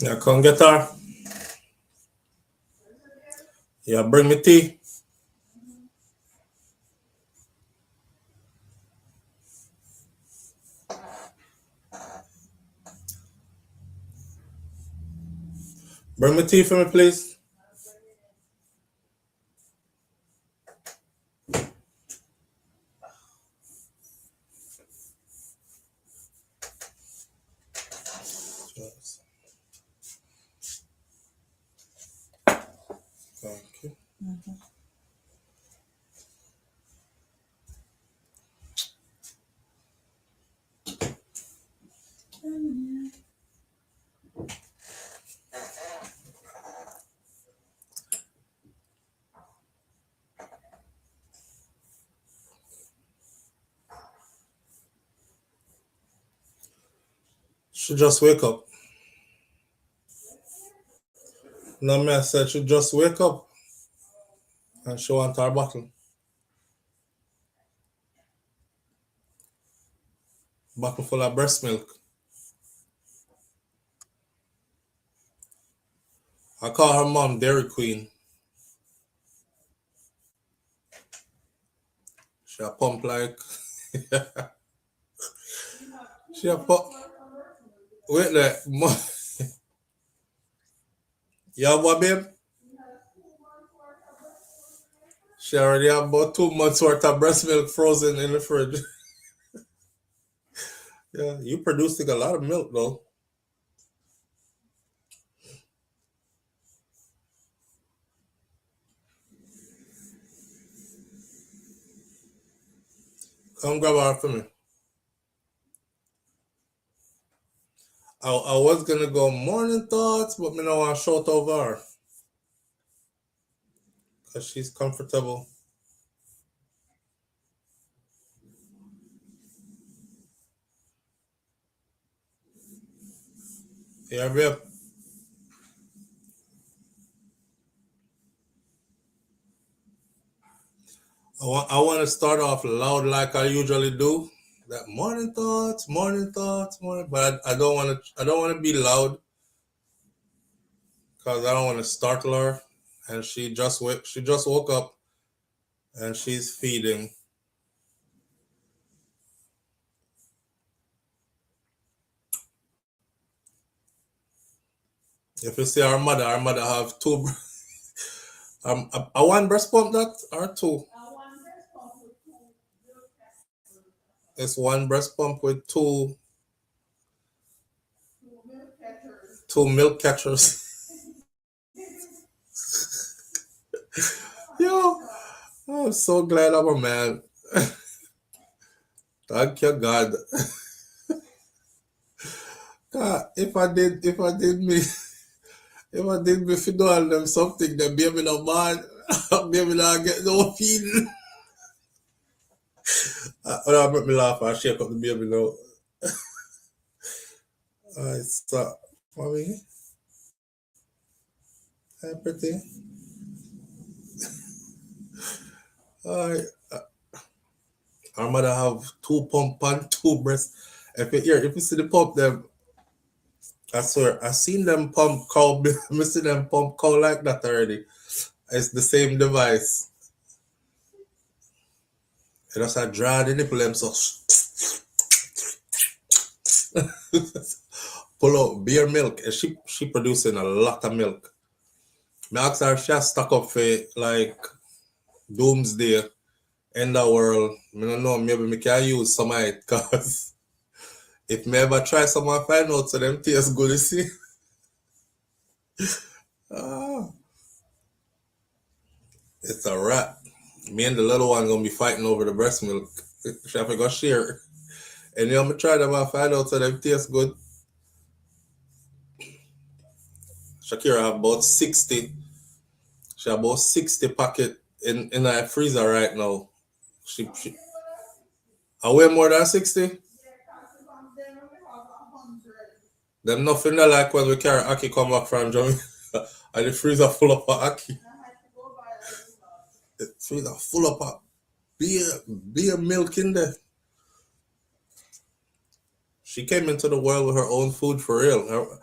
Yeah, come get her. Yeah, bring me tea. Bring me tea for me, please. Thank you. She just wake up. No, me, I said she just wake up and she want her bottle. Bottle full of breast milk. I call her mom Dairy Queen. She a pump like. She a pump. Wait there. Yeah, what, babe? She already have about 2 months worth of breast milk frozen in the fridge. Yeah, you producing a lot of milk though. Come grab her for me. I was gonna go morning thoughts, but me no want to shout over her because she's comfortable. Yeah, babe. I want to start off loud like I usually do. That morning thoughts, morning. But I don't want to. I don't want to be loud because I don't want to startle her. And she just wake. She just woke up and she's feeding. If you see our mother have two. A one breast pump that or two. It's one breast pump with two milk catchers. Yo, I'm so glad I'm a man. Thank you, God. God, if I did me fi do all them something, then baby no man, baby not get no feeding. That make me laugh and shake up the baby now. Alright, stop. Mommy, hi pretty. Alright, our mother have two pump and two breasts. If you see the pump them, I swear, I seen them pump cow. I see them pump cow like that already. It's the same device. It just a draw the nipple them so pull out beer milk. And she producing a lot of milk. Me ask her if she has stock up for like doomsday, end of world. I don't know, maybe me can use some of it because if me ever try some and find out so them taste good, you see. Ah, it's a wrap. Me and the little one gonna be fighting over the breast milk. She have to go share. And you know, me try them and find out so them taste good. Shakira have about 60. She have about 60 packet in her freezer right now. She I weigh more than 60. Them nothing they like when we carry Aki come back from Jamaica. And the freezer full up of Aki. The freezer full up of beer milk in there. She came into the world with her own food for real.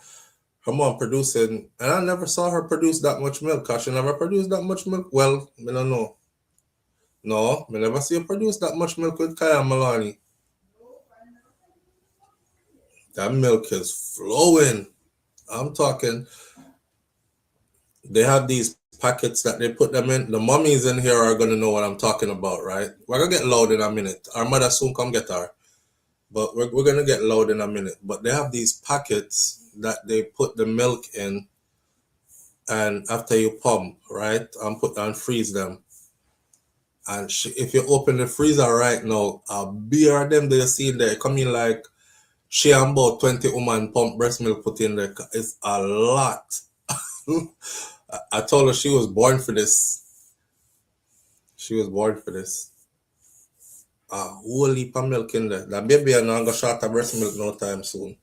her mom producing, and I never saw her produce that much milk, cause she never produced that much milk. Well, I don't know. No, I never see her produce that much milk with Kaya Maloney. That milk is flowing. I'm talking. They have these packets that they put them in. The mummies in here are gonna know what I'm talking about, right? We're gonna get loud in a minute. Our mother soon come get her, but we're gonna get loud in a minute. But they have these packets that they put the milk in, and after you pump, right, and put and freeze them. And if you open the freezer right now, a beer of them they see there come in like she and about 20 woman pump breast milk put in there. It's a lot. I told her she was born for this. She was born for this. A whole heap of milk in there. That baby are not gonna short of breast milk no time soon.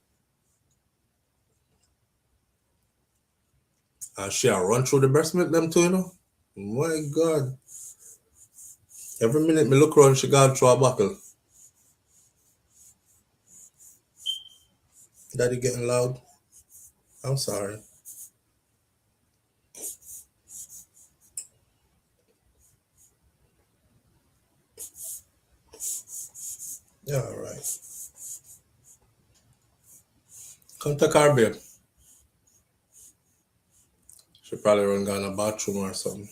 And she'll run through the breast milk them too, you know. My God. Every minute me look around, she gone through a bottle. Daddy getting loud. I'm sorry. Yeah, all right. Come take our babe. She probably run down a bathroom or something.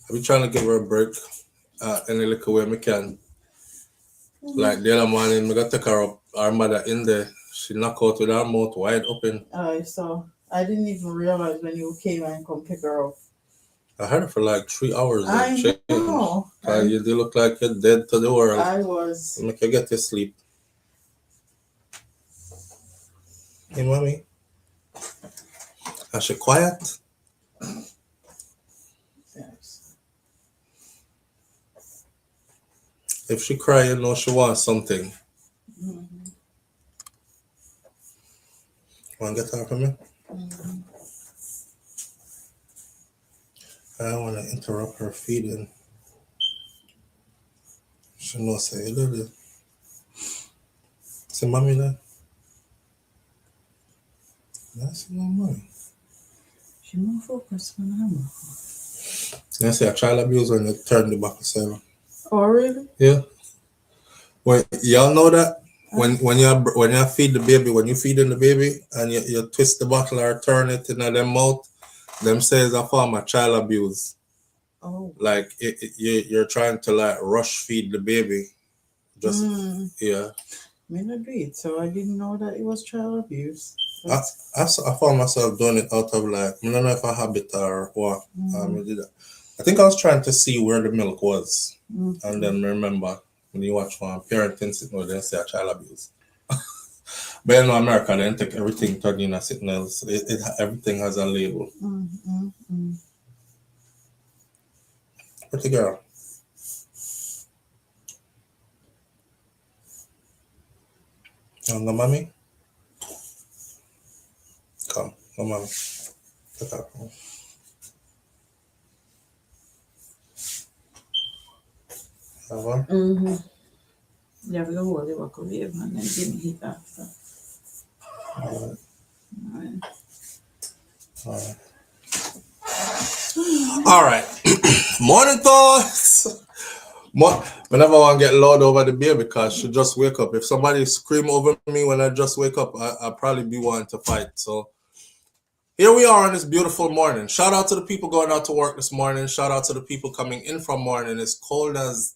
I be trying to give her a break any little way I can. Like the other morning, I got to take her up, our mother in there. She knocked out with her mouth wide open. I saw. I didn't even realize when you came and come pick her up. I had her for like 3 hours. I know. You do look like you're dead to the world. I was. Make you get to sleep. Hey, mommy. Is she quiet? Yes. If she cry, you know she wants something. Mm-hmm. Want to get her from me? Mm-hmm. I don't want to interrupt her feeding. She knows say you do. Say mommy there. That's no money. She more focused on her mom. I say a child abuse when you turn the back of 7. Oh really? Yeah. Well, y'all know that when you feed the baby, when you feeding the baby and you twist the bottle or turn it in their mouth, them says a form of child abuse. Oh. Like you're trying to like rush feed the baby. Just yeah. Me not do it, so I didn't know that it was child abuse. I found myself doing it out of like I don't know if a habit or what. I did that. I think I was trying to see where the milk was, and then remember when you watch one parenting signal, they say a child abuse. But in America, they take everything turn in a signal. Everything has a label. Pretty girl. Younger mommy? Come, mommy. Take her. Yeah, we go hold the walk away and then give me hit after. All right. Morning thoughts. Whenever I want to get loud over the beer because she just wake up. If somebody scream over me when I just wake up, I'll probably be wanting to fight. So here we are on this beautiful morning. Shout out to the people going out to work this morning. Shout out to the people coming in from morning. It's cold as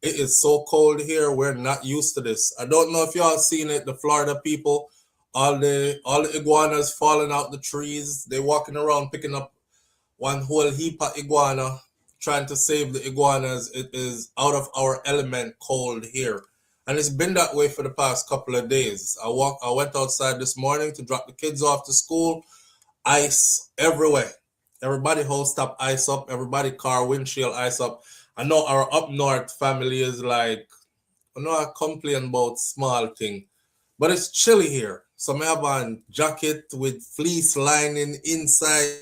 it is so cold here. We're not used to this. I don't know if y'all seen it. The Florida people, all the iguanas falling out the trees. They walking around picking up one whole heap of iguana, trying to save the iguanas. It is out of our element cold here. And it's been that way for the past couple of days. I went outside this morning to drop the kids off to school. Ice everywhere. Everybody house top ice up. Everybody car windshield ice up. I know our up north family is like, I complain about small thing, but it's chilly here. So I have a jacket with fleece lining inside,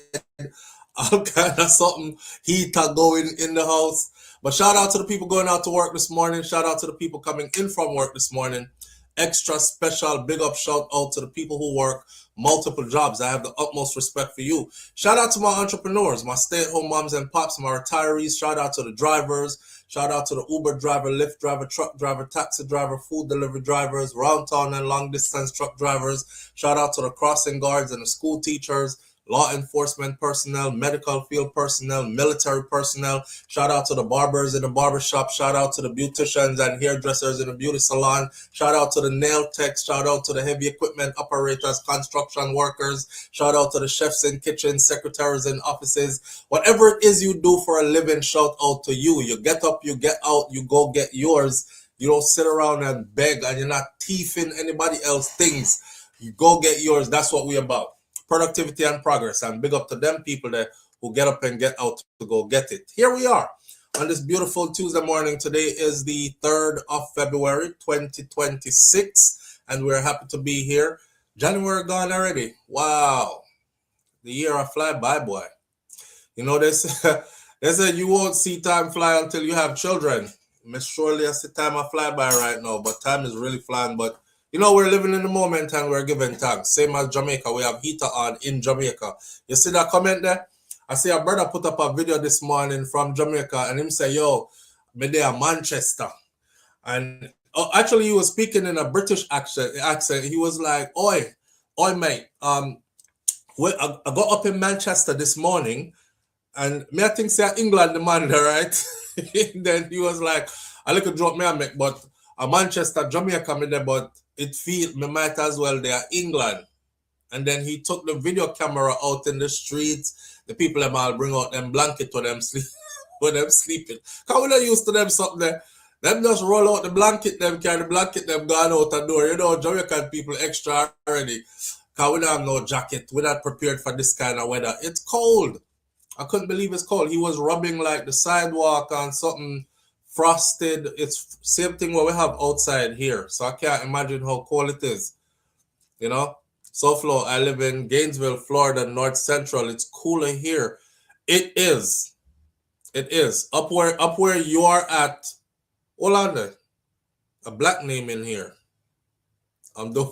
all kind of something, heater going in the house. But shout out to the people going out to work this morning. Shout out to the people coming in from work this morning. Extra special big up shout out to the people who work multiple jobs. I have the utmost respect for you. Shout out to my entrepreneurs, my stay-at-home moms and pops, my retirees. Shout out to the drivers. Shout out to the Uber driver, Lyft driver, truck driver, taxi driver, food delivery drivers, round town and long distance truck drivers. Shout out to the crossing guards and the school teachers, law enforcement personnel, medical field personnel, military personnel. Shout out to the barbers in the barbershop. Shout out to the beauticians and hairdressers in the beauty salon. Shout out to the nail techs. Shout out to the heavy equipment operators, construction workers. Shout out to the chefs in kitchens, secretaries in offices. Whatever it is you do for a living, shout out to you. You get up, you get out, you go get yours. You don't sit around and beg and you're not thieving anybody else's things. You go get yours. That's what we're about. Productivity and progress, and big up to them people there who get up and get out to go get it. Here we are on this beautiful Tuesday morning. Today is the 3rd of February 2026 and we're happy to be here. January gone already. Wow, the year I fly by, boy. You know this. They said you won't see time fly until you have children. Miss surely that's the time I fly by right now, but time is really flying. But you know, we're living in the moment and we're giving thanks. Same as Jamaica. We have heater on in Jamaica. You see that comment there? I see a brother put up a video this morning from Jamaica and him say, yo, me there Manchester. And actually he was speaking in a British accent. He was like, oi mate. I got up in Manchester this morning and me I think say England the man there, right? Then he was like, I look a joke me I make, but a Manchester, Jamaica me there, but it feel me might as well they are England. And then he took the video camera out in the streets. The people them all bring out them blanket when them sleep when them sleeping. Cause we not used to them something there. Them just roll out the blanket, them carry the blanket, them gone out the door. You know, Jamaican people extra already. Cause we don't have no jacket. We're not prepared for this kind of weather. It's cold. I couldn't believe it's cold. He was rubbing like the sidewalk on something frosted. It's same thing what we have outside here. So I can't imagine how cold it is. You know? SouFlo, I live in Gainesville, Florida, North Central. It's cooler here. It is. It is. Up where you are at. Hold on there. A black name in here. I'm doing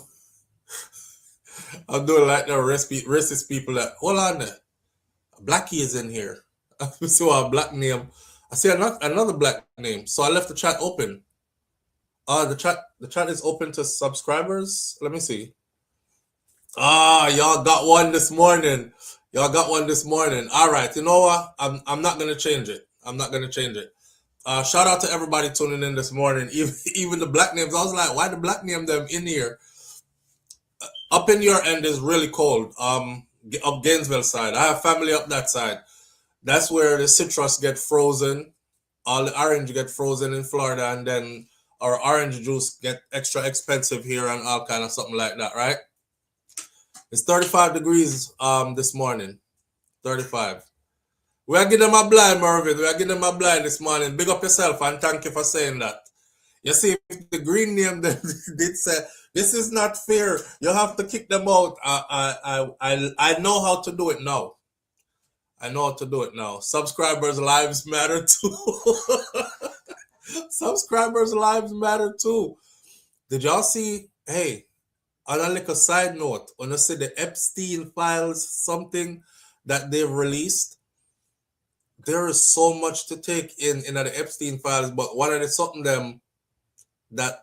like the racist people that hold on there. A blackie is in here. I saw a black name. I see another black name. So I left the chat open. The chat is open to subscribers. Let me see. Y'all got one this morning. All right. You know what? I'm not gonna change it. Shout out to everybody tuning in this morning. Even the black names. I was like, why the black name them in here? Up in your end is really cold. Up Gainesville side. I have family up that side. That's where the citrus get frozen. All the orange get frozen in Florida, and then our orange juice get extra expensive here and all kind of something like that, right? It's 35 degrees this morning. 35. We are giving them a blind, Mervyn. We are giving them a blind this morning. Big up yourself and thank you for saying that. You see, if the green name did say, this is not fair. You have to kick them out. I know how to do it now. Subscribers' lives matter too. Subscribers' lives matter too. Did y'all see? Hey, on a little side note, when I see the Epstein files, something that they've released, there is so much to take in the Epstein files. But one of the something them that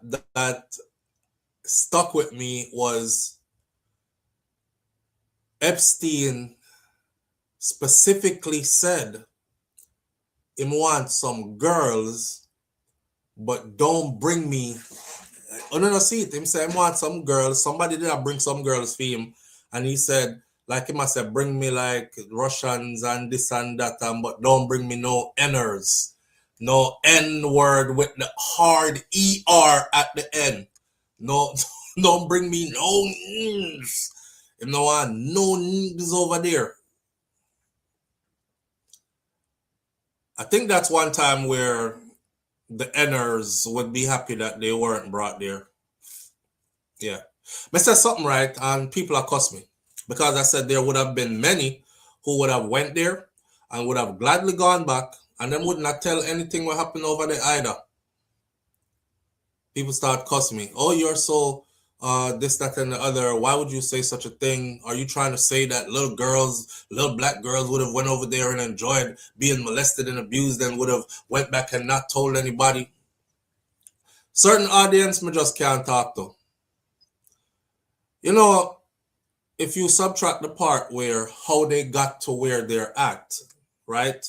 stuck with me was Epstein specifically said him want some girls, but don't bring me. Oh no, see it. Him say him want some girls. Somebody did bring some girls for him, and he said, like he must have bring me like Russians and this and that, but don't bring me no Ners, no N word with the hard ER at the end. No, don't bring me no n's. Him no want no niggas over there. I think that's one time where the Ners would be happy that they weren't brought there. Yeah. I said something right, and people accuse me. Because I said there would have been many who would have went there and would have gladly gone back And them would not tell anything what happened over there either. People start cussing me. Oh, you're so this, that, and the other. Why would you say such a thing? Are you trying to say that little black girls would have went over there and enjoyed being molested and abused and would have went back and not told anybody? Certain audience me just can't talk to. You know, if you subtract the part where how they got to where they're at, right?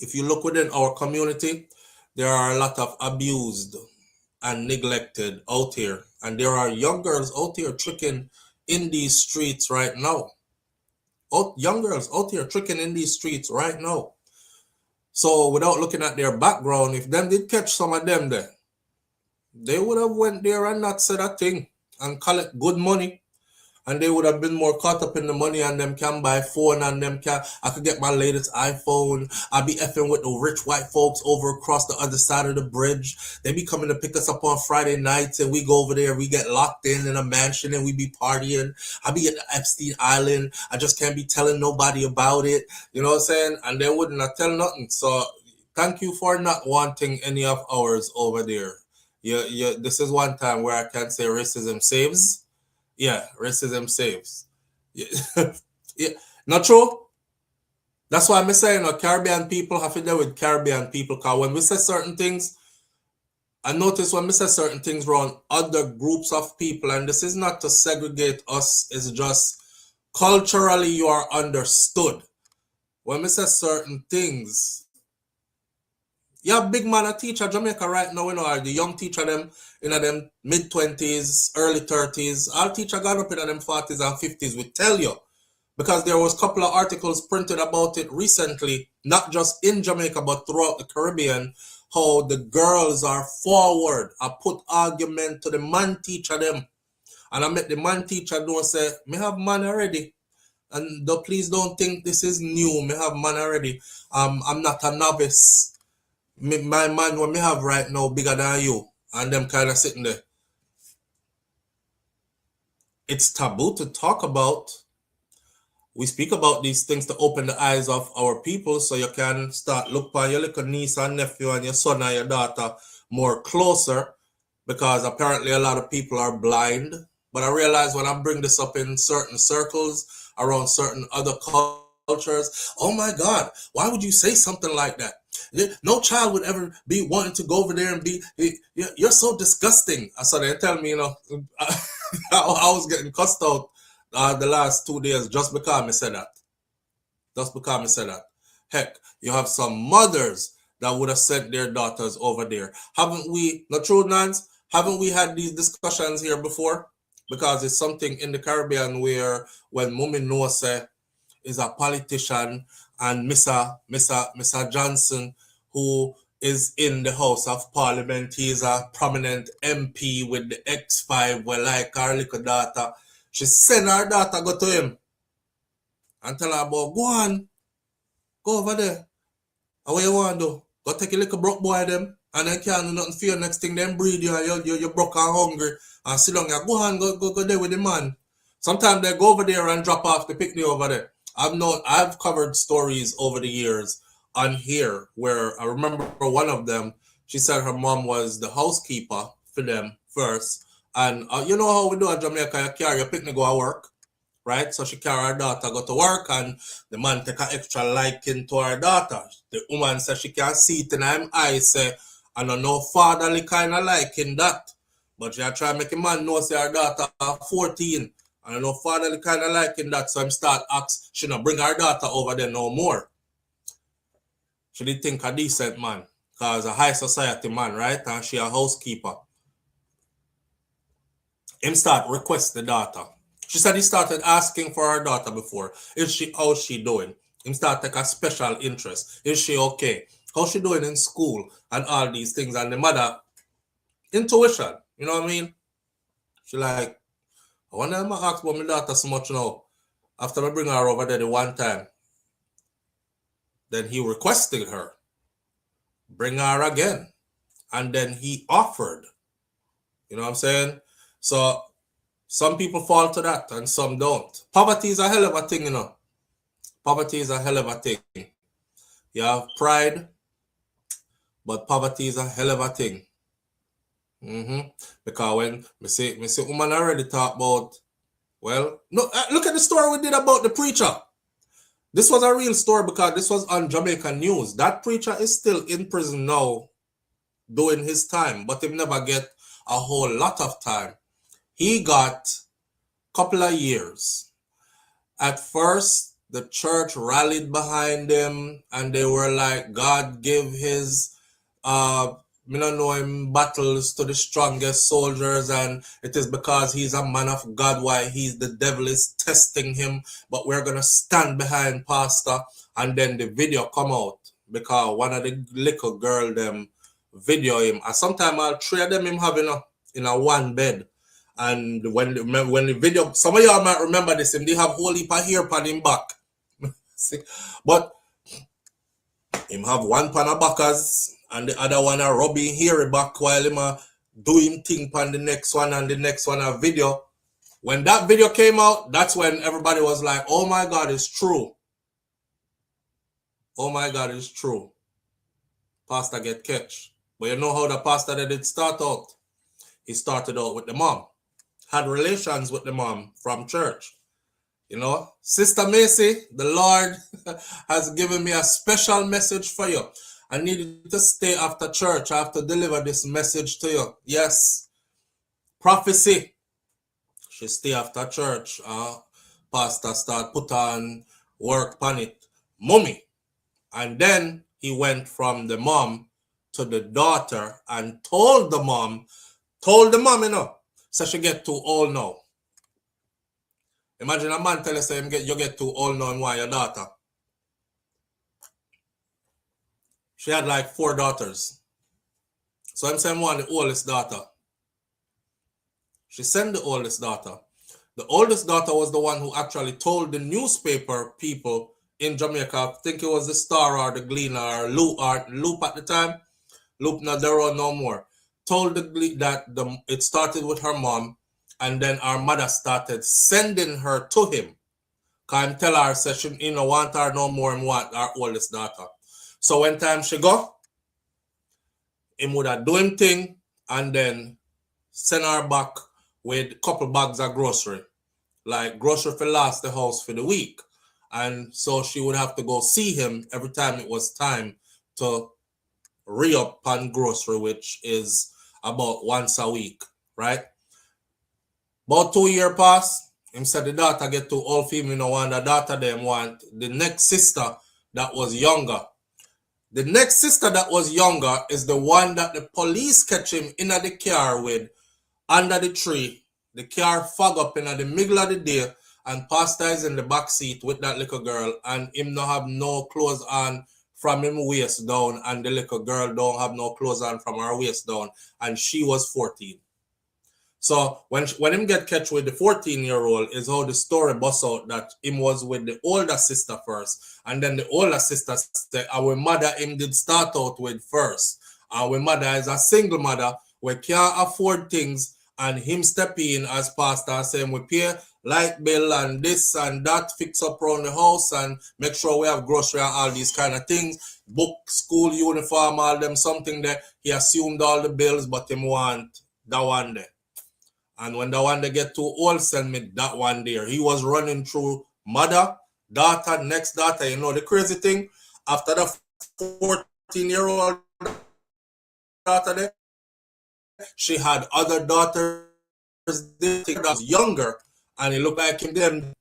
If you look within our community, there are a lot of abused and neglected out here. And there are young girls out here tricking in these streets right now. Young girls out here tricking in these streets right now. So without looking at their background, if them did catch some of them there, they would have went there and not said a thing and collect good money. And they would have been more caught up in the money, and them can buy phone, and them can, I could get my latest iPhone. I'll be effing with the rich white folks over across the other side of the bridge. They be coming to pick us up on Friday nights, and we go over there, we get locked in a mansion, and we be partying. I'll be at the Epstein Island. I just can't be telling nobody about it. You know what I'm saying? And they would not tell nothing. So thank you for not wanting any of ours over there. This is one time where I can say racism saves. Yeah, racism saves. Yeah. Yeah. Not true? That's why I'm saying Caribbean people have to deal with Caribbean people. Because when we say certain things, I notice when we say certain things around other groups of people, and this is not to segregate us, it's just culturally you are understood. When we say certain things, yeah, big man a teacher Jamaica right now, the young teacher them in them mid-20s, early 30s. Our teacher got up in them 40s and 50s, we tell you. Because there was a couple of articles printed about it recently, not just in Jamaica, but throughout the Caribbean, how the girls are forward. I put argument to the man teacher them. And I met the man teacher do say, me have man already. And please don't think this is new. Me have man already. I'm not a novice. My man what me have right now bigger than you, and them kind of sitting there. It's taboo to talk about. We speak about these things to open the eyes of our people so you can start look for your little niece and nephew and your son and your daughter more closer, because apparently a lot of people are blind. But I realize when I bring this up in certain circles around certain other cultures, oh my God, why would you say something like that? No child would ever be wanting to go over there and be, you're so disgusting. So they tell me, I was getting cussed out the last 2 days just because I said that. Just because I said that. Heck, you have some mothers that would have sent their daughters over there. Haven't we, not true, Nance? Haven't we had these discussions here before? Because it's something in the Caribbean where when Mummy knows is a politician, and Mr. Johnson, who is in the House of Parliament, he is a prominent MP with the X5, well, like our little daughter. She sent her daughter go to him and tell her about, go over there. And what you want to do? Go take a little broke boy them, and then can't do nothing for you. Next thing, them breed you, and you're broke and hungry, and sit down here. Go there with the man. Sometimes they go over there and drop off the picnic over there. I've covered stories over the years on here where I remember one of them, she said her mom was the housekeeper for them first. And you know how we do in Jamaica, you carry your picnic go to work, right? So she carry her daughter go to work, and the man take an extra liking to her daughter. The woman said she can't see it in her eyes, say, I don't know fatherly kind of liking that. But she try to make a man know say her daughter 14. I don't know fatherly kind of liking that, so I'm start ask, she not bring her daughter over there no more. She did think a decent man, because a high society man, right? And she a housekeeper. Him start request the daughter. She said he started asking for her daughter before. How's she doing? Him start take a special interest. Is she okay? How's she doing in school? And all these things. And the mother, intuition, you know what I mean? She like, I wonder if I ask about my daughter so much now. After I bring her over there the one time, then he requested her. Bring her again. And then he offered. You know what I'm saying? So some people fall to that and some don't. Poverty is a hell of a thing, Poverty is a hell of a thing. You have pride But poverty is a hell of a thing. Because when me see woman already talk about, well, no, look at the story we did about the preacher. This was a real story because this was on Jamaican news. That preacher is still in prison now doing his time, but he never get a whole lot of time. He got a couple of years. At first, the church rallied behind him and they were like, God give his me don't know him battles to the strongest soldiers, and it is because he's a man of God why the devil is testing him, but we're gonna stand behind pastor. And then the video come out because one of the little girl them video him, and sometimes all three of them him having in a one bed. And when the video, some of y'all might remember this, him they have whole heap of hair on him back. But him have one pan of backers and the other one a rubbing hair back while him doing thing pan the next one, and the next one a video. When that video came out, that's when everybody was like, oh my God, it's true. Oh my God, it's true. Pastor get catch. But you know how the pastor that did start out? He started out with the mom. Had relations with the mom from church. You know, Sister Macy, the Lord has given me a special message for you. I need you to stay after church. I have to deliver this message to you. Yes. Prophecy. She stay after church. Pastor start put on work on it. Mommy. And then he went from the mom to the daughter and told the mom, you know, so she get too old now. Imagine a man tell us you get too old now and why your daughter. She had like 4 daughters. So I'm saying one, the oldest daughter. She sent the oldest daughter. The oldest daughter was the one who actually told the newspaper people in Jamaica, I think it was the Star or the Gleaner or Loop at the time. Loop not there or no more. Told that it started with her mom, and then our mother started sending her to him. Can tell her session, you know, want her no more and want our oldest daughter. So when time she go, him would have do him thing and then send her back with a couple bags of grocery. Like grocery for last the house for the week. And so she would have to go see him every time it was time to re-up on grocery, which is about once a week, right? About 2 years pass, him said the daughter get too old for him, you know, want the daughter them want the next sister that was younger. The next sister that was younger is the one that the police catch him in the car with under the tree. The car fog up in the middle of the day, and pastor is in the back seat with that little girl, and him not have no clothes on from him waist down, and the little girl don't have no clothes on from her waist down, and she was 14. So when him get catch with the 14-year-old is how the story busts out that him was with the older sister first, and then the older sister said our mother him did start out with first. Our mother is a single mother, we can't afford things, and him step in as pastor saying we pay light bill and this and that, fix up around the house and make sure we have grocery and all these kind of things, book, school, uniform, all them something that he assumed all the bills, but him want that one there. And when the one they get too old, send me that one there. He was running through mother, daughter, next daughter. You know the crazy thing? After the 14-year-old daughter there, she had other daughters that was younger, and it looked like him then.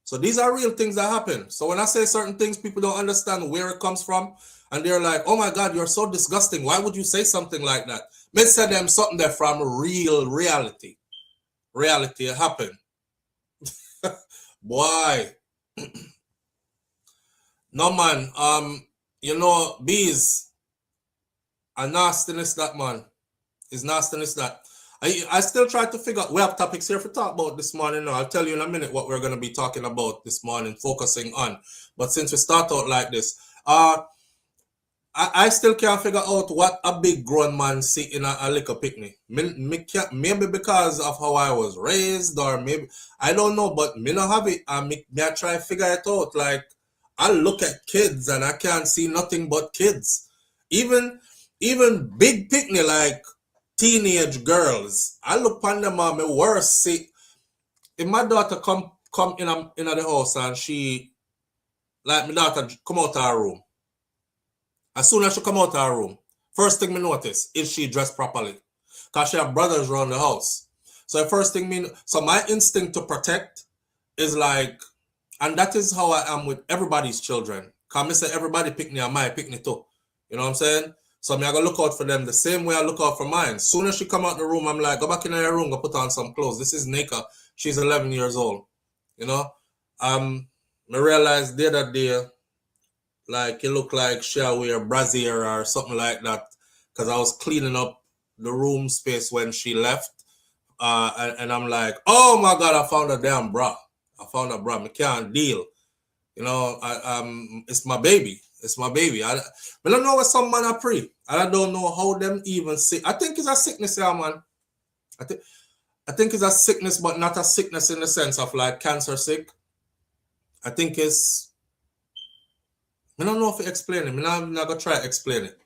So these are real things that happen. So when I say certain things, people don't understand where it comes from, and they're like, oh my God, you're so disgusting. Why would you say something like that? Me say them something there from real reality. Reality happen. Boy. No man, you know, bees are nastiness that man. Is nastiness that. I still try to figure out, we have topics here to talk about this morning. I'll tell you in a minute what we're going to be talking about this morning, focusing on. But since we start out like this, I still can't figure out what a big grown man see in a little picnic. Maybe because of how I was raised, or maybe, I don't know, but me not have it. I try to figure it out. Like, I look at kids and I can't see nothing but kids. Even big picnic like teenage girls. I look upon them on my worst. See, if my daughter come in the house and she like my daughter come out of her room. As soon as she come out of her room, first thing me notice is she dressed properly. Because she have brothers around the house. So the first thing so my instinct to protect is like, and that is how I am with everybody's children. Because I say everybody pick me and my pick me too. You know what I'm saying? So I'm gonna look out for them the same way I look out for mine. As soon as she come out the room, I'm like, go back in your room, go put on some clothes. This is Nika. She's 11 years old. You know? I realized the other day, like it looked like she wear brassiere or something like that. Because I was cleaning up the room space when she left. And I'm like, oh my God, I found a damn bra. I found a bra. I can't deal. You know, it's my baby. It's my baby. I don't know what some man are pre. I don't know how them even see. I think it's a sickness, yeah, man. I think it's a sickness, but not a sickness in the sense of like cancer sick. I think it's, I don't know if I explain it. I'm not gonna try to explain it.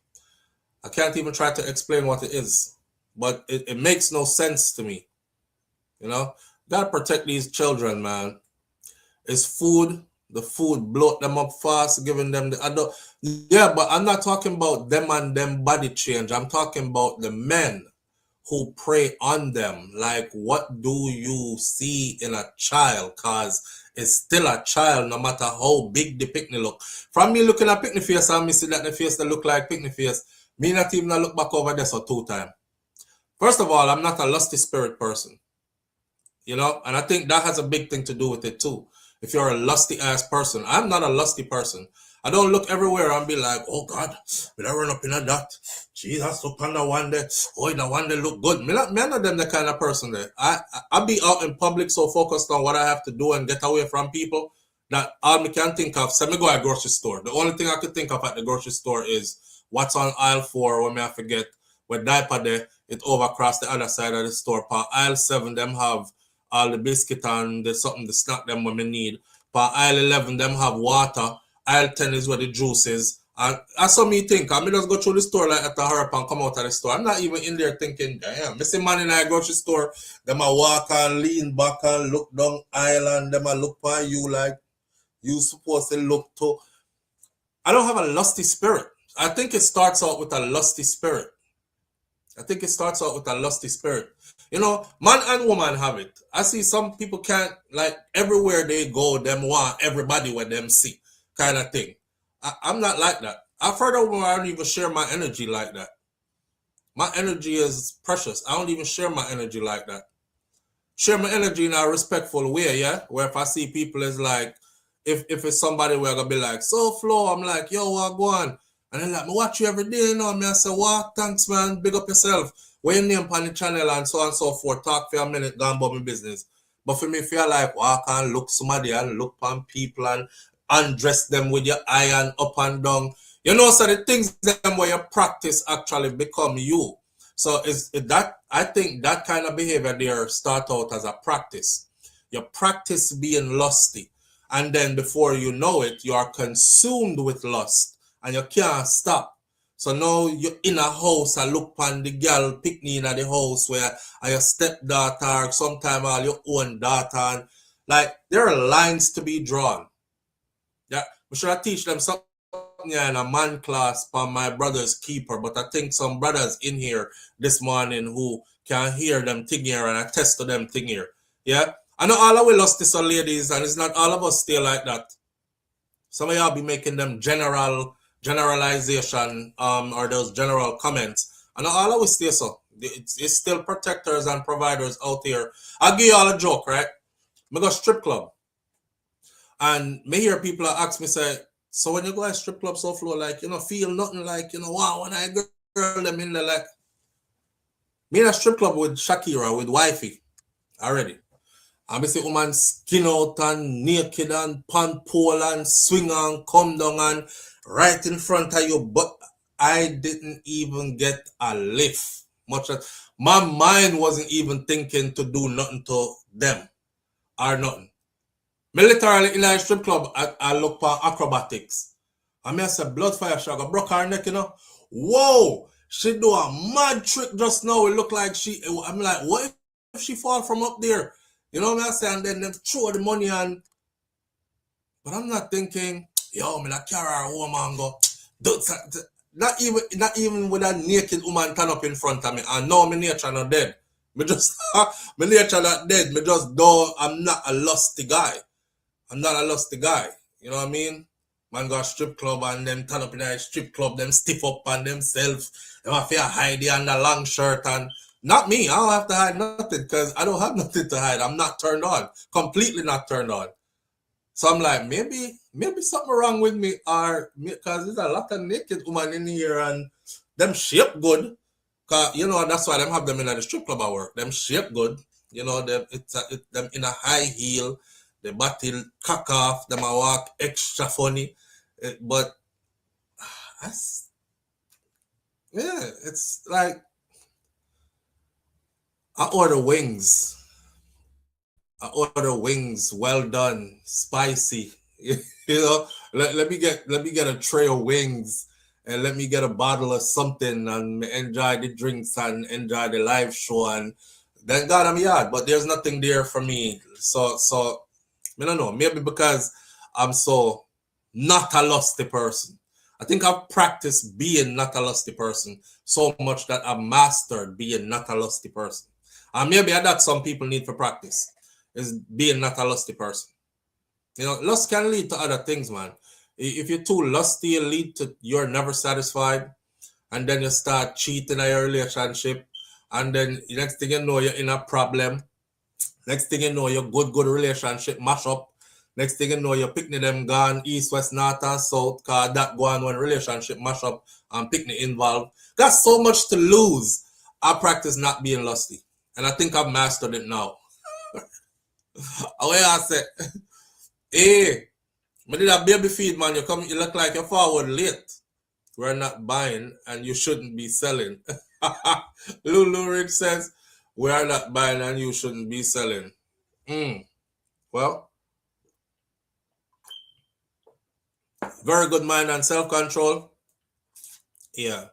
I can't even try to explain what it is. But it makes no sense to me. You know? Gotta protect these children, man. It's food. The food bloat them up fast, giving them the yeah, but I'm not talking about them and them body change. I'm talking about the men who prey on them. Like, what do you see in a child? Cause it's still a child, no matter how big the picnic look. From me looking at picnic face and me see that the face that look like picnic face, me not even look back over there for 2 times. First of all, I'm not a lusty spirit person. You know, and I think that has a big thing to do with it too. If you're a lusty ass person, I'm not a lusty person. I don't look everywhere and be like, oh God, will I run up in a that? Jesus, look on the one there. Oh, the one that look good. Me not them the kind of person there. I be out in public so focused on what I have to do and get away from people that all me can think of. So me go to a grocery store. The only thing I could think of at the grocery store is what's on aisle 4 when I forget. With diaper there, it overcross the other side of the store. Per aisle 7, them have all the biscuit and there's something to snack them when we need. Per aisle 11, them have water. Aisle 10 is where the juice is. And that's what me think. I just go through the store like at the hurry and come out of the store. I'm not even in there thinking, damn, I see man in a grocery store, them a walk and lean back and look down aisle and them a look for you like you supposed to look to. I don't have a lusty spirit. I think it starts out with a lusty spirit. You know, man and woman have it. I see some people can't, like, everywhere they go, them want everybody with them see, kind of thing. I'm not like that. I've heard of I don't even share my energy like that. My energy is precious. I don't even share my energy like that. Share my energy in a respectful way, yeah? Where if I see people, it's like, if it's somebody where I'm going to be like, so Flo, I'm like, yo, what go on? And then like, me watch you every day, you know, me I say, wow, thanks, man, big up yourself. Where your name on the channel and so on and so forth, talk for a minute, go about my business. But for me, feel like walk and look somebody and look on people and undress them with your iron up and down. You know, so the things them where you practice actually become you. So is that, I think that kind of behavior there start out as a practice. You practice being lusty. And then before you know it, you are consumed with lust. And you can't stop. So now you're in a house and look on the girl picnic in the house where your stepdaughter or sometimes all your own daughter. And like there are lines to be drawn. Yeah, we should teach them something in a man class for my brother's keeper. But I think some brothers in here this morning who can hear them thing here and I test to them thing here. Yeah. I know all of we lost this ladies and it's not all of us stay like that. Some of y'all be making them generalization or those general comments. And all I always say so. It's still protectors and providers out here. I'll give you all a joke, right? I go strip club. And me hear people ask me, say, so when you go to strip club, SouFlo, like, you know, feel nothing like, you know, wow, when I girl them in there, like, me in a strip club with Shakira, with wifey, already. I see woman skin out and naked and pan pole and swing and come down and right in front of you, but I didn't even get a lift. Much as my mind wasn't even thinking to do nothing to them or nothing. Me literally in a strip club, I look for acrobatics. I said blood fire shot, I broke her neck, you know. Whoa, she do a mad trick just now. It look like I'm like, what if she fall from up there? You know what I'm saying? And then them throw the money on. But I'm not thinking, yo, me not carry her home and go. Not even with a naked woman turn up in front of me. I know my nature not dead. Me just my nature not dead. Me just know I'm not a lusty guy. I'm not a lusty guy. You know what I mean? Man go to strip club and them turn up in a strip club, them stiff up on themselves. Them have to hide under long shirt and not me. I don't have to hide nothing because I don't have nothing to hide. I'm not turned on. Completely not turned on. So I'm like, maybe something wrong with me, or because there's a lot of naked women in here and them shape good. Cause you know that's why them have them in the strip club I work. Them shape good. You know them them in a high heel, the body cock off, them a walk extra funny. But it's like I order wings. I order wings, well done, spicy. You know, let me get a tray of wings and let me get a bottle of something and enjoy the drinks and enjoy the live show and then God I'm yard. But there's nothing there for me. So I don't know. Maybe because I'm so not a lusty person. I think I've practiced being not a lusty person so much that I've mastered being not a lusty person. And maybe that's some people need for practice is being not a lusty person. You know, lust can lead to other things, man. If you're too lusty, it lead to you're never satisfied, and then you start cheating in your relationship, and then the next thing you know, you're in a problem. Next thing you know, your good relationship mash up. Next thing you know, you're picking them gone east, west, north, and south, cause that go on when relationship mash up and picnic involved. Got so much to lose. I practice not being lusty, and I think I've mastered it now. Away I said, hey, I did a baby feed, man. You look like you're forward late. We're not buying and you shouldn't be selling. Lulu Rich says, we are not buying and you shouldn't be selling. Well, very good mind and self-control. Yeah.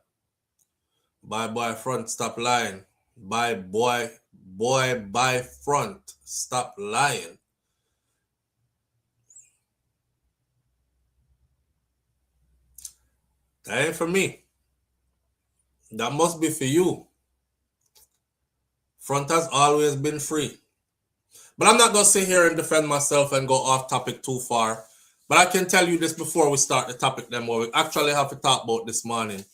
Bye boy front, stop lying. Bye boy by front, stop lying. That ain't for me. That must be for you. Front has always been free. But I'm not going to sit here and defend myself and go off topic too far. But I can tell you this before we start the topic then what we actually have to talk about this morning.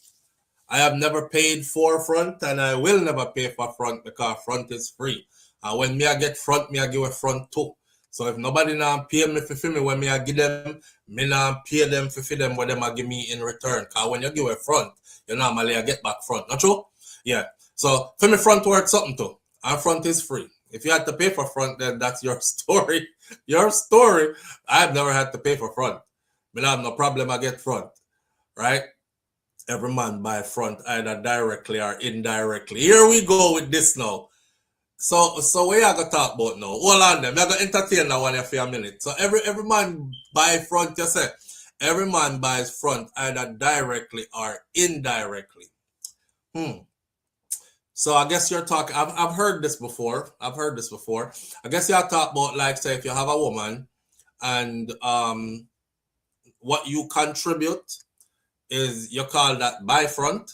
I have never paid for front and I will never pay for front because front is free. And when me I get front, me I give a front too. So if nobody now pay me for me when me I give them, me now pay them for them what them I give me in return. Because when you give a front, you normally I get back front. Not true? Yeah. So for me front worth something too. And front is free. If you had to pay for front, then that's your story. Your story. I've never had to pay for front. But I have no problem I get front. Right? Every man buy front either directly or indirectly. Here we go with this now. So what you gonna talk about now? Hold on them. I'm gonna entertain that one for a minute. So every man buy front, you say. Every man buys front either directly or indirectly. So I guess you're talking. I've heard this before. I guess you're talking about like say if you have a woman, and what you contribute is you call that buy front.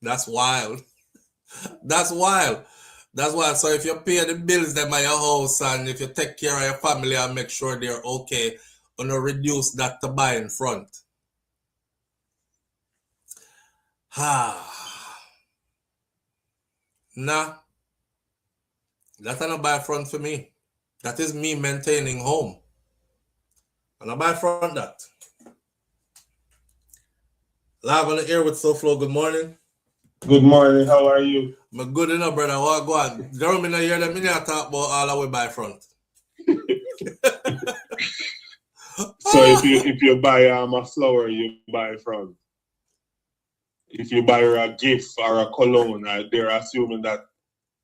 That's wild. That's wild. So if you pay the bills them at your house and if you take care of your family and make sure they're okay, gonna reduce that to buy in front. Nah, that's not buy front for me. That is me maintaining home. And I buy front that. Live on the air with SouFLo. Good morning. Good morning. How are you? I'm good enough, brother. What go on? Jeremy, I hear them in here talk about all the way by front. So if you buy a flower, you buy front. If you buy her a gift or a cologne, they're assuming that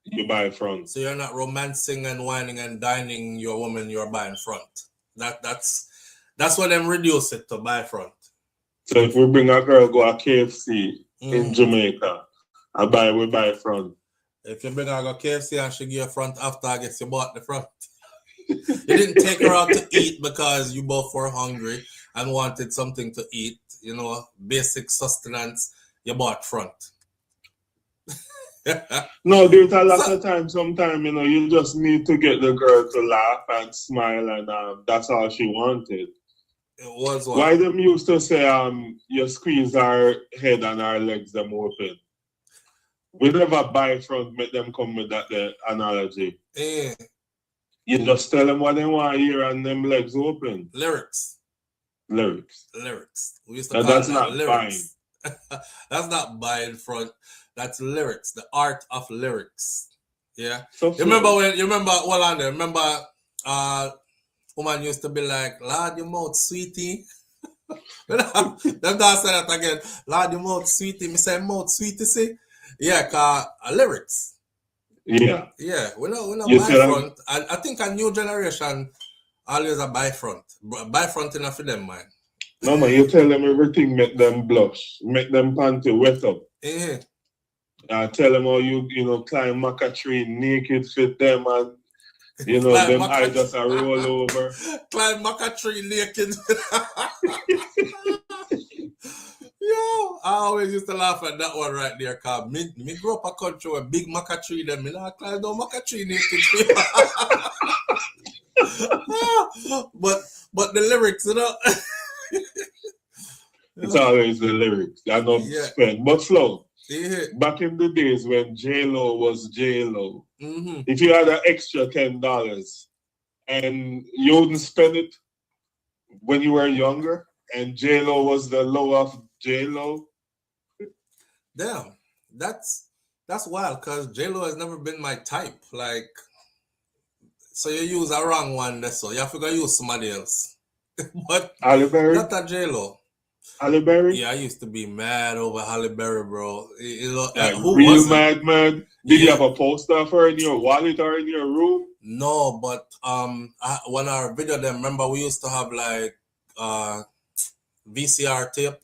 you buy front. So you're not romancing and whining and dining your woman. You're buying front. That's what them reduce it to buy front. So if we bring a girl go a KFC in Jamaica, we buy front. If you bring her go KFC and she give you front after, I guess you bought the front. You didn't take her out to eat because you both were hungry and wanted something to eat, you know, basic sustenance. You bought front. No, there's a lot of times, sometimes, you know, you just need to get the girl to laugh and smile, and that's all she wanted. It was what? Why them used to say, you squeeze our head and our legs them open? We never buy front, make them come with that analogy. Yeah. You just tell them what they want to hear and them legs open. Lyrics. We used to call that's that not lyrics. That's not buying front. That's lyrics. The art of lyrics. Yeah. So remember, woman used to be like, Lord, your mouth, sweetie. Them guys say that again. Lord, your mouth, sweetie. Me say, mouth, sweetie, see? Yeah, cause lyrics. Yeah. Yeah, we not buy front. And I think a new generation always a buy front. Buy front enough for them, man. No, man, you tell them everything, make them blush, make them panty wet up. Yeah. Tell them how you know, climb maca tree naked fit them, and you know, them eyes just a roll over. Climb maca tree naked. Yo, I always used to laugh at that one right there, cause me grew up a country where big maca tree them, me not climb down maca tree naked. but the lyrics, you know. It's always the lyrics. I know spend. But slow. Yeah. Back in the days when J-Lo was J-Lo, if you had an extra $10 and you wouldn't spend it when you were younger, and J-Lo was the low of J-Lo. Damn, that's wild, because J-Lo has never been my type. Like, so you use a wrong one, that's so you have to go use somebody else. But Halle Berry? Not a J-Lo. Halle Berry? Yeah, I used to be mad over Halle Berry, bro. You know, like, who real was mad, man. Did you have a poster of her in your wallet or in your room? No, but when I video them, remember we used to have like VCR tape.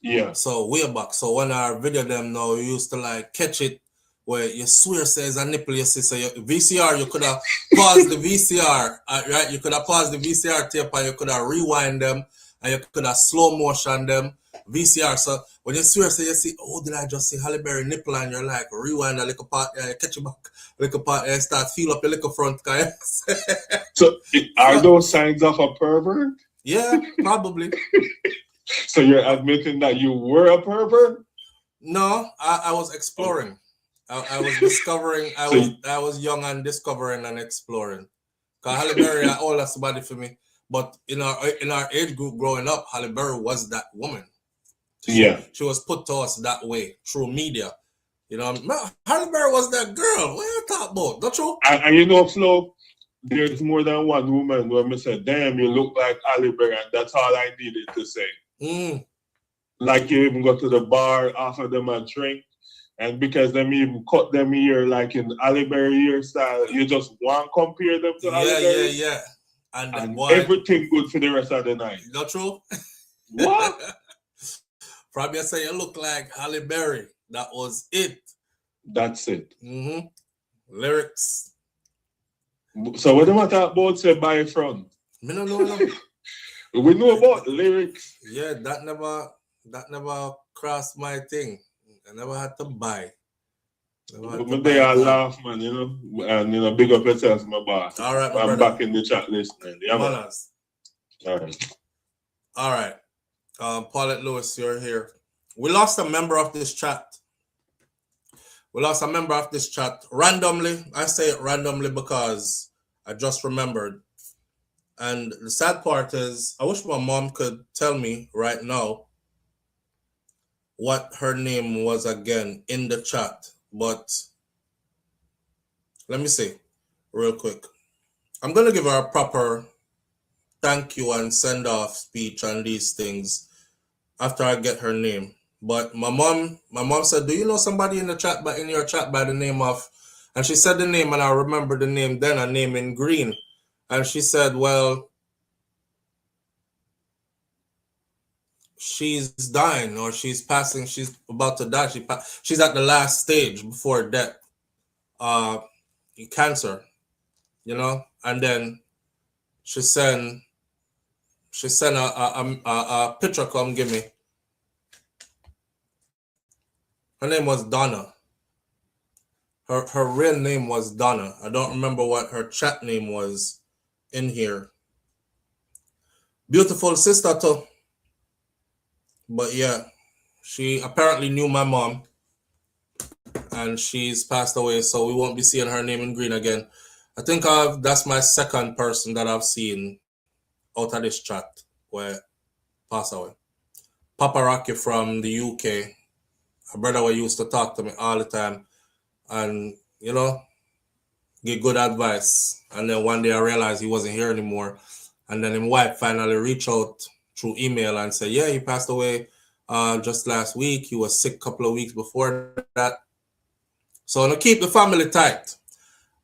Yeah. So way back. So when I video them now, we used to like catch it where you swear says a nipple, you see. So VCR, you could have paused the VCR, right? You could have paused the VCR tape and you could have rewind them and you could have slow motion them. VCR. So when you swear say you see, oh, did I just see Halle Berry nipple, and you're like rewind a little part, you catch it back, a little part, and start feel up your little front, guys. So are those signs of a pervert? Yeah, probably. So you're admitting that you were a pervert? No, I was exploring. I was discovering. I was young and discovering and exploring. Cause Halle Berry, all that's somebody for me. But in our age group growing up, Halle Berry was that woman. She was put to us that way through media. You know, Halle Berry was that girl. What you talking about? Don't you? And you know, Flo, there's more than one woman where I said, damn, you look like Halle Berry, and that's all I needed to say. Like you even go to the bar, offer them a drink, and because them even cut them ear like in Halle Berry hairstyle, you just want to compare them to Halle Berry. Yeah. And everything good for the rest of the night. Not true? What? Probably say you look like Halle Berry. That was it. That's it. Lyrics. So what do I talk about say by front? Me no know. We know about lyrics. Yeah, that never crossed my thing. I never had to buy. But they all laugh, man, you know, and you know, big up yourself, my boss. All right, my I'm brother. back in the chat listening. Yeah, man. All right. Paulette Lewis, you're here. We lost a member of this chat. Randomly. I say it randomly because I just remembered. And the sad part is, I wish my mom could tell me right now what her name was again in the chat. But let me see real quick. I'm going to give her a proper thank you and send off speech on these things after I get her name. But my mom said, do you know somebody in your chat by the name of, and she said the name and I remember the name then, a name in green. And she said, well, she's dying or she's passing, she's about to die. She's at the last stage before death. Cancer, you know, and then she sent a picture come give me. Her name was Donna. Her real name was Donna. I don't remember what her chat name was in here. Beautiful sister too. But yeah, she apparently knew my mom and she's passed away, so we won't be seeing her name in green again. I think that's my second person that I've seen out of this chat where passed away. Papa Rocky from the UK, a brother who used to talk to me all the time and, you know, give good advice. And then one day I realized he wasn't here anymore. And then his wife finally reached out through email and said, yeah, he passed away just last week. He was sick a couple of weeks before that. So I'm going to keep the family tight.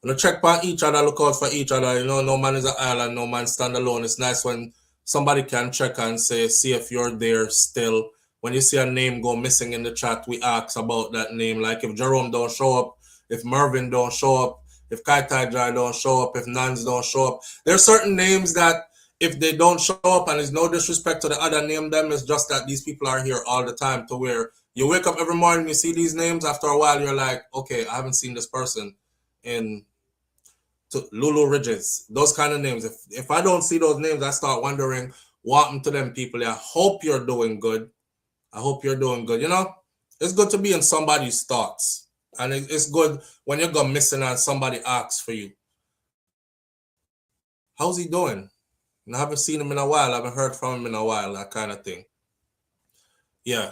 I'm going to check on each other, look out for each other. You know, no man is an island, no man stand alone. It's nice when somebody can check and say, see if you're there still. When you see a name go missing in the chat, we ask about that name. Like if Jerome don't show up, if Mervin don't show up, if Kai Tai Jai don't show up, if Nans don't show up. There are certain names that if they don't show up, and there's no disrespect to the other name them, it's just that these people are here all the time to where you wake up every morning, you see these names, after a while you're like, okay, I haven't seen this person in Lulu Ridges, those kind of names. If I don't see those names, I start wondering what happened to them people. I hope you're doing good. I hope you're doing good. You know, it's good to be in somebody's thoughts. And it's good when you go missing and somebody asks for you. How's he doing? And I haven't seen him in a while. I haven't heard from him in a while, that kind of thing. Yeah.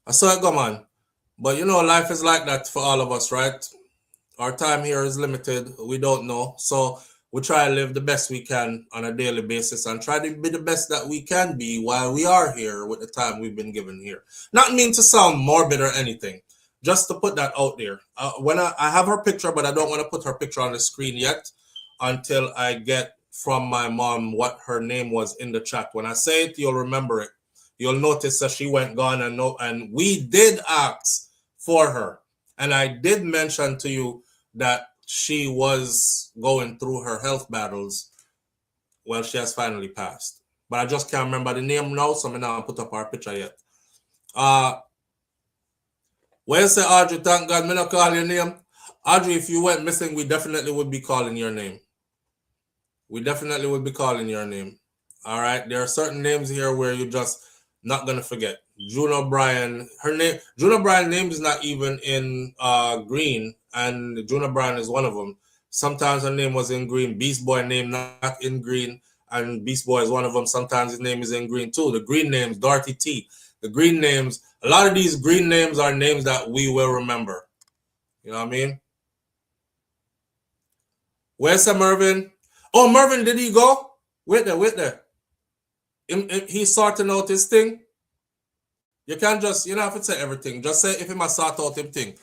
I saw it go, man. But, you know, life is like that for all of us, right? Our time here is limited. We don't know. So we try to live the best we can on a daily basis and try to be the best that we can be while we are here with the time we've been given here. Not mean to sound morbid or anything. Just to put that out there. When I have her picture, but I don't want to put her picture on the screen yet until I get from my mom what her name was in the chat. When I say it, you'll remember it. You'll notice that she went gone and we did ask for her. And I did mention to you that she was going through her health battles. Well, she has finally passed. But I just can't remember the name now, so I'm not put up our picture yet. When you say Audrey, thank God me not call your name. Audrey, if you went missing, we definitely would be calling your name. We definitely would be calling your name. All right. There are certain names here where you're just not gonna forget. June O'Brien, June O'Brien's name is not even in green, and June O'Brien is one of them. Sometimes her name was in green. Beast Boy name not in green, and Beast Boy is one of them. Sometimes his name is in green too. The green names, Dorothy T. The green names, a lot of these green names are names that we will remember. You know what I mean? Where's Mervin? Oh, Mervin, did he go? Wait there. He's sorting out his thing. You can't just, you don't have to say everything. Just say if he must sort out him thing.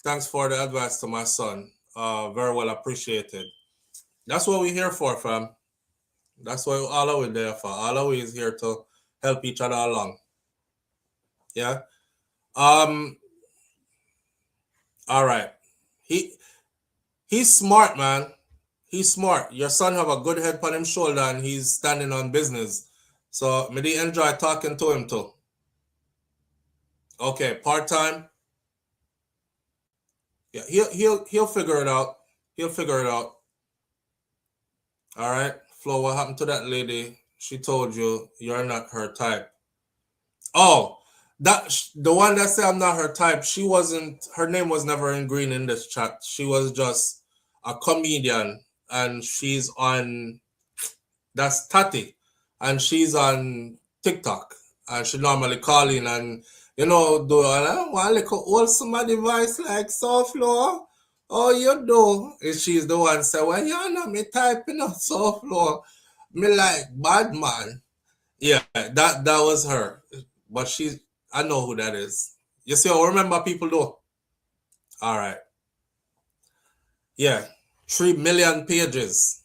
Thanks for the advice to my son. Very well appreciated. That's what we're here for, fam. That's what all of we're there for. All of we is here to help each other along. Yeah. All right. He's smart, man. He's smart. Your son have a good head on his shoulder and he's standing on business. So maybe enjoy talking to him too. Okay, part-time. Yeah, he'll figure it out. He'll figure it out. All right. Flo, what happened to that lady? She told you you're not her type. Oh, the one that said I'm not her type, she wasn't, her name was never in green in this chat. She was just a comedian and she's on, that's Tati, and she's on TikTok and she normally call in and, you know, do one little old somebody voice like SouFLo. Oh, you do. And she's the one say, well, you know me typing up SouFLo. Me like bad man. Yeah, that was her. But I know who that is. You see, I remember people do. All right. Yeah. 3 million pages.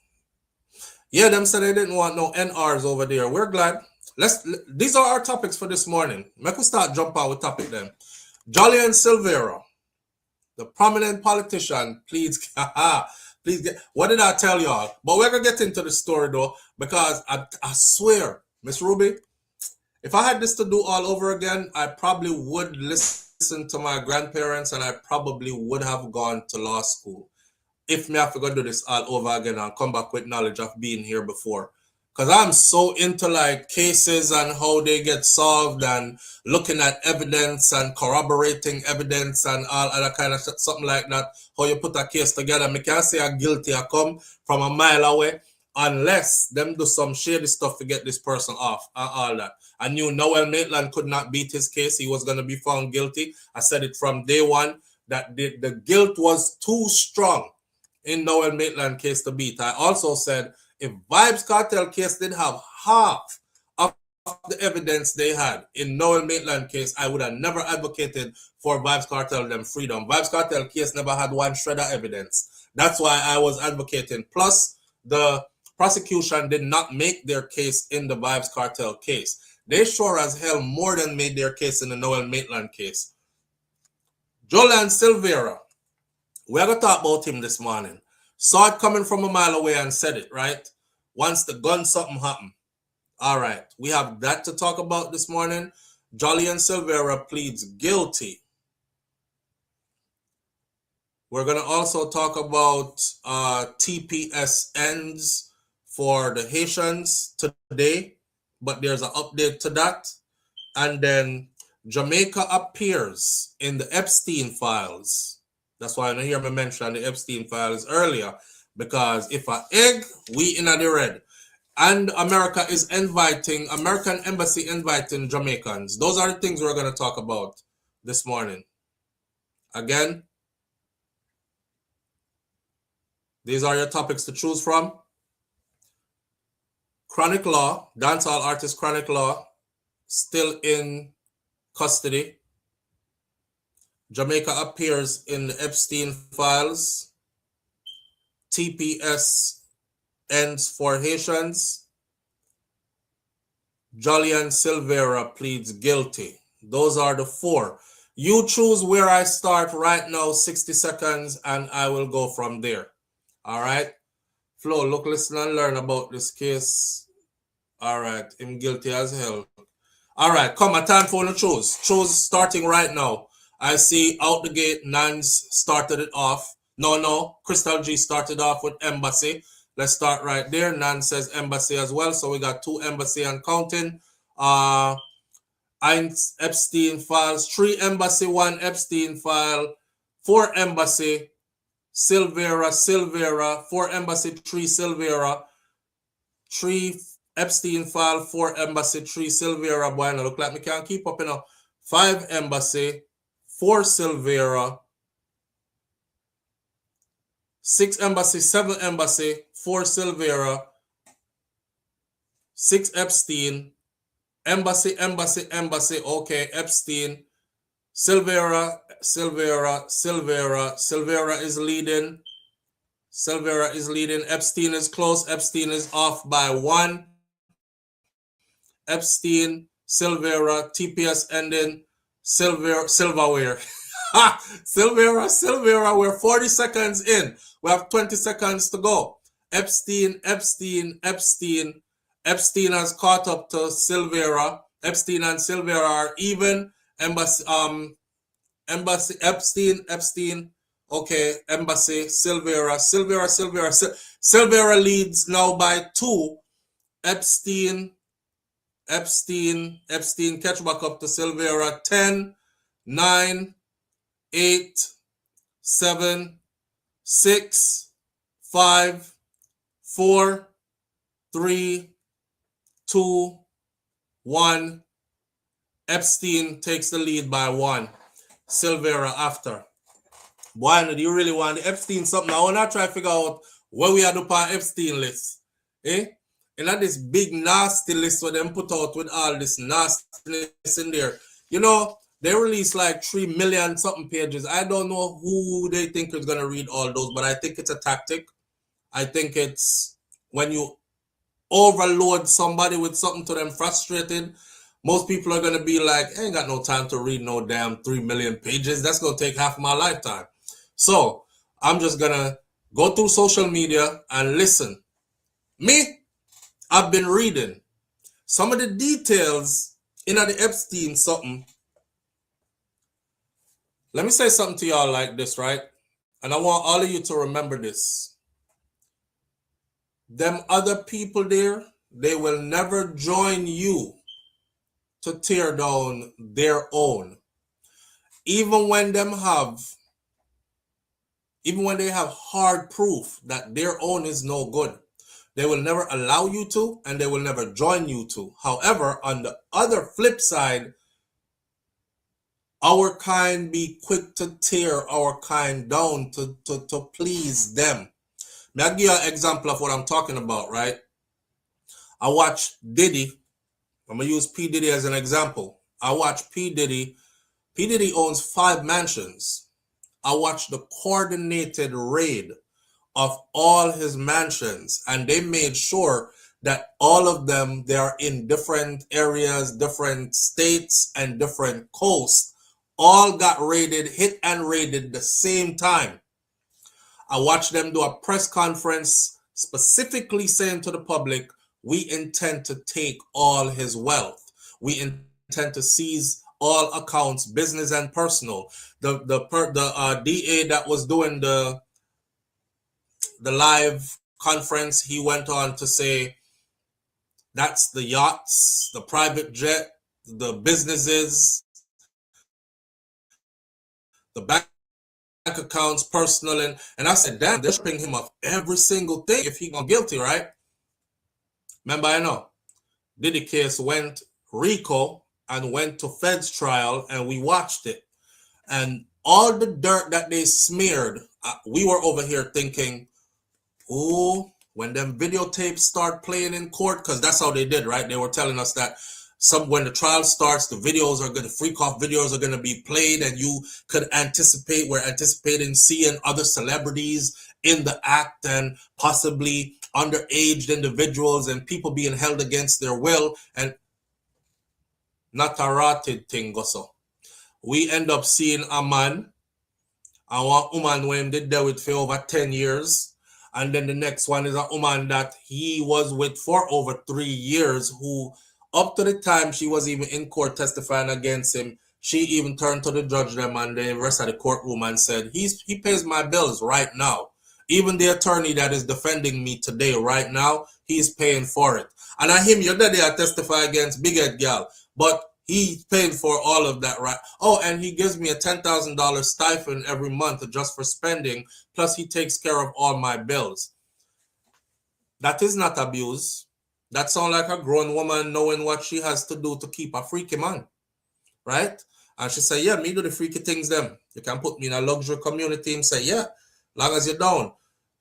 Yeah, them said they didn't want no NRs over there. We're glad. These are our topics for this morning. Make we start jump out with topic then. Jolly and Silvera, the prominent politician, pleads. Please get. What did I tell y'all? But we're gonna get into the story though, because I swear, Miss Ruby, if I had this to do all over again, I probably would listen to my grandparents, and I probably would have gone to law school. If me have to go do this all over again and come back with knowledge of being here before. Because I'm so into like cases and how they get solved and looking at evidence and corroborating evidence and all other kind of shit, something like that. How you put a case together. Me can't say I'm guilty. I come from a mile away unless them do some shady stuff to get this person off and all that. I knew Noel Maitland could not beat his case. He was going to be found guilty. I said it from day one that the guilt was too strong in Noel Maitland case to beat. I also said if Vibes Cartel case did have half of the evidence they had in Noel Maitland case, I would have never advocated for Vibes Cartel them freedom. Vibes Cartel case never had one shred of evidence. That's why I was advocating. Plus, the prosecution did not make their case in the Vibes Cartel case. They sure as hell more than made their case in the Noel Maitland case. Jolan Silvera, we're going to talk about him this morning. Saw it coming from a mile away and said it, right? Once the gun, something happened. All right. We have that to talk about this morning. Jolly and Silvera pleads guilty. We're going to also talk about TPS ends for the Haitians today, but there's an update to that. And then Jamaica appears in the Epstein files. That's why I don't hear me mention the Epstein files earlier, because if an egg, we in the red. And American embassy inviting Jamaicans. Those are the things we're going to talk about this morning. Again, these are your topics to choose from. Chronic Law, dancehall artist Chronic Law, still in custody. Jamaica appears in the Epstein files. TPS ends for Haitians. Jolly and Silvera pleads guilty. Those are the four. You choose where I start right now, 60 seconds, and I will go from there. All right? Flo, look, listen, and learn about this case. All right, him guilty as hell. All right, come, a time for you to choose. Choose starting right now. I see out the gate, Nans started it off. No, Crystal G started off with Embassy. Let's start right there. Nan says Embassy as well. So we got 2 Embassy and counting. Epstein files, 3 Embassy, 1 Epstein file, 4 Embassy, Silvera, 4 Embassy, 3 Silvera, 3 Epstein file, 4 Embassy, 3 Silvera. Boy, I look like me can't keep up, 5 Embassy, 4 Silvera, 6 Embassy, 7 Embassy, 4 Silvera, 6 Epstein, Embassy, okay, Epstein, Silvera is leading, Epstein is close, Epstein is off by 1, Epstein, Silvera, TPS ending, Silverware. Silvera, we're 40 seconds in. We have 20 seconds to go. Epstein has caught up to Silvera. Epstein and Silvera are even. Epstein. Okay, Embassy, Silvera. Silvera leads now by 2. Epstein catch back up to Silvera. 10, 9, 8, 7, 6, 5, 4, 3, 2, 1. Epstein takes the lead by 1. Silvera after. Boy, do you really want the Epstein something? I want to try to figure out where we are the Epstein list. And that this big nasty list where them put out with all this nastiness in there. They release like 3 million something pages. I don't know who they think is going to read all those, but I think it's a tactic. I think it's when you overload somebody with something to them frustrated, most people are going to be like, I ain't got no time to read no damn 3 million pages. That's going to take half my lifetime. So I'm just going to go through social media and listen. Me, I've been reading some of the details in the Epstein something. Let me say something to y'all like this, right? And I want all of you to remember this. Them other people there, they will never join you to tear down their own. Even when they have hard proof that their own is no good, they will never allow you to, and they will never join you to. However, on the other flip side, our kind be quick to tear our kind down to please them. I'll give you an example of what I'm talking about, right? I watch Diddy. I'm going to use P. Diddy as an example. I watch P. Diddy. P. Diddy owns 5 mansions. I watched the coordinated raid of all his mansions, and they made sure that all of them, they are in different areas, different states, and different coasts, all got raided, hit and raided the same time. I watched them do a press conference specifically saying to the public, we intend to take all his wealth. We intend to seize all accounts, business and personal. The DA that was doing the live conference, he went on to say, that's the yachts, the private jet, the businesses, the bank accounts, personal, and I said, damn, they're stripping him of every single thing if he got guilty, right? Remember, I know Diddy case went RICO and went to Fed's trial, and we watched it, and all the dirt that they smeared, we were over here thinking, oh, when them videotapes start playing in court, because that's how they did, right? They were telling us that when the trial starts, the videos are going to, freak off videos are going to be played, and you could anticipate, we're anticipating seeing other celebrities in the act, and possibly underage individuals and people being held against their will, and not a rotted thing also. We end up seeing a man, and one woman when they dealt with for over 10 years. And then the next one is a woman that he was with for over 3 years, who up to the time she was even in court testifying against him, she even turned to the judge them and the rest of the courtroom and said, he pays my bills right now. Even the attorney that is defending me today right now, he's paying for it. And I him, your daddy, I testify against Big Head Gal, but he's paying for all of that, right? Oh, and he gives me a $10,000 stipend every month just for spending, plus he takes care of all my bills. That is not abuse. That sounds like a grown woman knowing what she has to do to keep a freaky man, right? And she say, yeah, me do the freaky things them. You can put me in a luxury community and say, yeah, long as you're down.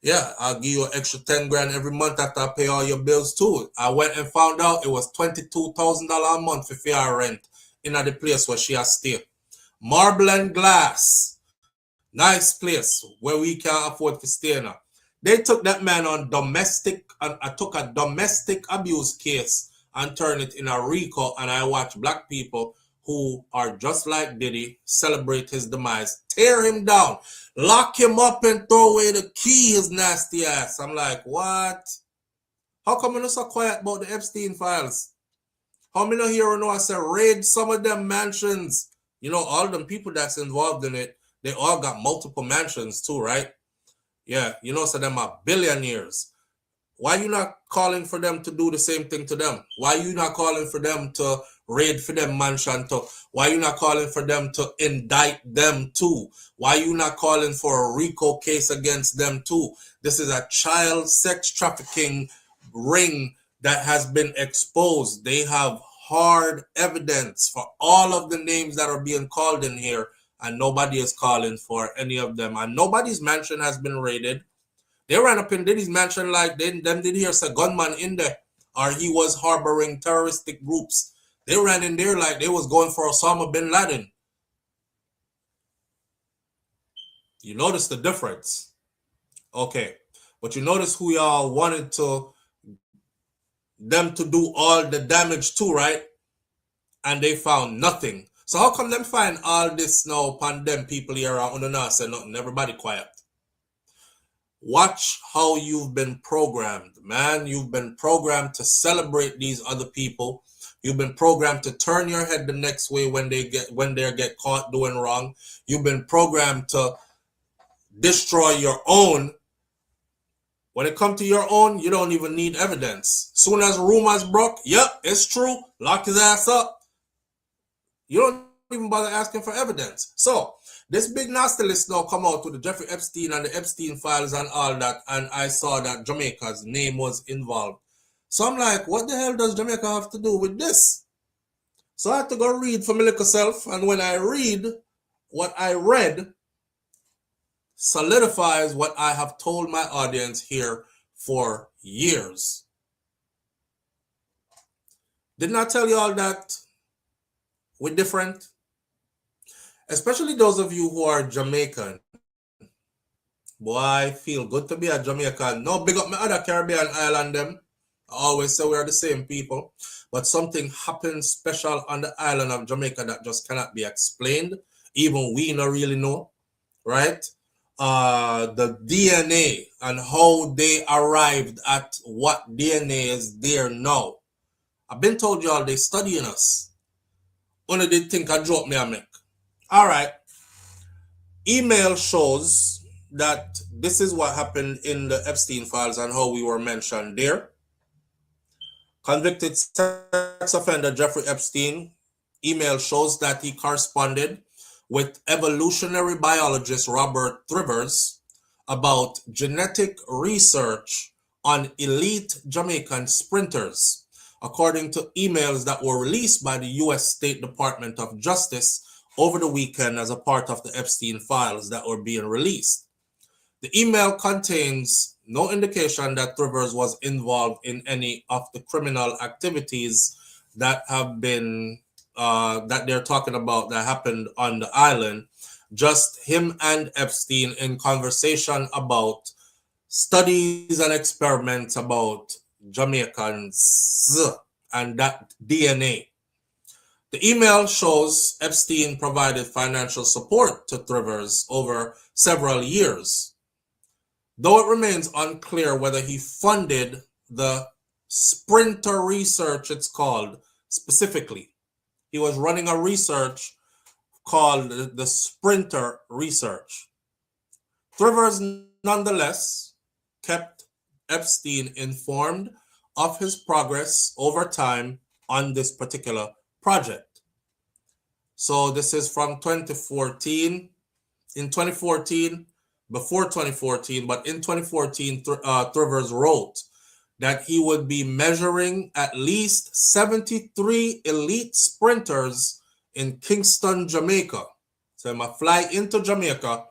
Yeah, I'll give you an extra 10 grand every month after I pay all your bills too. I went and found out it was $22,000 a month for your rent in the place where she has stay. Marble and glass. Nice place where we can afford to stay now. They took that man on domestic, and I took a domestic abuse case and turned it in a RICO, and I watch black people who are just like Diddy celebrate his demise, tear him down, lock him up and throw away the key, his nasty ass. I'm like, what? How come you're so quiet about the Epstein files? How many here know I said raid some of them mansions? You know, all them people that's involved in it, they all got multiple mansions too, right? Yeah, you know, so them are billionaires. Why you not calling for them to do the same thing to them? Why you not calling for them to raid for them mansion too? Why you not calling for them to indict them too? Why you not calling for a RICO case against them too? This is a child sex trafficking ring that has been exposed. They have hard evidence for all of the names that are being called in here, and nobody is calling for any of them. And nobody's mansion has been raided. They ran up in Diddy's mansion like them did hear a gunman in there, or he was harboring terroristic groups. They ran in there like they was going for Osama bin Laden. You notice the difference. Okay. But you notice who y'all wanted to them to do all the damage too, right? And they found nothing. So how come them find all this now upon them people here around the not say nothing? Everybody quiet. Watch how you've been programmed, man. You've been programmed to celebrate these other people. You've been programmed to turn your head the next way when they get caught doing wrong. You've been programmed to destroy your own. When it comes to your own, you don't even need evidence. Soon as rumors broke, yep, it's true. Lock his ass up. You don't even bother asking for evidence. So this big nasty list now come out with the Jeffrey Epstein and the Epstein files and all that, and I saw that Jamaica's name was involved. So I'm like, what the hell does Jamaica have to do with this? So I had to go read for my little self, and when I read, what I read solidifies what I have told my audience here for years. Didn't I tell you all that we're different? Especially those of you who are Jamaican. Boy, I feel good to be a Jamaican. No, big up my other Caribbean island them. I always say we are the same people. But something happens special on the island of Jamaica that just cannot be explained. Even we don't really know, right? The DNA and how they arrived at what DNA is there now. I've been told y'all they studying us. Only they think I joke me a make. All right. Email shows that this is what happened in the Epstein files and how we were mentioned there. Convicted sex offender Jeffrey Epstein, email shows that he corresponded with evolutionary biologist Robert Thrivers about genetic research on elite Jamaican sprinters, according to emails that were released by the U.S. State Department of Justice over the weekend as a part of the Epstein files that were being released. The email contains no indication that Thrivers was involved in any of the criminal activities that have been that they're talking about that happened on the island. Just him and Epstein in conversation about studies and experiments about Jamaicans and that DNA. The email shows Epstein provided financial support to Thrivers over several years, though it remains unclear whether he funded the sprinter research, it's called, specifically. He was running a research called the sprinter research. Thrivers nonetheless kept Epstein informed of his progress over time on this particular project. So this is from 2014. In 2014, before 2014, but in 2014, Thrivers wrote that he would be measuring at least 73 elite sprinters in Kingston, Jamaica. So I'm going to fly into Jamaica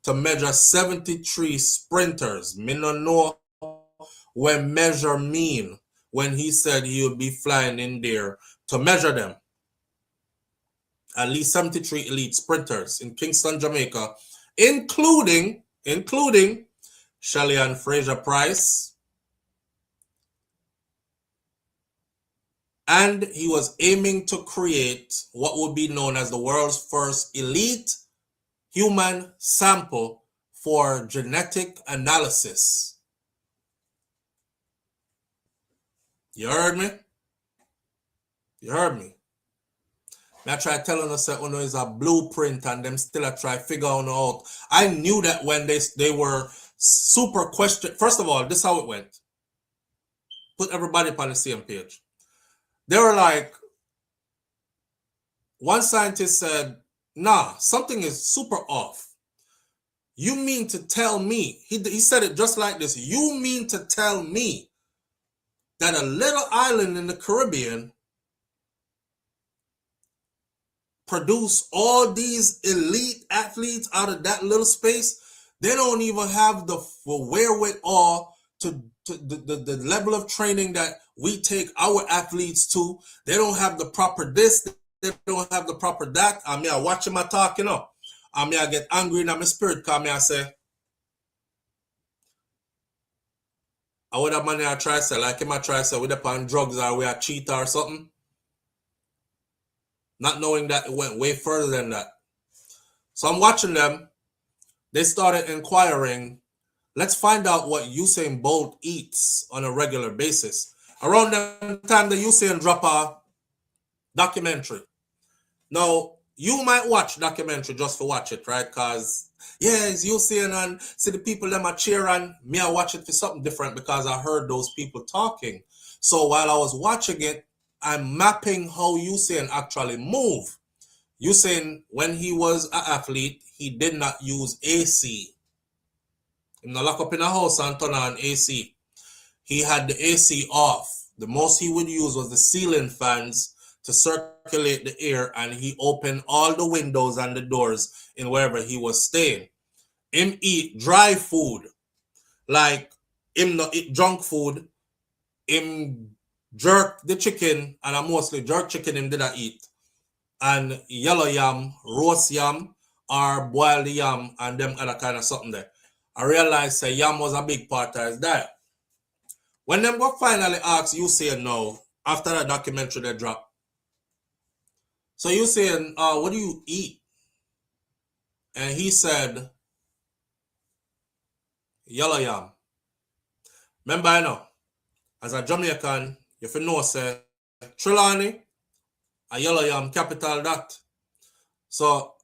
to measure 73 sprinters. Me no know what measure mean when he said he would be flying in there to measure them. At least 73 elite sprinters in Kingston, Jamaica, including Shelley and Fraser Price. And he was aiming to create what would be known as the world's first elite human sample for genetic analysis. You heard me? You heard me? I try telling us that one is a blueprint and them still I try figure out. I knew that when they were super question. First of all, this is how it went. Put everybody on the same page. They were like, one scientist said, nah, something is super off. You mean to tell me, he said it just like this, you mean to tell me that a little island in the Caribbean produce all these elite athletes out of that little space? They don't even have the wherewithal to the level of training that we take our athletes to. They don't have the proper this, they don't have the proper that. I mean, I watch my talk, you know. I mean, I get angry in my spirit because I say, I would have money I try to sell, like him I try to sell with upon drugs or we are cheat or something. Not knowing that it went way further than that. So I'm watching them. They started inquiring, let's find out what Usain Bolt eats on a regular basis. Around the time the Usain drop a documentary. Now, you might watch documentary just to watch it, right? Because, yeah, it's Usain and see the people them are cheering. Me, I watch it for something different because I heard those people talking. So while I was watching it, I'm mapping how Usain actually move. Usain, when he was an athlete, he did not use AC. He not lock up in a house and turn on AC. He had the AC off. The most he would use was the ceiling fans to circulate the air, and he opened all the windows and the doors in wherever he was staying. Him eat dry food, like him not eat junk food. Him jerk the chicken, and I mostly jerk chicken him did not eat. And yellow yam, roast yam, or boiled yam, and them other kind of something there. I realized that yam was a big part of his diet. When them go finally ask Usain now, after that documentary they drop, so Usain, what do you eat? And he said, yellow yam. Remember, I know, as a Jamaican, if you know, say, Trelawney, a yellow yam capital that. So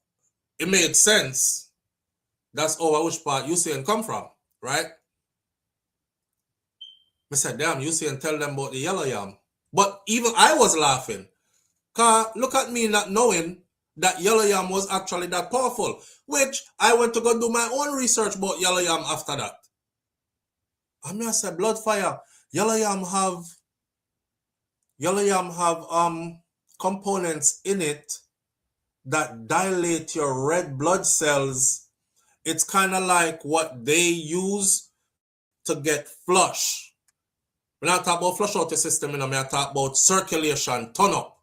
it made sense. That's over which part Usain come from, right? I said, damn, Usain tell them about the yellow yam. But even I was laughing. Because look at me not knowing that yellow yam was actually that powerful. Which I went to go do my own research about yellow yam after that. I mean, I said, blood fire. Yellow yam have components in it that dilate your red blood cells. It's kind of like what they use to get flush. When I talk about flush out the system, I talk about circulation, turn up,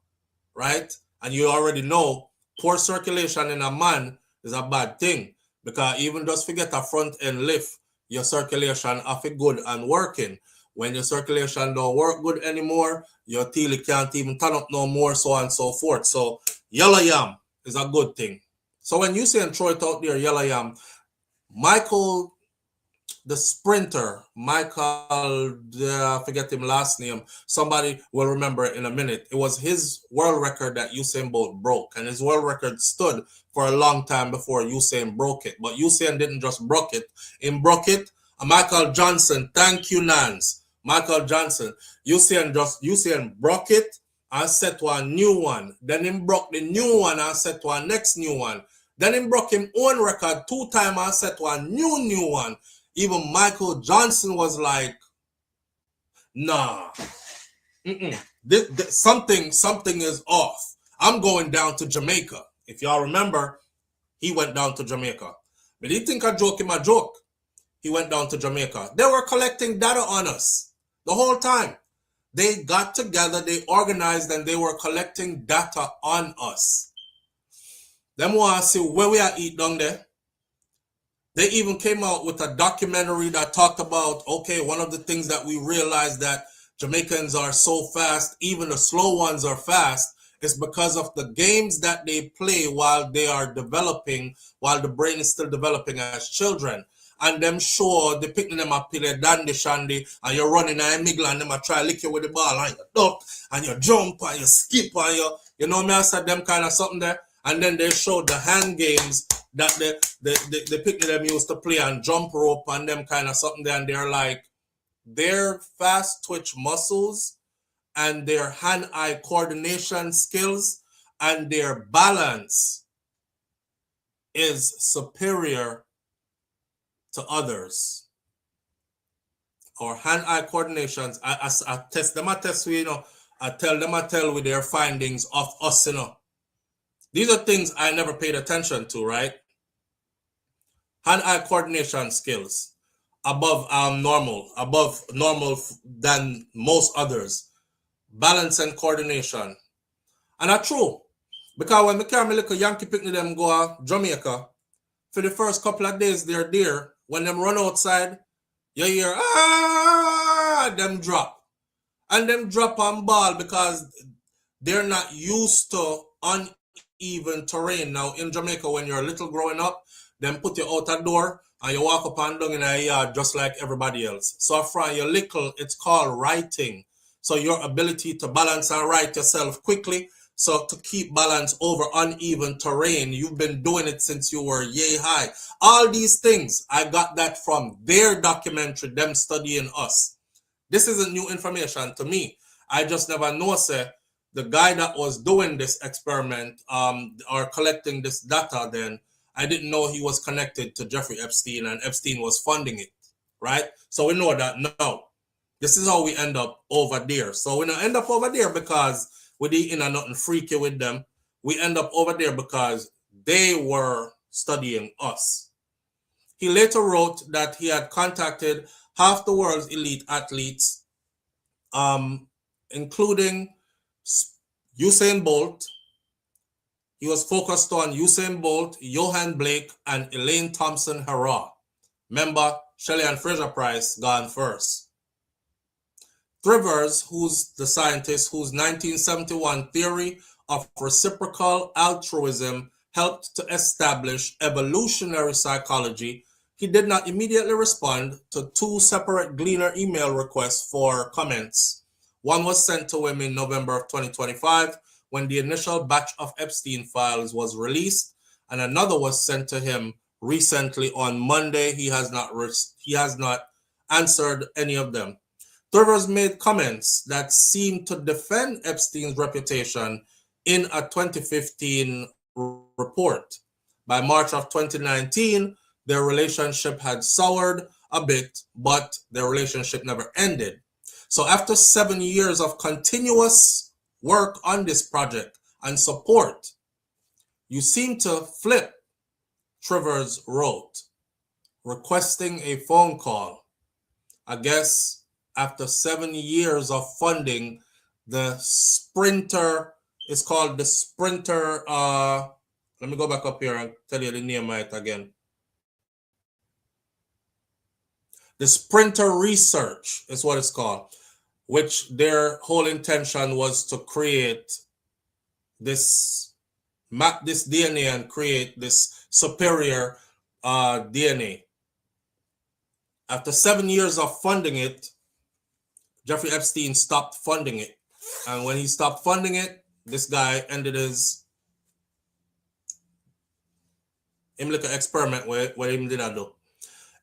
right? And you already know poor circulation in a man is a bad thing, because even just forget a front end lift, your circulation have it good and working. When your circulation don't work good anymore, your teeth can't even turn up no more, so on and so forth. So yellow yam is a good thing. So when you say and throw it out there, yellow yam, Michael, the sprinter, Michael, I forget him last name, somebody will remember it in a minute. It was his world record that Usain Bolt broke, and his world record stood for a long time before Usain broke it. But Usain didn't just broke it. In broke it, Michael Johnson, thank you, Nance. Michael Johnson, Usain broke it and set to a new one. Then he broke the new one and set to a next new one. Then he broke his own record 2 times and set to a new one. Even Michael Johnson was like, nah, something is off. I'm going down to Jamaica. If y'all remember, he went down to Jamaica. But he think I joke him a joke. He went down to Jamaica. They were collecting data on us the whole time. They got together, they organized, and they were collecting data on us. Them want to see where we are eat down there. They even came out with a documentary that talked about, okay, one of the things that we realized that Jamaicans are so fast, even the slow ones are fast, is because of the games that they play while they are developing, while the brain is still developing as children. And them sure they picking them up, play dandy shandy, and you're running and middle, and them a try lick you with the ball, and you duck, and you jump, and you skip, and you know me, I said them kind of something there. And then they showed the hand games that the picking them used to play, and jump rope and them kind of something there. And they're like, their fast twitch muscles and their hand-eye coordination skills and their balance is superior to others. Our hand-eye coordinations, I test them, I test with, I tell with their findings of us, These are things I never paid attention to, right? Hand-eye coordination skills above normal than most others. Balance and coordination. And that's true. Because when I carry my little Yankee picnic them go to Jamaica, for the first couple of days they're there, when them run outside, you hear, them drop. And them drop on ball because they're not used to uneven terrain. Now, in Jamaica, when you're a little growing up, them put you out a door and you walk up and down in a yard just like everybody else. So from your little, it's called writing. So your ability to balance and write yourself quickly. So to keep balance over uneven terrain, you've been doing it since you were yay high. All these things, I got that from their documentary, them studying us. This isn't new information to me. I just never know, say, the guy that was doing this experiment or collecting this data then, I didn't know he was connected to Jeffrey Epstein and Epstein was funding it, right? So we know that now. This is how we end up over there. So we don't end up over there because we didn't nothing freaky with them. We end up over there because they were studying us. He later wrote that he had contacted half the world's elite athletes, including Usain Bolt. He was focused on Usain Bolt, Johan Blake, and Elaine Thompson-Herah. Remember, Shelley and Fraser-Price gone first. Thrivers, who's the scientist whose 1971 theory of reciprocal altruism helped to establish evolutionary psychology, he did not immediately respond to two separate Gleaner email requests for comments. One was sent to him in November of 2025 when the initial batch of Epstein files was released, and another was sent to him recently on Monday. He has not answered any of them. Thrivers made comments that seemed to defend Epstein's reputation in a 2015 report. By March of 2019, their relationship had soured a bit, but their relationship never ended. So after 7 years of continuous work on this project and support, you seem to flip, Thrivers wrote, requesting a phone call. I guess after 7 years of funding, the Sprinter, it's called the Sprinter, let me go back up here and tell you the name of it again. The Sprinter Research is what it's called, which their whole intention was to create this, map this DNA and create this superior DNA. After 7 years of funding it, Jeffrey Epstein stopped funding it. And when he stopped funding it, this guy ended his little experiment where he did that do.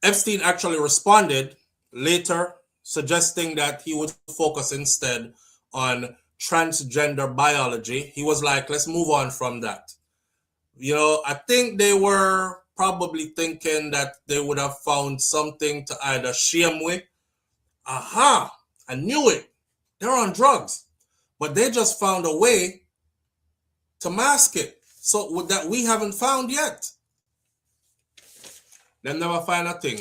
Epstein actually responded later, suggesting that he would focus instead on transgender biology. He was like, let's move on from that. You know, I think they were probably thinking that they would have found something to either shame with. Aha, I knew it. They're on drugs. But they just found a way to mask it. So that we haven't found yet. They never find a thing.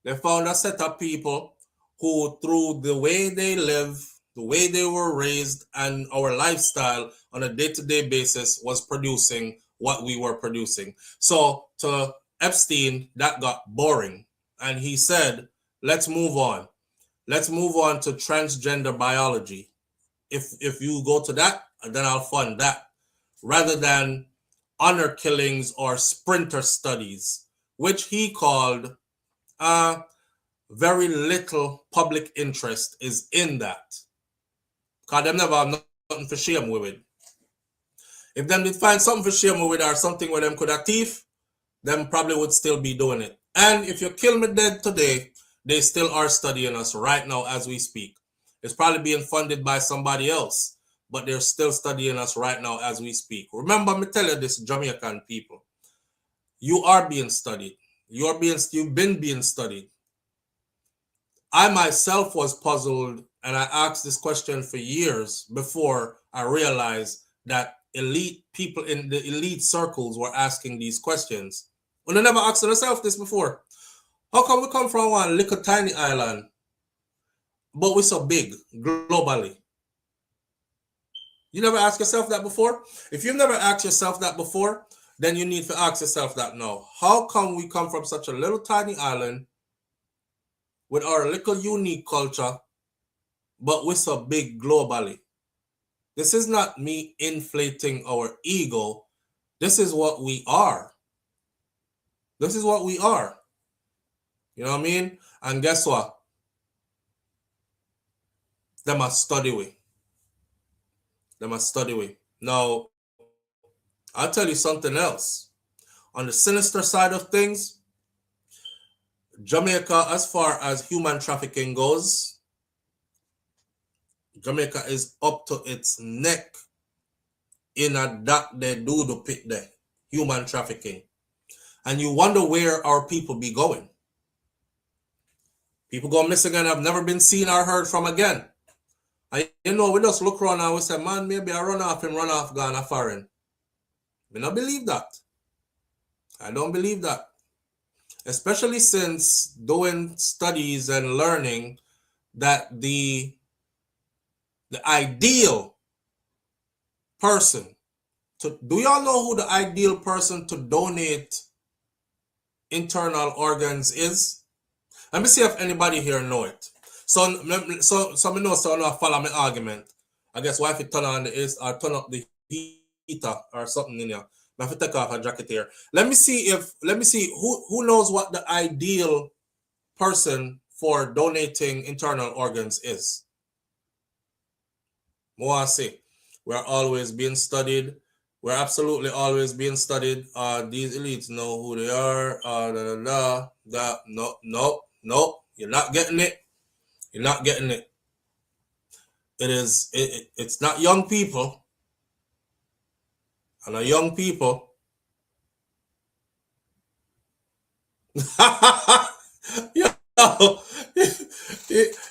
They found a set of people who, through the way they live, the way they were raised, and our lifestyle on a day-to-day basis was producing what we were producing. So to Epstein, that got boring. And he said, let's move on. Let's move on to transgender biology. If you go to that, then I'll fund that. Rather than honor killings or sprinter studies, which he called very little public interest is in that. Because them never have nothing for shame with it. If them did find something for shame with it or something where them could have thief, them probably would still be doing it. And if you kill me dead today, they still are studying us right now as we speak. It's probably being funded by somebody else, but they're still studying us right now as we speak. Remember, me tell you this, Jamaican people, you are being studied. You've been being studied. I myself was puzzled, and I asked this question for years before I realized that elite people in the elite circles were asking these questions. Well, they never asked themselves this before. How come we come from one little tiny island, but we're so big globally? You never asked yourself that before? If you've never asked yourself that before, then you need to ask yourself that now. How come we come from such a little tiny island with our little unique culture, but we're so big globally. This is not me inflating our ego. This is what we are. This is what we are. You know what I mean? And guess what? They must study we. They must study we. Now, I'll tell you something else. On the sinister side of things, Jamaica, as far as human trafficking goes, Jamaica is up to its neck in a that they do the pit there, human trafficking. And you wonder where our people be going. People go missing and have never been seen or heard from again. And you know, we just look around and we say, man, maybe I run off gone a foreign. I don't believe that. I don't believe that. Especially since doing studies and learning that the ideal person to, do y'all know who the ideal person to donate internal organs is? Let me see if anybody here know it. So me know so I follow my argument. I guess why if you turn on the AC or turn up the heater or something in here. I have to take off a jacket here. Let me see who knows what the ideal person for donating internal organs is. More I say. We're always being studied. We're absolutely always being studied. These elites know who they are. No. You're not getting it. You're not getting it. It's not young people. And the young people. You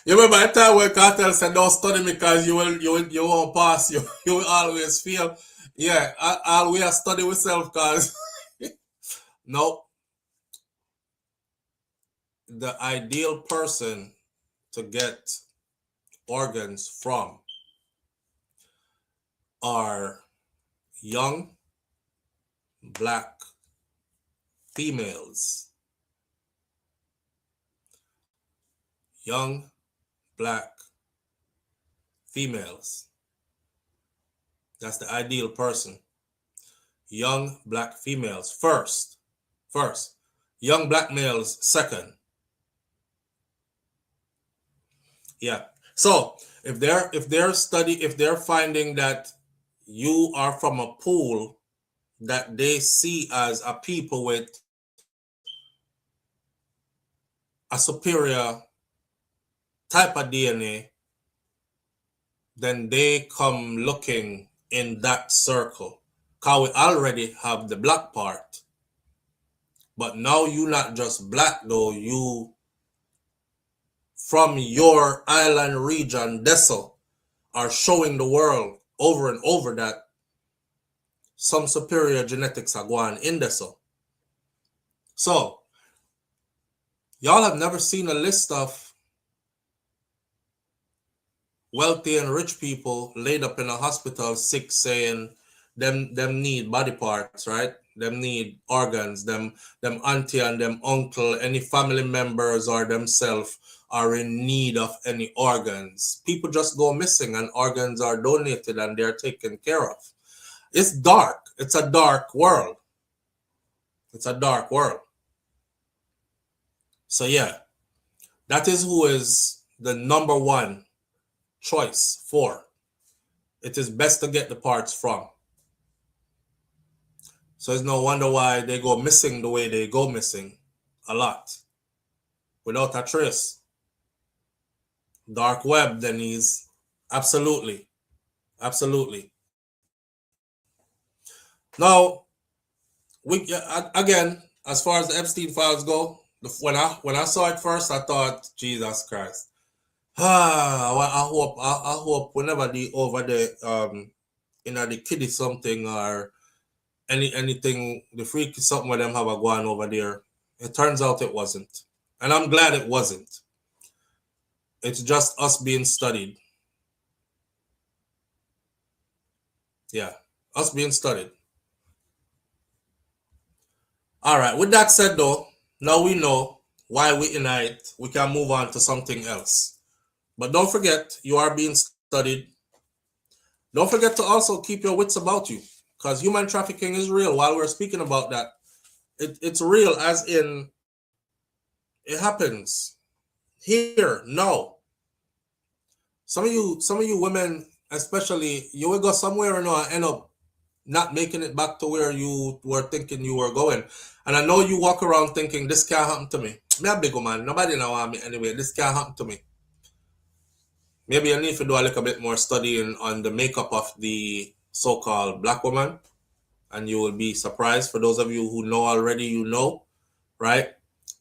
remember that time when Cartel said, "Don't study me because you won't pass. You will always fail." Yeah, I'll we are study ourselves because no. The ideal person to get organs from are young black females. Young black females. That's the ideal person. Young black females first. Young black males second. Yeah. So if they're finding that you are from a pool that they see as a people with a superior type of DNA, then they come looking in that circle. Because we already have the black part. But now you not just black though, you from your island region, Deso, are showing the world over and over that some superior genetics are going in Deso. So, y'all have never seen a list of wealthy and rich people laid up in a hospital sick saying them need body parts, right? Them need organs, them auntie and them uncle, any family members or themselves are in need of any organs. People just go missing and organs are donated and they're taken care of. It's dark. It's a dark world. It's a dark world. So yeah, that is who is the number one choice for. It is best to get the parts from. So it's no wonder why they go missing the way they go missing a lot. Without a trace. Dark web, Denise. Absolutely. Absolutely. Now, again, as far as the Epstein files go, when I saw it first, I thought, Jesus Christ. I hope whenever they over there the kiddie something or anything the freaky something where them have a go on over there. It turns out it wasn't. And I'm glad it wasn't. It's just us being studied. Yeah, us being studied. All right, with that said though, now we know why we unite. We can move on to something else. But don't forget, you are being studied. Don't forget to also keep your wits about you, because human trafficking is real. While we're speaking about that, it's real, as in it happens here. No, some of you women, especially, you will go somewhere and end up not making it back to where you were thinking you were going. And I know you walk around thinking, this can't happen to me. Me a big man. Nobody know want me anyway. This can't happen to me. Maybe I need to do a little bit more studying on the makeup of the so-called black woman. And you will be surprised. For those of you who know already, you know, right?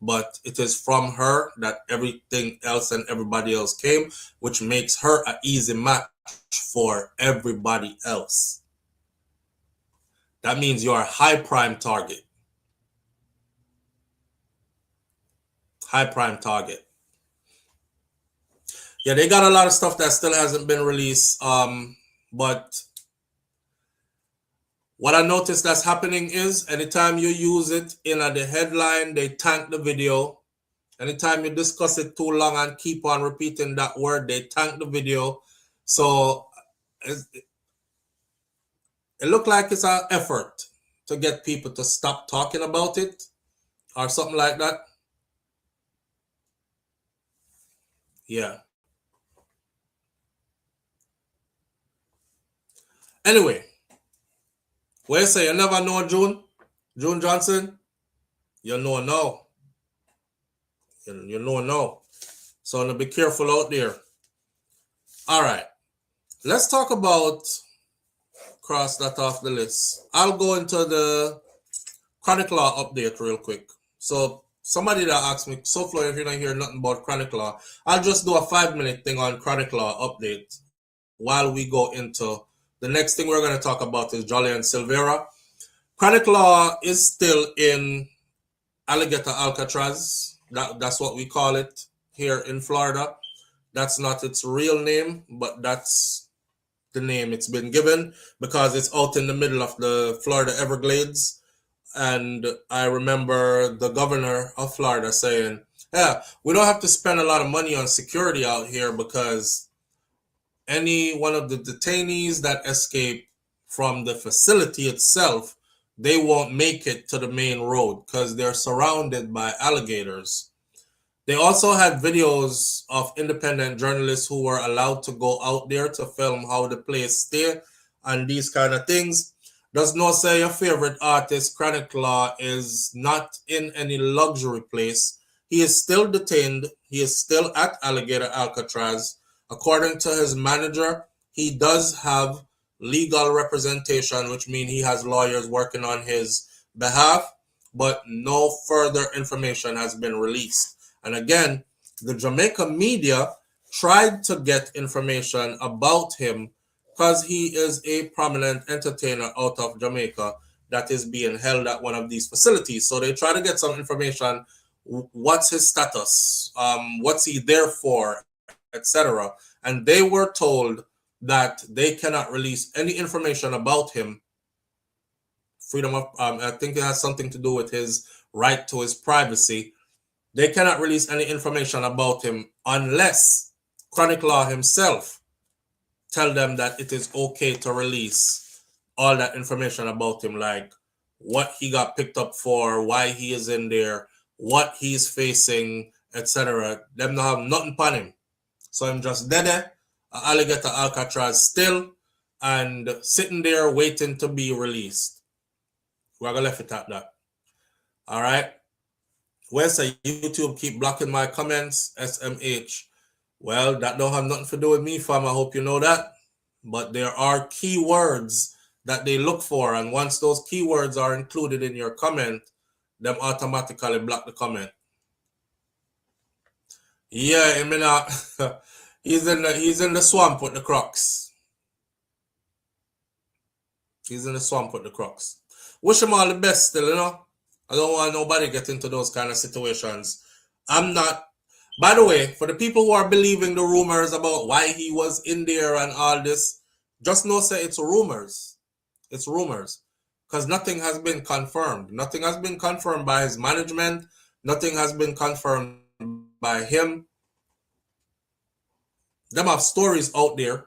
But it is from her that everything else and everybody else came, which makes her an easy match for everybody else. That means you are a high prime target. High prime target. Yeah, they got a lot of stuff that still hasn't been released. But what I noticed that's happening is anytime you use it in the headline, they tank the video. Anytime you discuss it too long and keep on repeating that word, they tank the video. So it looked like it's an effort to get people to stop talking about it or something like that. Yeah. Anyway, what you say? You never know June Johnson? You know now. You know now. So be careful out there. All right. Let's talk about, cross that off the list. I'll go into the chronic law update real quick. So somebody that asked me, SouFLo, if you're not hearing nothing about chronic law, I'll just do a 5-minute thing on chronic law update while we go into the next thing we're going to talk about is Jolly and Silvera. Chronic law is still in Alligator Alcatraz. That's what we call it here in Florida. That's not its real name, but that's the name it's been given because it's out in the middle of the Florida Everglades. And I remember the governor of Florida saying, yeah, we don't have to spend a lot of money on security out here because any one of the detainees that escape from the facility itself, they won't make it to the main road because they're surrounded by alligators. They also had videos of independent journalists who were allowed to go out there to film how the place stay and these kind of things. Does not say your favorite artist, Chronic Law, is not in any luxury place. He is still detained. He is still at Alligator Alcatraz. According to his manager, he does have legal representation, which means he has lawyers working on his behalf, but no further information has been released. And again, the Jamaica media tried to get information about him because he is a prominent entertainer out of Jamaica that is being held at one of these facilities. So they try to get some information. What's his status? What's he there for? Etc. And they were told that they cannot release any information about him. Freedom of, I think it has something to do with his right to his privacy. They cannot release any information about him unless Chronic Law himself tell them that it is okay to release all that information about him, like what he got picked up for, why he is in there, what he's facing, etc. Them not have nothing upon him. So I'm just dead Alligator Alcatraz still and sitting there waiting to be released. We're gonna leave it at that. All right. Where's YouTube keep blocking my comments? SMH. Well, that don't have nothing to do with me, fam. I hope you know that. But there are keywords that they look for, and once those keywords are included in your comment, them automatically block the comment. Yeah, I mean, he's in the swamp with the crocs. He's in the swamp with the crocs. Wish him all the best still, you know. I don't want nobody get into those kind of situations. I'm not. By the way, for the people who are believing the rumors about why he was in there and all this, just know say it's rumors. It's rumors. Because nothing has been confirmed. Nothing has been confirmed by his management. Nothing has been confirmed by him. Them have stories out there,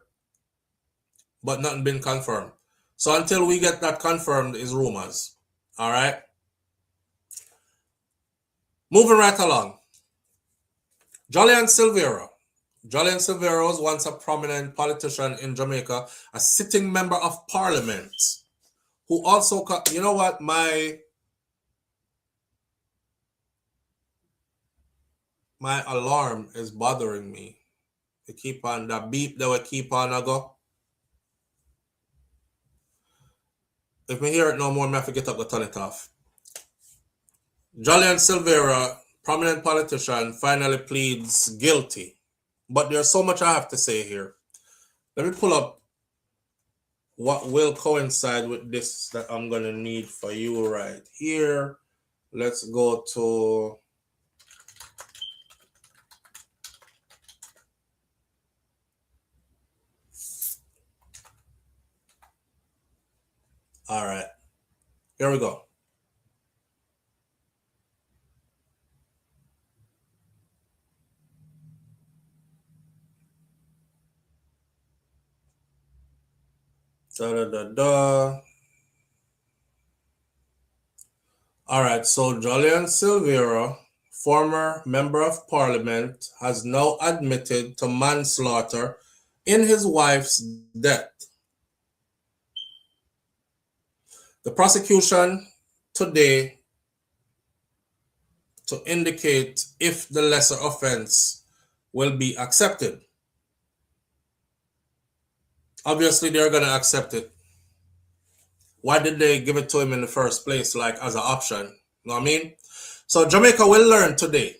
but nothing been confirmed. So until we get that confirmed, is rumors. All right. Moving right along. Julian Silvera. Julian Silvera was once a prominent politician in Jamaica, a sitting member of parliament, who also, you know what, my alarm is bothering me. They keep on, that beep that will keep on a go. If we hear it no more, I have to get up and turn it off. Julian Silvera, prominent politician, finally pleads guilty. But there's so much I have to say here. Let me pull up what will coincide with this that I'm going to need for you right here. Let's go to... All right. Here we go. All right, so Julian Silvera, former member of parliament, has now admitted to manslaughter in his wife's death. The prosecution today to indicate if the lesser offense will be accepted. Obviously, they're going to accept it. Why did they give it to him in the first place, like as an option? You know what I mean? So Jamaica will learn today,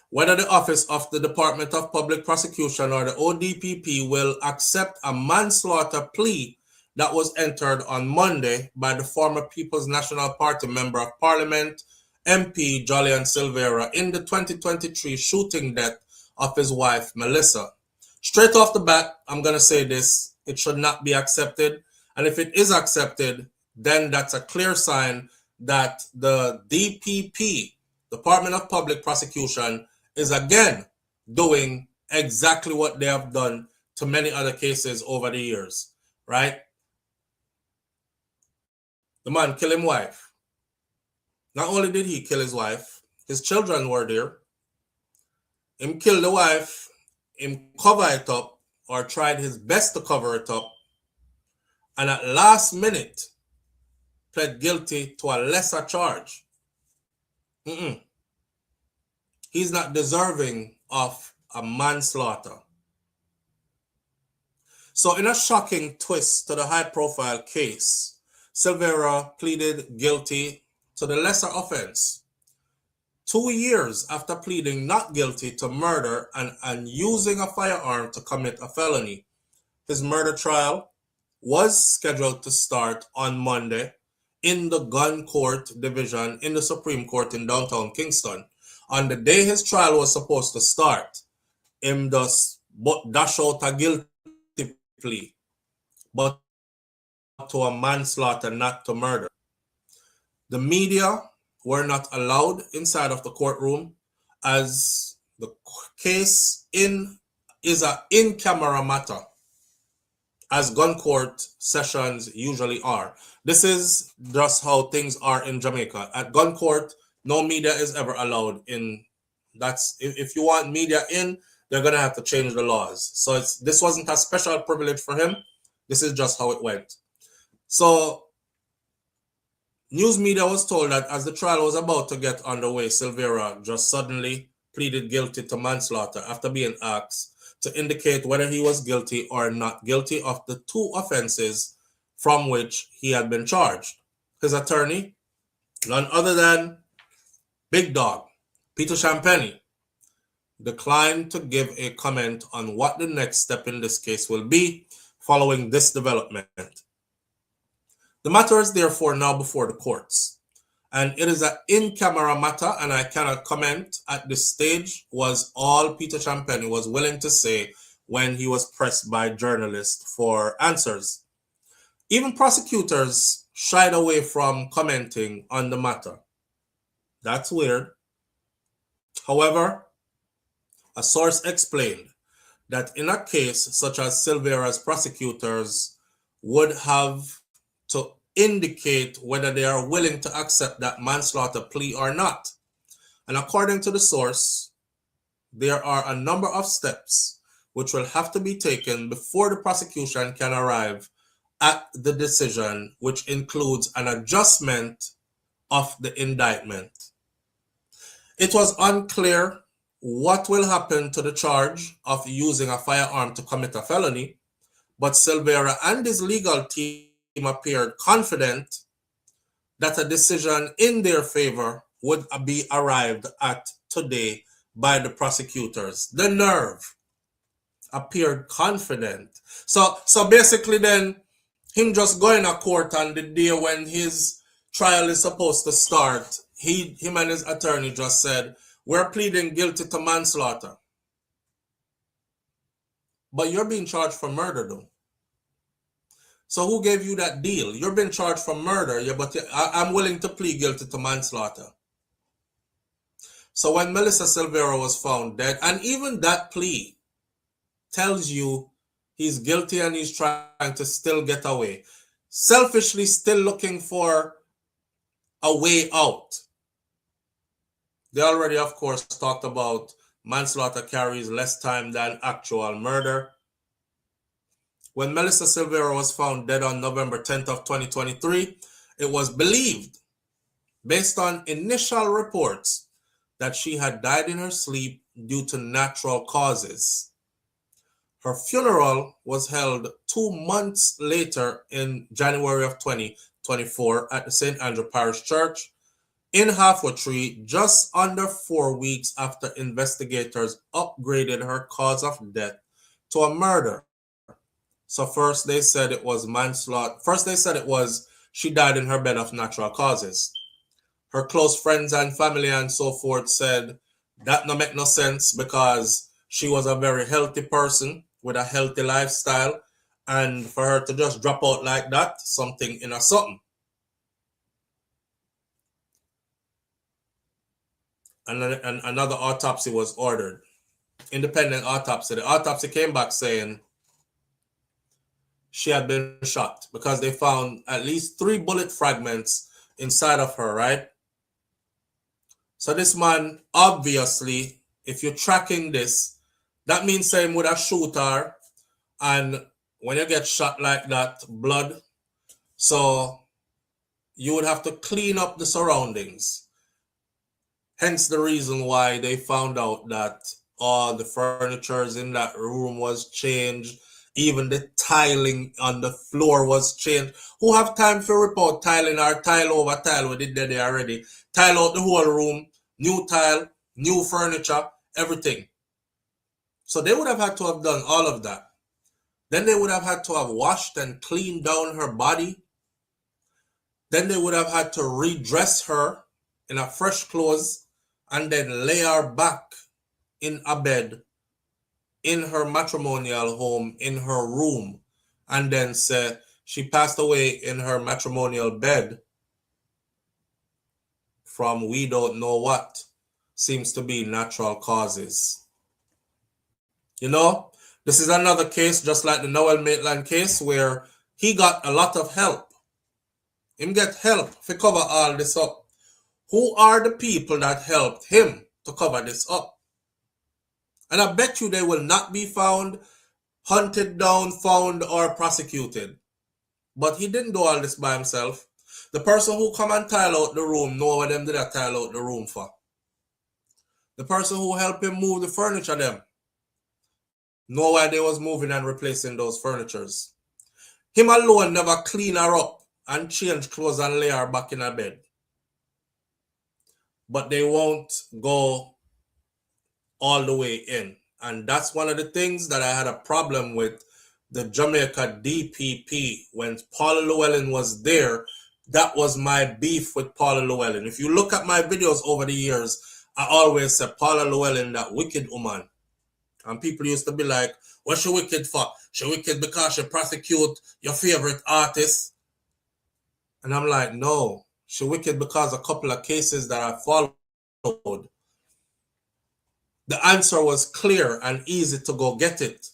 whether the Office of the Department of Public Prosecution or the ODPP will accept a manslaughter plea that was entered on Monday by the former People's National Party Member of Parliament, MP Julian Silvera, in the 2023 shooting death of his wife, Melissa. Straight off the bat, I'm going to say this: it should not be accepted. And if it is accepted, then that's a clear sign that the DPP, Department of Public Prosecution, is again doing exactly what they have done to many other cases over the years, right? The man killed his wife. Not only did he kill his wife, his children were there. Him killed the wife, him cover it up, or tried his best to cover it up, and at last minute pled guilty to a lesser charge. He's not deserving of a manslaughter. So in a shocking twist to the high-profile case, Silvera pleaded guilty to the lesser offense 2 years after pleading not guilty to murder and using a firearm to commit a felony. His murder trial was scheduled to start on Monday in the gun court division in the Supreme Court in downtown Kingston. On the day his trial was supposed to start, him just dash out a guilty plea, but to a manslaughter, not to murder. The media were not allowed inside of the courtroom as the case is an in-camera matter, as gun court sessions usually are. This is just how things are in Jamaica. At gun court, no media is ever allowed in. That's if you want media in, they're gonna have to change the laws. So this wasn't a special privilege for him. This is just how it went. So news media was told that as the trial was about to get underway, Silvera just suddenly pleaded guilty to manslaughter after being asked to indicate whether he was guilty or not guilty of the two offenses from which he had been charged. His attorney, none other than Big Dog, Peter Champagne, declined to give a comment on what the next step in this case will be following this development. The matter is therefore now before the courts, and it is an in-camera matter, and I cannot comment at this stage, was all Peter Champagne was willing to say when he was pressed by journalists for answers. Even prosecutors shied away from commenting on the matter. That's weird. However, a source explained that in a case such as Silvera's, prosecutors would have to indicate whether they are willing to accept that manslaughter plea or not. And according to the source, there are a number of steps which will have to be taken before the prosecution can arrive at the decision, which includes an adjustment of the indictment. It was unclear what will happen to the charge of using a firearm to commit a felony, but Silvera and his legal team appeared confident that a decision in their favor would be arrived at today by the prosecutors. The nerve. Appeared confident. So basically then, him just going to court on the day when his trial is supposed to start, him and his attorney just said, we're pleading guilty to manslaughter. But you're being charged for murder though. So who gave you that deal? You're being charged for murder, yeah, but I'm willing to plead guilty to manslaughter. So when Melissa Silvera was found dead, and even that plea tells you he's guilty and he's trying to still get away. Selfishly still looking for a way out. They already, of course, talked about manslaughter carries less time than actual murder. When Melissa Silvera was found dead on November 10th of 2023, it was believed, based on initial reports, that she had died in her sleep due to natural causes. Her funeral was held 2 months later in January of 2024 at the St. Andrew Parish Church in Halfway, just under 4 weeks after investigators upgraded her cause of death to a murder. So first they said it was manslaughter. First they said it was she died in her bed of natural causes. Her close friends and family and so forth said that no make no sense because she was a very healthy person with a healthy lifestyle, and for her to just drop out like that, something in a something. And another autopsy was ordered. Independent autopsy. The autopsy came back saying she had been shot because they found at least 3 bullet fragments inside of her, right? So this man, obviously, if you're tracking this, that means same with a shooter, and when you get shot like that, blood, so you would have to clean up the surroundings. Hence the reason why they found out that all the furniture in that room was changed. Even the tiling on the floor was changed. Who have time for report tiling or tile over tile? We did that there already. Tile out the whole room, new tile, new furniture, everything. So they would have had to have done all of that. Then they would have had to have washed and cleaned down her body. Then they would have had to redress her in a fresh clothes and then lay her back in a bed in her matrimonial home, in her room, and then say she passed away in her matrimonial bed from we don't know what, seems to be natural causes. You know, this is another case just like the Noel Maitland case where he got a lot of help. Him get help to cover all this up. Who are the people that helped him to cover this up? And I bet you they will not be found, hunted down, found, or prosecuted. But he didn't do all this by himself. The person who come and tile out the room know what them did that tile out the room for. The person who helped him move the furniture them know why they was moving and replacing those furnitures. Him alone never clean her up and change clothes and lay her back in her bed. But they won't go all the way in. And that's one of the things that I had a problem with the Jamaica DPP. When Paula Llewellyn was there, that was my beef with Paula Llewellyn. If you look at my videos over the years, I always said Paula Llewellyn, that wicked woman. And people used to be like, what's she wicked for? She wicked because she prosecute your favorite artist. And I'm like, no, she wicked because a couple of cases that I followed. The answer was clear and easy to go get it.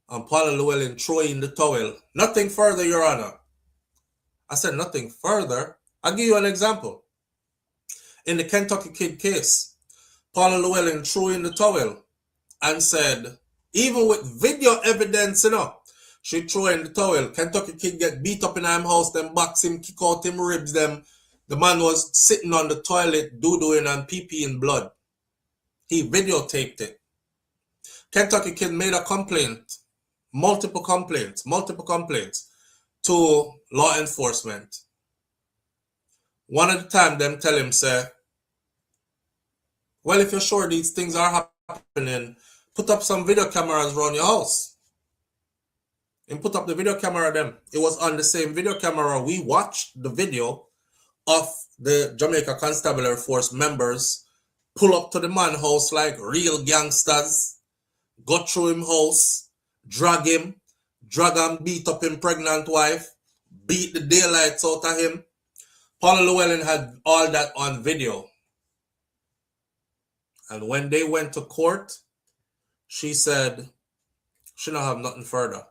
And Paula Llewellyn threw in the towel. Nothing further, Your Honor. I said nothing further. I'll give you an example. In the Kentucky Kid case, Paula Llewellyn threw in the towel and said, even with video evidence, she threw in the towel. Kentucky Kid get beat up in him house, them box him, kick out him ribs, them. The man was sitting on the toilet, doo-dooing and pee-peeing blood. He videotaped it. Kentucky Kid made a complaint, multiple complaints to law enforcement. One at a time, them tell him, say, well, if you're sure these things are happening, put up some video cameras around your house. And put up the video camera them. It was on the same video camera we watched the video of the Jamaica Constabulary Force members pull up to the man house like real gangsters, go through him house, drag and beat up him pregnant wife, beat the daylights out of him. Paula Llewellyn had all that on video. And when they went to court, she said she don't have nothing further.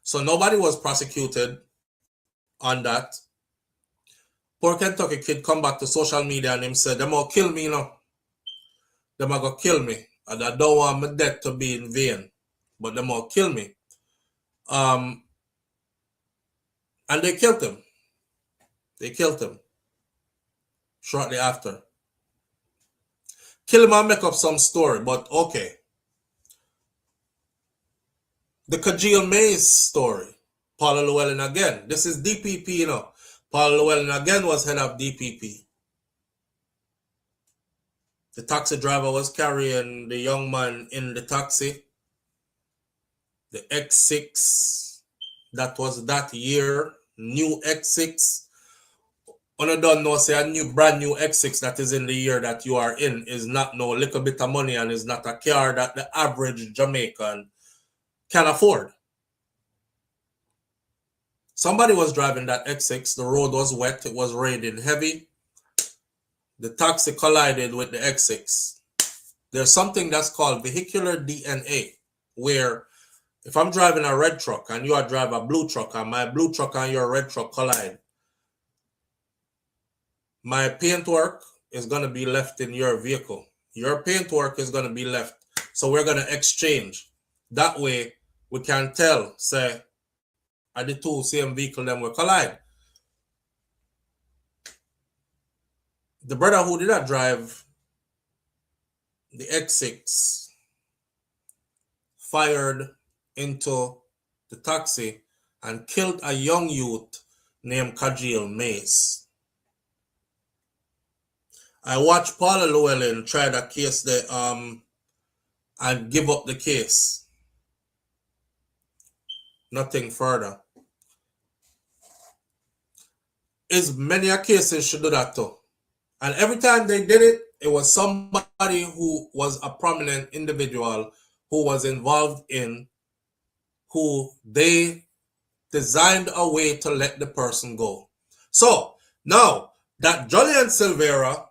So nobody was prosecuted on that. Poor Kentucky Kid come back to social media and him said, them will kill me, Them are going to kill me. And I don't want my death to be in vain. But them will kill me. And they killed him. They killed him. Shortly after. Kill him and make up some story, but okay. The Kajil Mays story. Paula Llewellyn again. This is DPP, Paula Llewellyn again was head of DPP. The taxi driver was carrying the young man in the taxi. The X6, that was that year, new X6. I don't know, say a brand new X6 that is in the year that you are in is not no little bit of money and is not a car that the average Jamaican can afford. Somebody was driving that X6. The road was wet. It was raining heavy. The taxi collided with the X6. There's something that's called vehicular DNA, where if I'm driving a red truck and you are driving a blue truck and my blue truck and your red truck collide, my paintwork is going to be left in your vehicle. Your paintwork is going to be left. So we're going to exchange. That way, we can tell, say, are the two same vehicle them will collide. The brother who did not drive the X6 fired into the taxi and killed a young youth named Kajil Mays. I watched Paula Llewellyn try that case there, and give up the case. Nothing further. Is many a cases should do that too. And every time they did it, it was somebody who was a prominent individual who was involved in, who they designed a way to let the person go. So now that Julian Silvera,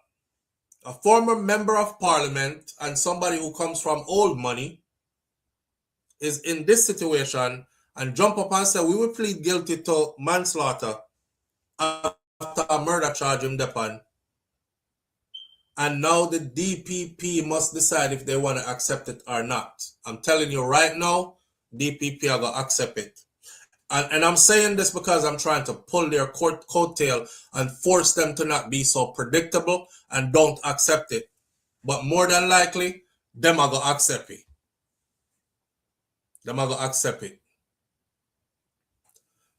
a former member of parliament and somebody who comes from old money, is in this situation and jump up and say, we will plead guilty to manslaughter after a murder charge in Depan. And now the DPP must decide if they want to accept it or not. I'm telling you right now, DPP are going to accept it. And I'm saying this because I'm trying to pull their coattail and force them to not be so predictable and don't accept it. But more than likely, them are going to accept it. Them are going to accept it.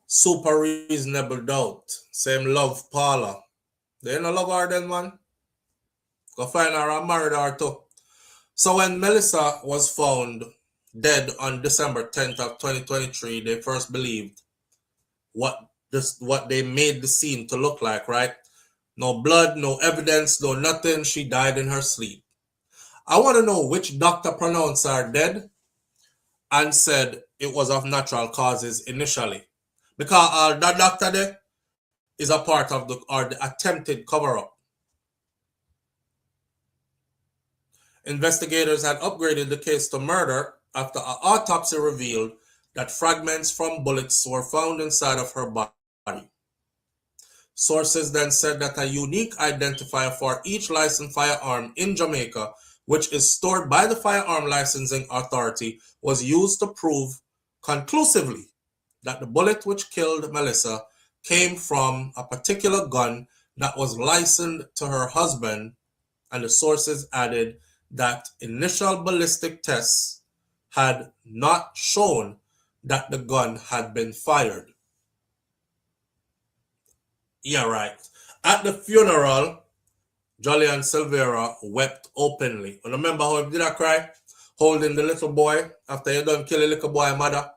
Super reasonable doubt. Same love Paula. They ain't no love her then, man. Go find her and marry her too. So when Melissa was found dead on December 10th of 2023, they first believed what they made the scene to look like, right? No blood, no evidence, no nothing. She died in her sleep. I want to know which doctor pronounced her dead and said it was of natural causes initially. Because that doctor there is a part of the attempted cover-up. Investigators had upgraded the case to murder after an autopsy revealed that fragments from bullets were found inside of her body. Sources then said that a unique identifier for each licensed firearm in Jamaica, which is stored by the Firearm Licensing Authority, was used to prove conclusively that the bullet which killed Melissa came from a particular gun that was licensed to her husband, and the sources added that initial ballistic tests had not shown that the gun had been fired. Yeah, right. At the funeral, Jolly and Silvera wept openly. And remember how he did I cry? Holding the little boy after he done kill the little boy mother.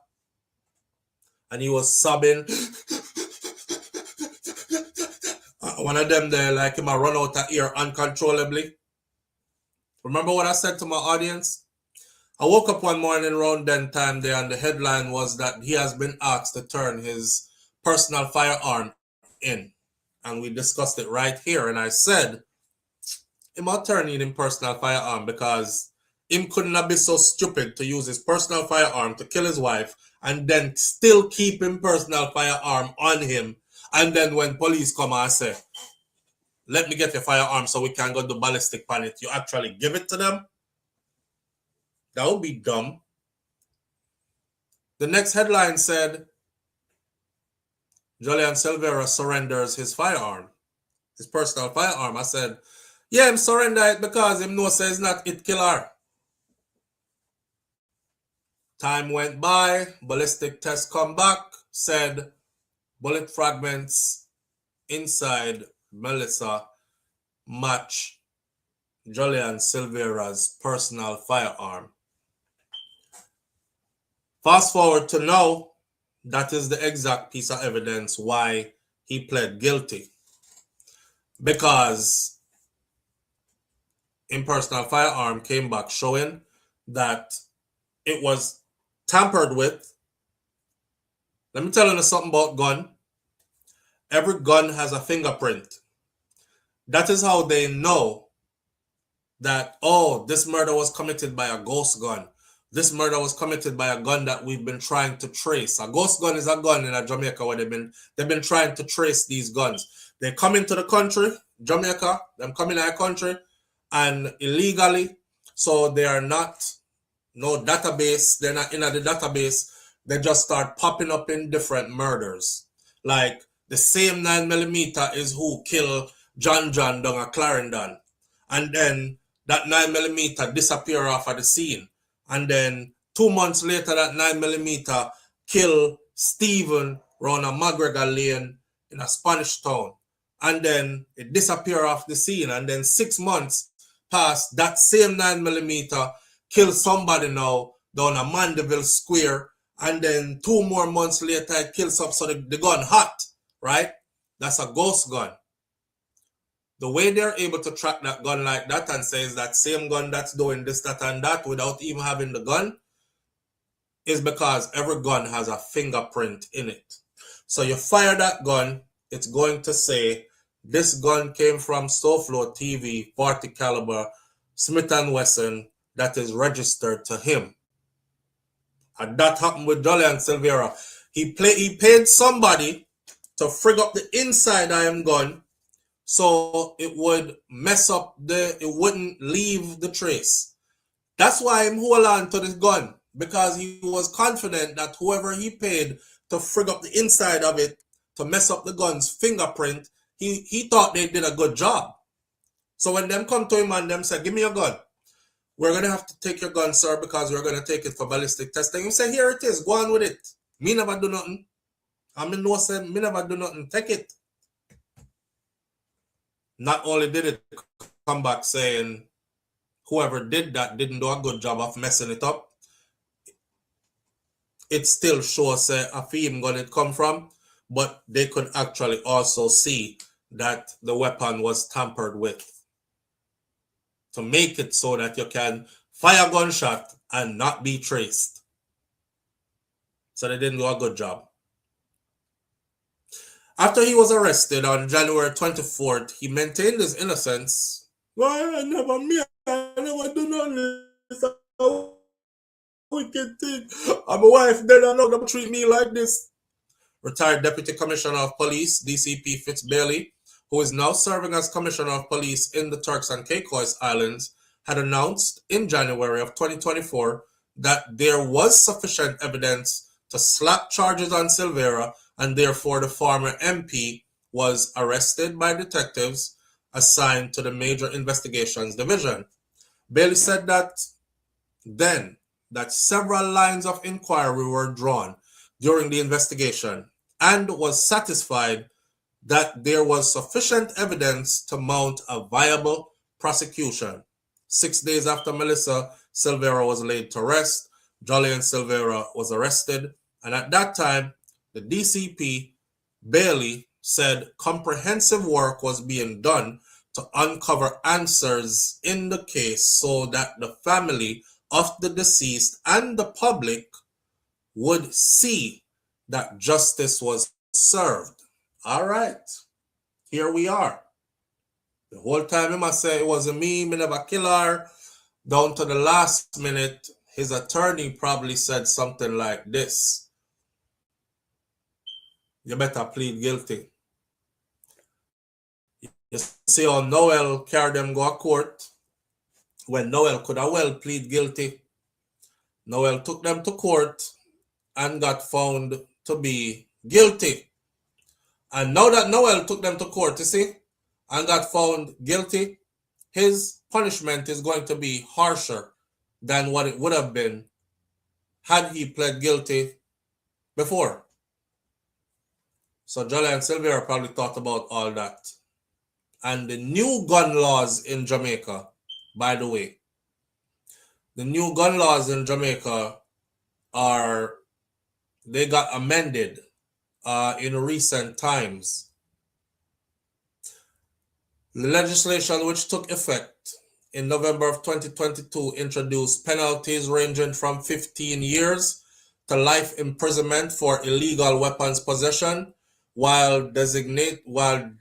And he was sobbing. One of them there, like him, run out of ear uncontrollably. Remember what I said to my audience? I woke up one morning around then time there, and the headline was that he has been asked to turn his personal firearm in. And we discussed it right here. And I said, him not turning in personal firearm because him couldn't have been so stupid to use his personal firearm to kill his wife and then still keep his personal firearm on him. And then when police come and say, let me get your firearm so we can go do ballistic on it, you actually give it to them? That would be dumb. The next headline said, Julian Silvera surrenders his firearm, his personal firearm. I said, yeah, him surrender it because him know says not it killer. Time went by, ballistic test come back, said bullet fragments inside Melissa match Julian Silvera's personal firearm. Fast forward to now, that is the exact piece of evidence why he pled guilty. Because personal firearm came back showing that it was tampered with. Let me tell you something about gun. Every gun has a fingerprint. That is how they know that, oh, this murder was committed by a ghost gun. This murder was committed by a gun that we've been trying to trace. A ghost gun is a gun in Jamaica where they've been trying to trace these guns. They come into the country, Jamaica, them come in our country, and illegally, so they are not no database. They're not in the database. They just start popping up in different murders. Like the same 9mm is who killed John down at Clarendon, and then that 9mm disappear off of the scene. And then 2 months later, that 9mm kill Stephen around a McGregor Lane in a Spanish town. And then it disappear off the scene. And then 6 months past, that same 9mm kill somebody now down a Mandeville Square. And then 2 more months later, it kills up. So the gun hot, right? That's a ghost gun. The way they're able to track that gun like that and say it's that same gun that's doing this, that, and that without even having the gun is because every gun has a fingerprint in it. So you fire that gun, it's going to say, this gun came from SouFLoTV 40 caliber Smith & Wesson that is registered to him. And that happened with Julian Silvera. He paid somebody to frig up the inside of him gun, so it would mess up it wouldn't leave the trace. That's why him hold on to this gun, because he was confident that whoever he paid to frig up the inside of it to mess up the gun's fingerprint, he thought they did a good job. So when them come to him and them say, give me your gun, we're going to have to take your gun, sir, because we're going to take it for ballistic testing. He say, here it is, go on with it. Me never do nothing. I mean, no, say, me never do nothing, take it. Not only did it come back saying whoever did that didn't do a good job of messing it up, it still shows a film gun it come from, but they could actually also see that the weapon was tampered with to make it so that you can fire a gunshot and not be traced. So they didn't do a good job. After he was arrested on January 24th, he maintained his innocence. Well, I never do I'm a wife, then I know them treat me like this. Retired Deputy Commissioner of Police, DCP Fitz Bailey, who is now serving as Commissioner of Police in the Turks and Caicos Islands, had announced in January of 2024 that there was sufficient evidence to slap charges on Silvera, and therefore the former MP was arrested by detectives assigned to the Major Investigations Division. Bailey said that several lines of inquiry were drawn during the investigation and was satisfied that there was sufficient evidence to mount a viable prosecution. 6 days after Melissa Silvera was laid to rest, Jolyon Silvera was arrested, and at that time, the DCP, Bailey, said comprehensive work was being done to uncover answers in the case so that the family of the deceased and the public would see that justice was served. All right, here we are. The whole time he must say it wasn't me never kill her. Down to the last minute, his attorney probably said something like this: you better plead guilty. You see how Noel carried them go to court when Noel could have well plead guilty. Noel took them to court and got found to be guilty. And now that Noel took them to court, you see, and got found guilty, his punishment is going to be harsher than what it would have been had he pled guilty before. So Jolyon Silvera probably thought about all that. And the new gun laws in Jamaica, by the way, the new gun laws in Jamaica they got amended in recent times. The legislation which took effect in November of 2022 introduced penalties ranging from 15 years to life imprisonment for illegal weapons possession, while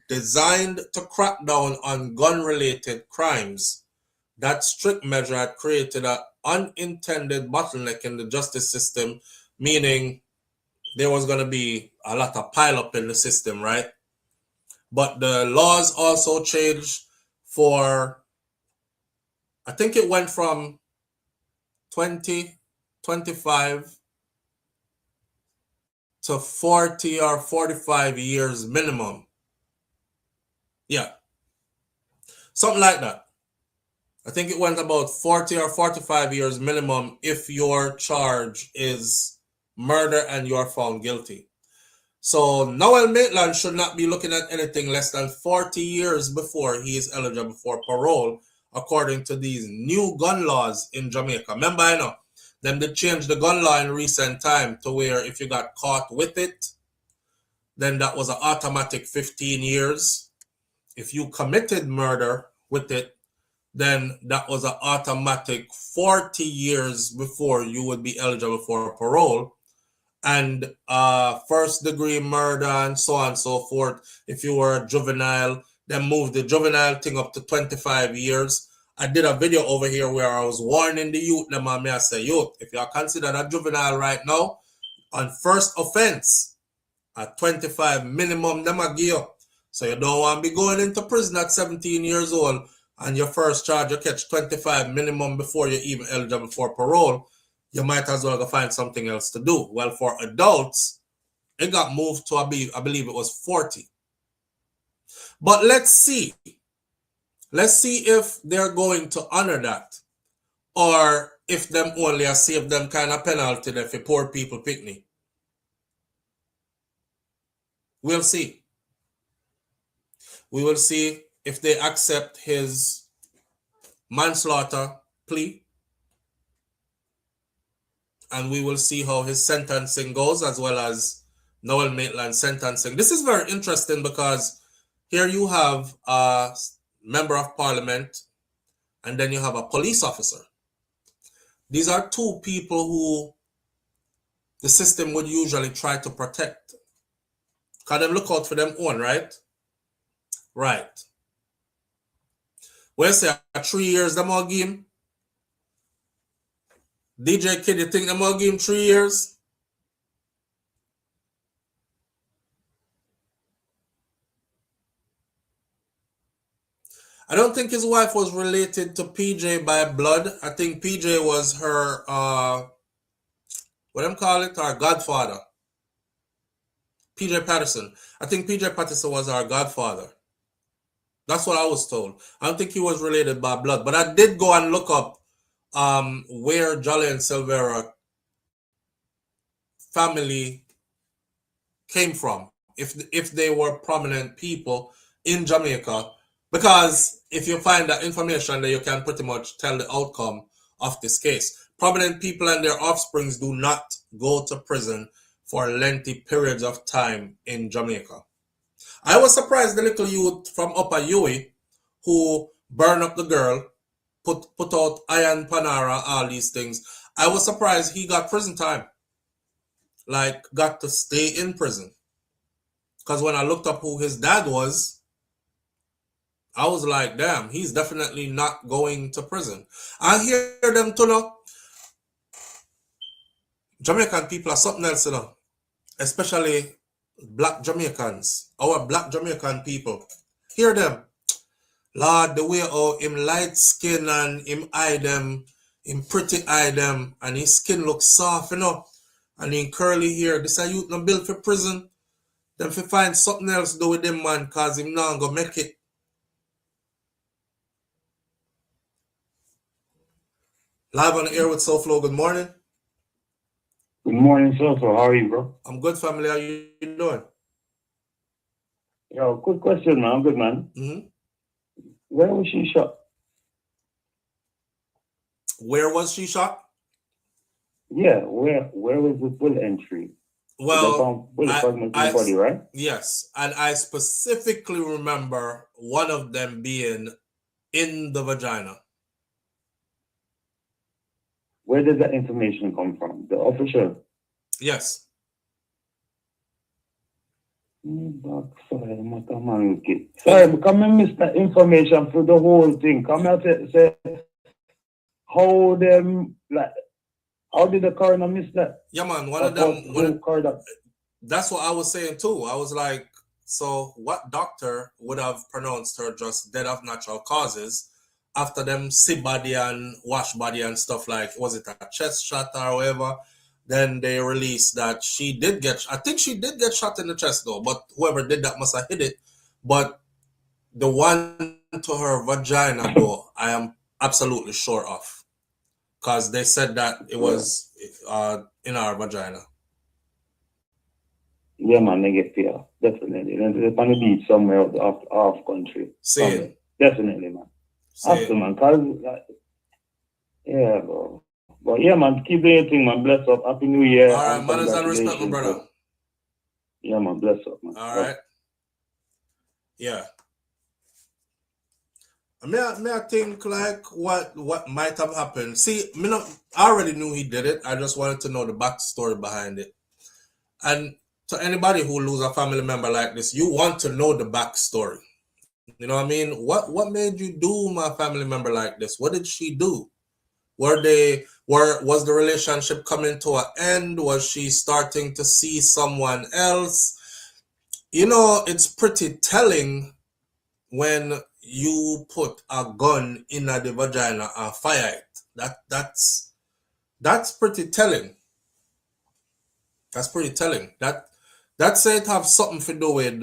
designed to crack down on gun-related crimes. That strict measure had created an unintended bottleneck in the justice system, meaning there was going to be a lot of pile-up in the system, right? But the laws also changed for, I think it went from 20, 25 to 40 or 45 years minimum. Yeah. Something like that. I think it went about 40 or 45 years minimum if your charge is murder and you are found guilty. So Noel Maitland should not be looking at anything less than 40 years before he is eligible for parole, according to these new gun laws in Jamaica. Remember, I know, them did change the gun law in recent time to where if you got caught with it, then that was an automatic 15 years. If you committed murder with it, then that was an automatic 40 years before you would be eligible for parole. And first degree murder and so on and so forth, if you were a juvenile, then moved the juvenile thing up to 25 years. I did a video over here where I was warning the youth, them and me, I say, youth, if you are considered a juvenile right now, on first offense, at 25 minimum, them a give you. So you don't want to be going into prison at 17 years old, and your first charge you catch 25 minimum before you're even eligible for parole. You might as well go find something else to do. Well, for adults, it got moved to, I believe it was 40. But let's see. Let's see if they're going to honor that, or if them only save them kind of penalty there for poor people picnic. We'll see. We will see if they accept his manslaughter plea, and we will see how his sentencing goes, as well as Noel Maitland's sentencing. This is very interesting because here you have a member of parliament and then you have a police officer. These are two people who the system would usually try to protect. Can them look out for them own, right? Right. Well, say 3 years them all give him. DJ Kid, you think I'm gonna give him 3 years? I don't think his wife was related to PJ by blood. I think PJ was her, what them call it, our godfather. PJ Patterson. I think PJ Patterson was our godfather. That's what I was told. I don't think he was related by blood. But I did go and look up where Jolly and Silvera family came from. If they were prominent people in Jamaica. Because if you find that information, then you can pretty much tell the outcome of this case. Prominent people and their offsprings do not go to prison for lengthy periods of time in Jamaica. I was surprised the little youth from Upper Huey who burned up the girl, put out Iron Panara, all these things. I was surprised he got prison time. Like, got to stay in prison. Because when I looked up who his dad was, I was like, damn, he's definitely not going to prison. I hear them too now. Jamaican people are something else, you know. Especially black Jamaicans. Our black Jamaican people. Hear them. Lord, the way how him light skin and him eye them, him pretty eye them, and his skin looks soft, you know. And him curly hair. This a youth not built for prison. Them fi find something else to do with them, man, cause him not gonna make it. Live on the air with SouFLo. Good morning. Good morning, SouFLo. How are you, bro? I'm good, family. How you doing? Yo, quick question, man. I'm good, man. Where was she shot? Where was she shot? Yeah, where was the full entry? Well, body, right? Yes, and I specifically remember one of them being in the vagina. Where did that information come from? The official? Yes. Sorry, come and miss that information for the whole thing. Come and say how did the coroner miss that? Yeah, man. That's what I was saying too. I was like, so what doctor would have pronounced her just dead of natural causes after them see body and wash body and stuff, like, was it a chest shot or whatever? Then they released that she did I think she did get shot in the chest though, but whoever did that must have hit it. But the one to her vagina though, I am absolutely sure of. Because they said that it was in our vagina. Yeah, man, they get fear. Definitely. They're on the beach somewhere off country. Same. Definitely, man. After, man. Cause, yeah, bro. But yeah, man, keep doing your thing, man. Bless up. Happy New Year. All right, manners and respect, my brother. Yeah, man. Bless up, man. All right. Yeah. I think like what might have happened. See, I already knew he did it. I just wanted to know the backstory behind it. And to anybody who lose a family member like this, you want to know the backstory. You know what I mean? What made you do my family member like this? What did she do? Was the relationship coming to an end? Was she starting to see someone else? You know, it's pretty telling when you put a gun in the vagina and fire it. That's pretty telling. That's pretty telling. That say it have something to do with.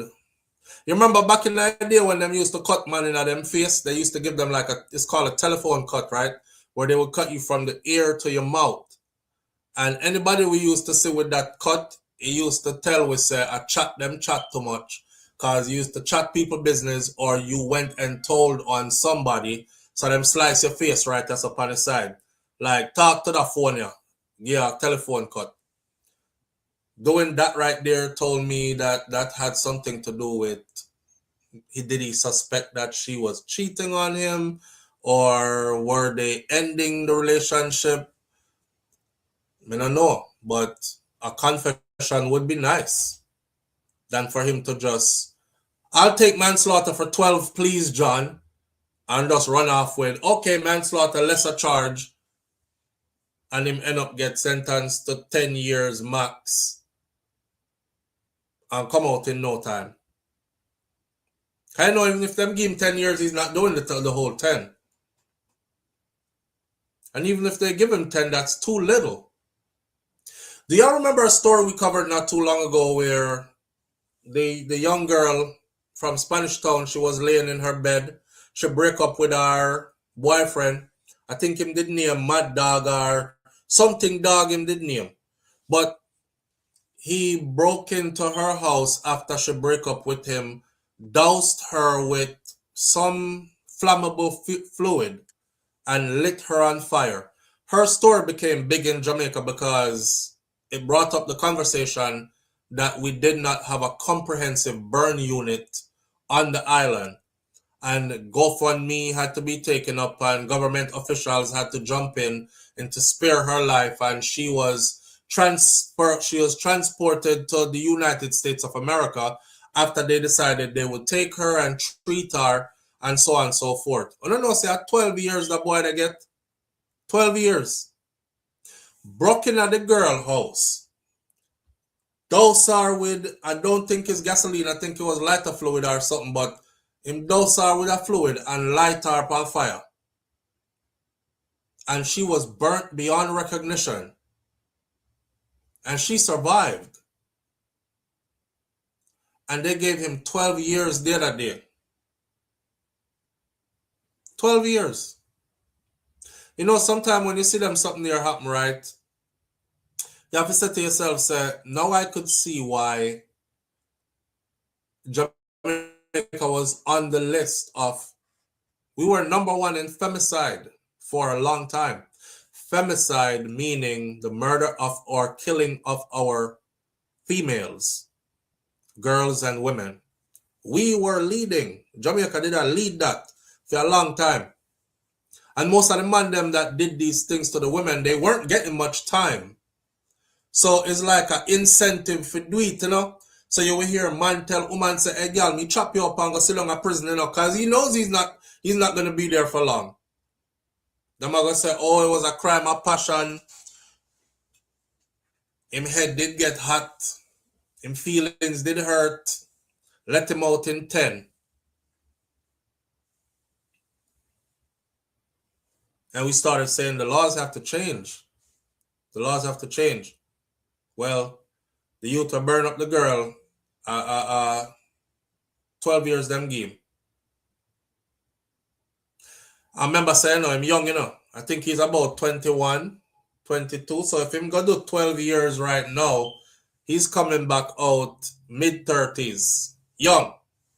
You remember back in the day when them used to cut man in them face? They used to give them like it's called a telephone cut, right? Where they would cut you from the ear to your mouth. And anybody we used to see with that cut, he used to tell we say, I chat too much. Because you used to chat people business, or you went and told on somebody, so them slice your face right that's up on the side. Like, talk to the phone, yeah, telephone cut. Doing that right there told me that had something to do with, did he suspect that she was cheating on him, or were they ending the relationship? I don't know, but a confession would be nice than for him to just, I'll take manslaughter for 12 pleas, John, and just run off with, okay, manslaughter, lesser charge, and him end up get sentenced to 10 years max and come out in no time. I know even if them give him 10 years, he's not doing the whole 10. And even if they give him 10, that's too little. Do y'all remember a story we covered not too long ago where the young girl from Spanish Town, she was laying in her bed. She break up with her boyfriend. I think him did name Mad Dog or something dog him did name. But he broke into her house after she break up with him, doused her with some flammable fluid and lit her on fire. Her story became big in Jamaica because it brought up the conversation that we did not have a comprehensive burn unit on the island. And GoFundMe had to be taken up and government officials had to jump in to spare her life. And she was transported to the United States of America after they decided they would take her and treat her and so on and so forth. I don't know, say at 12 years the boy they get. 12 years. Broken at the girl house. Dose her with, I don't think it's gasoline, I think it was lighter fluid or something, but him dose her with a fluid and light her on fire. And she was burnt beyond recognition. And she survived. And they gave him 12 years the other day. 12 years. You know, sometimes when you see them something there happen, right? You have to say to yourself, say, now I could see why Jamaica was on the list of, we were #1 in femicide for a long time. Femicide meaning the murder of or killing of our females, girls and women. We were leading. Jamaica did lead that for a long time. And most of the men them that did these things to the women, they weren't getting much time. So it's like an incentive for do it, you know. So you will hear a man tell woman say, hey girl, me chop you up and go sit down in prison, you know, because he knows he's not gonna be there for long. Them are gonna say, oh, it was a crime of passion. Him head did get hot. Him feelings did hurt. Let him out in 10. And we started saying the laws have to change. The laws have to change. Well, the youth will burn up the girl. 12 years them game. I remember saying, no, I'm young, you know. I think he's about 21, 22. So if him go do 12 years right now, he's coming back out mid-30s. Young,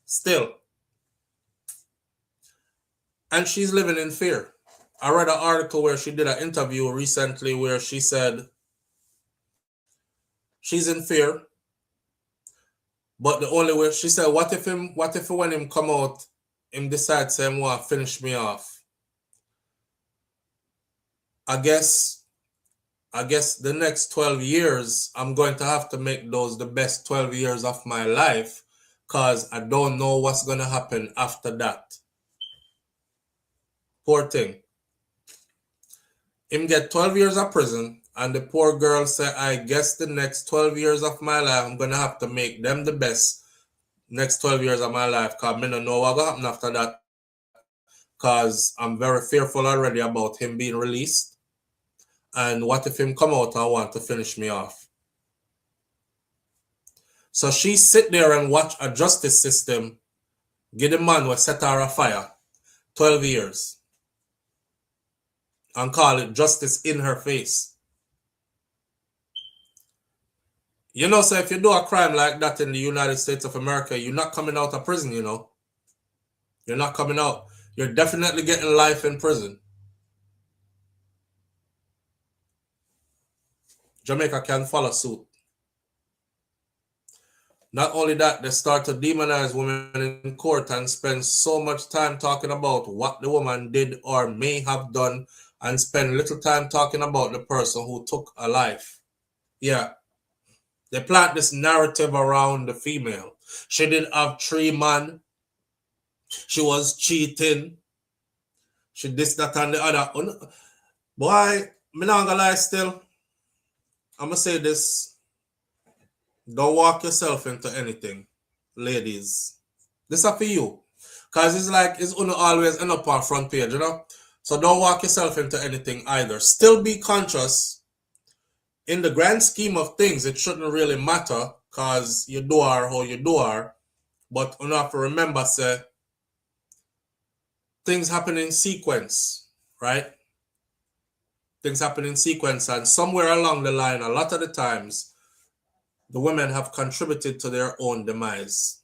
still. And she's living in fear. I read an article where she did an interview recently where she said she's in fear. But the only way, she said, what if when him come out, him decides him want to finish me off? I guess the next 12 years, I'm going to have to make those the best 12 years of my life because I don't know what's going to happen after that. Poor thing. Him get 12 years of prison, and the poor girl said, I guess the next 12 years of my life, I'm going to have to make them the best next 12 years of my life because I don't know what's going to happen after that because I'm very fearful already about him being released. And what if him come out and want to finish me off? So she sit there and watch a justice system give the man who set her afire 12 years. And call it justice in her face. You know, so if you do a crime like that in the United States of America, you're not coming out of prison, you know. You're not coming out. You're definitely getting life in prison. Jamaica can follow suit. Not only that, they start to demonize women in court and spend so much time talking about what the woman did or may have done and spend little time talking about the person who took a life. Yeah. They plant this narrative around the female. She didn't have 3 men. She was cheating. She this, that, and the other. Boy, Me not gonna lie still. I'm gonna say this. Don't walk yourself into anything, ladies. This is for you. Cause it's like it's gonna always end up on front page, you know? So don't walk yourself into anything either. Still be conscious. In the grand scheme of things, it shouldn't really matter because you do are how you do are. But you have to remember, say, things happen in sequence, right? Things happen in sequence, and somewhere along the line, a lot of the times, the women have contributed to their own demise.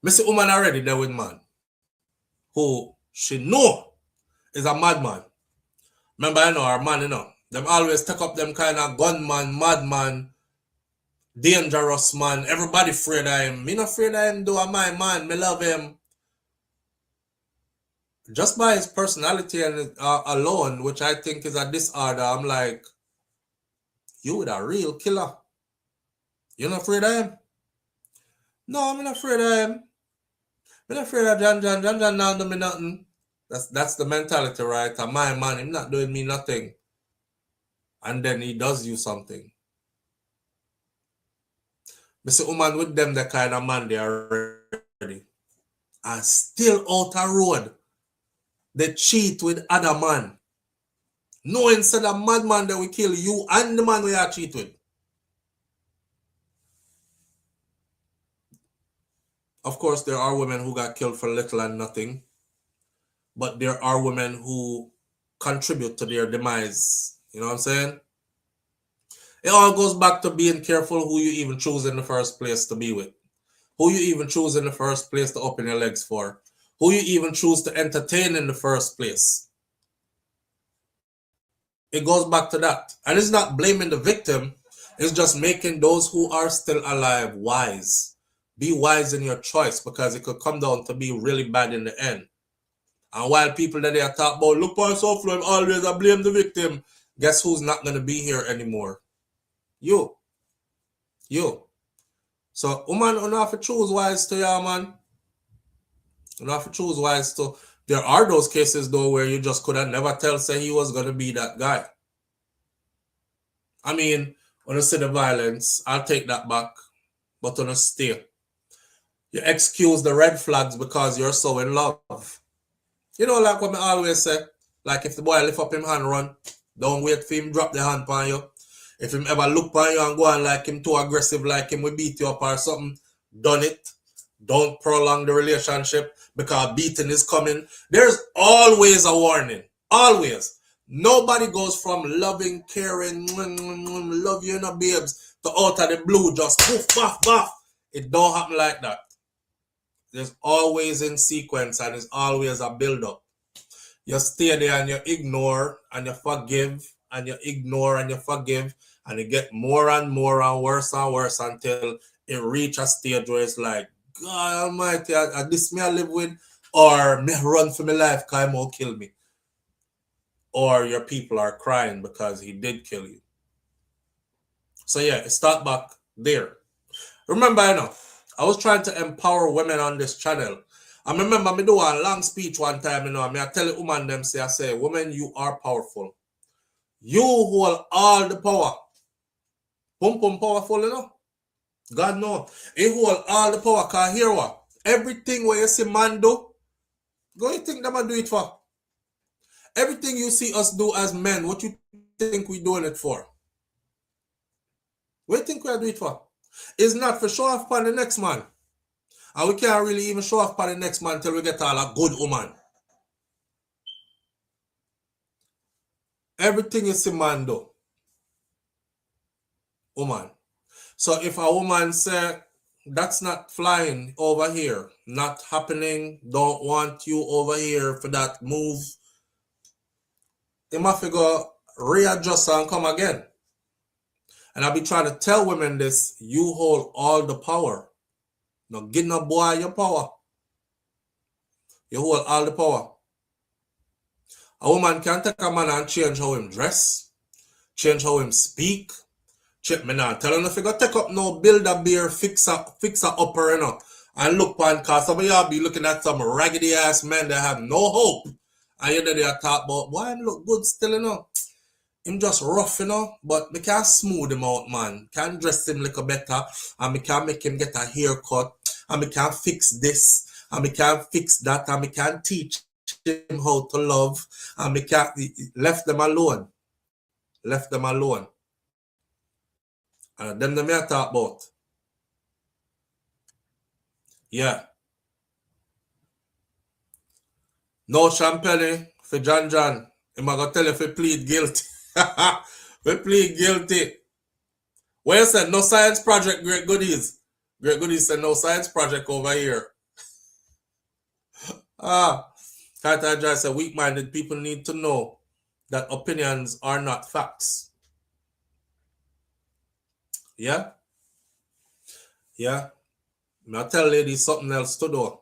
Missy woman already there with man who she know is a madman. Remember, I know our man, you know, them always take up them kind of gunman, madman, dangerous man. Everybody afraid of him. Me not afraid of him, though. My man, me love him. Just by his personality and alone, which I think is a disorder, I'm like, you with a real killer. You're not afraid of him? No, I'm not afraid of him. I'm not afraid of John. John now do me nothing. That's the mentality, right? And my man, him not doing me nothing. And then he does you something. Mr. Woman with them, the kind of man they are already. And still out a road. They cheat with other man. Knowing said a madman that will kill you and the man we are cheat with. Of course, there are women who got killed for little and nothing. But there are women who contribute to their demise. You know what I'm saying? It all goes back to being careful who you even choose in the first place to be with. Who you even choose in the first place to open your legs for. Who you even choose to entertain in the first place. It goes back to that. And it's not blaming the victim. It's just making those who are still alive wise. Be wise in your choice because it could come down to be really bad in the end. And while people that they are talking about, look for SouFLoTV, always I blame the victim. Guess who's not going to be here anymore? You. So, woman, you don't have to choose wise to ya, man. You don't have to choose wise to. There are those cases, though, where you just could have never tell, say he was going to be that guy. I mean, when you see the violence, I'll take that back. But on a stay. You excuse the red flags because you're so in love. You know, like what I always say, like if the boy lift up him hand run, don't wait for him drop the hand on you. If him ever look on you and go on like him too aggressive, like him will beat you up or something, done it. Don't prolong the relationship because beating is coming. There's always a warning. Always. Nobody goes from loving, caring, love you, babes, to out of the blue, just poof, paf, paf. It don't happen like that. There's always in sequence and it's always a build-up. You stay there and you ignore and you forgive and you ignore and you forgive and you get more and more and worse until it reach a stage where it's like, God Almighty, this me I live with, or me run for my life because he won't kill me. Or your people are crying because he did kill you. So yeah, start back there. Remember, I was trying to empower women on this channel. I remember me do a long speech one time, I tell a woman them, I say, women, you are powerful. You hold all the power. Pum powerful, God no. He hold all the power, because hear what? Everything where you see man do, go you think them man do it for? Everything you see us do as men, what you think we doing it for? What do you think we are doing it for? It's not for show off upon the next man. And we can't really even show off upon the next man until we get all a good woman. Everything you see man do. Woman. So if a woman say, that's not flying over here, not happening, don't want you over here for that move, you must go readjust and come again. And I'll be trying to tell women this, you hold all the power. Now give no boy your power. You hold all the power. A woman can take a man and change how him dress, change how him speak. Me not tell him if you go take up no build a beer, fix a upper, and look pan, cause some of y'all be looking at some raggedy ass men that have no hope. And you know they talk about, boy, him look good still, you know. Him just rough, you know, but me can smooth him out, man. Can dress him little better, and me can make him get a haircut, and me can fix this, and me can fix that, and me can teach him how to love, and me can left them alone. Left them alone. And them me I talk about. Yeah. No champagne for John John. Him I go tell you if he plead guilty. We plead guilty. What you said? No science project, Great Goodies. Great Goodies said no science project over here. Carter Joy said weak-minded people need to know that opinions are not facts. Yeah? Yeah. I'll tell ladies something else to do.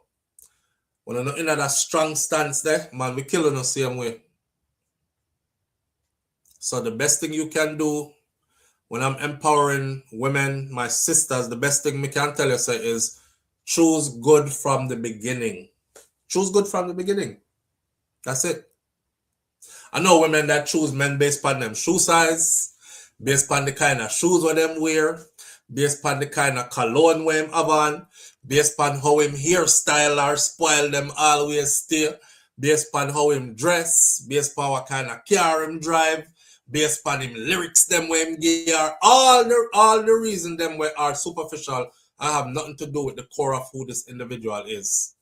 When I'm not in that strong stance there, man, we killing the same way. So the best thing you can do when I'm empowering women, my sisters, the best thing me can tell you say is choose good from the beginning. Choose good from the beginning. That's it. I know women that choose men based on them shoe size, based on the kind of shoes what them wear, based on the kind of cologne where him have on, based on how him hairstyle or spoil them always stay, based on how him dress, based on what kind of car him drive, based on him lyrics them where him gear, all the reason them where are superficial and have nothing to do with the core of who this individual is.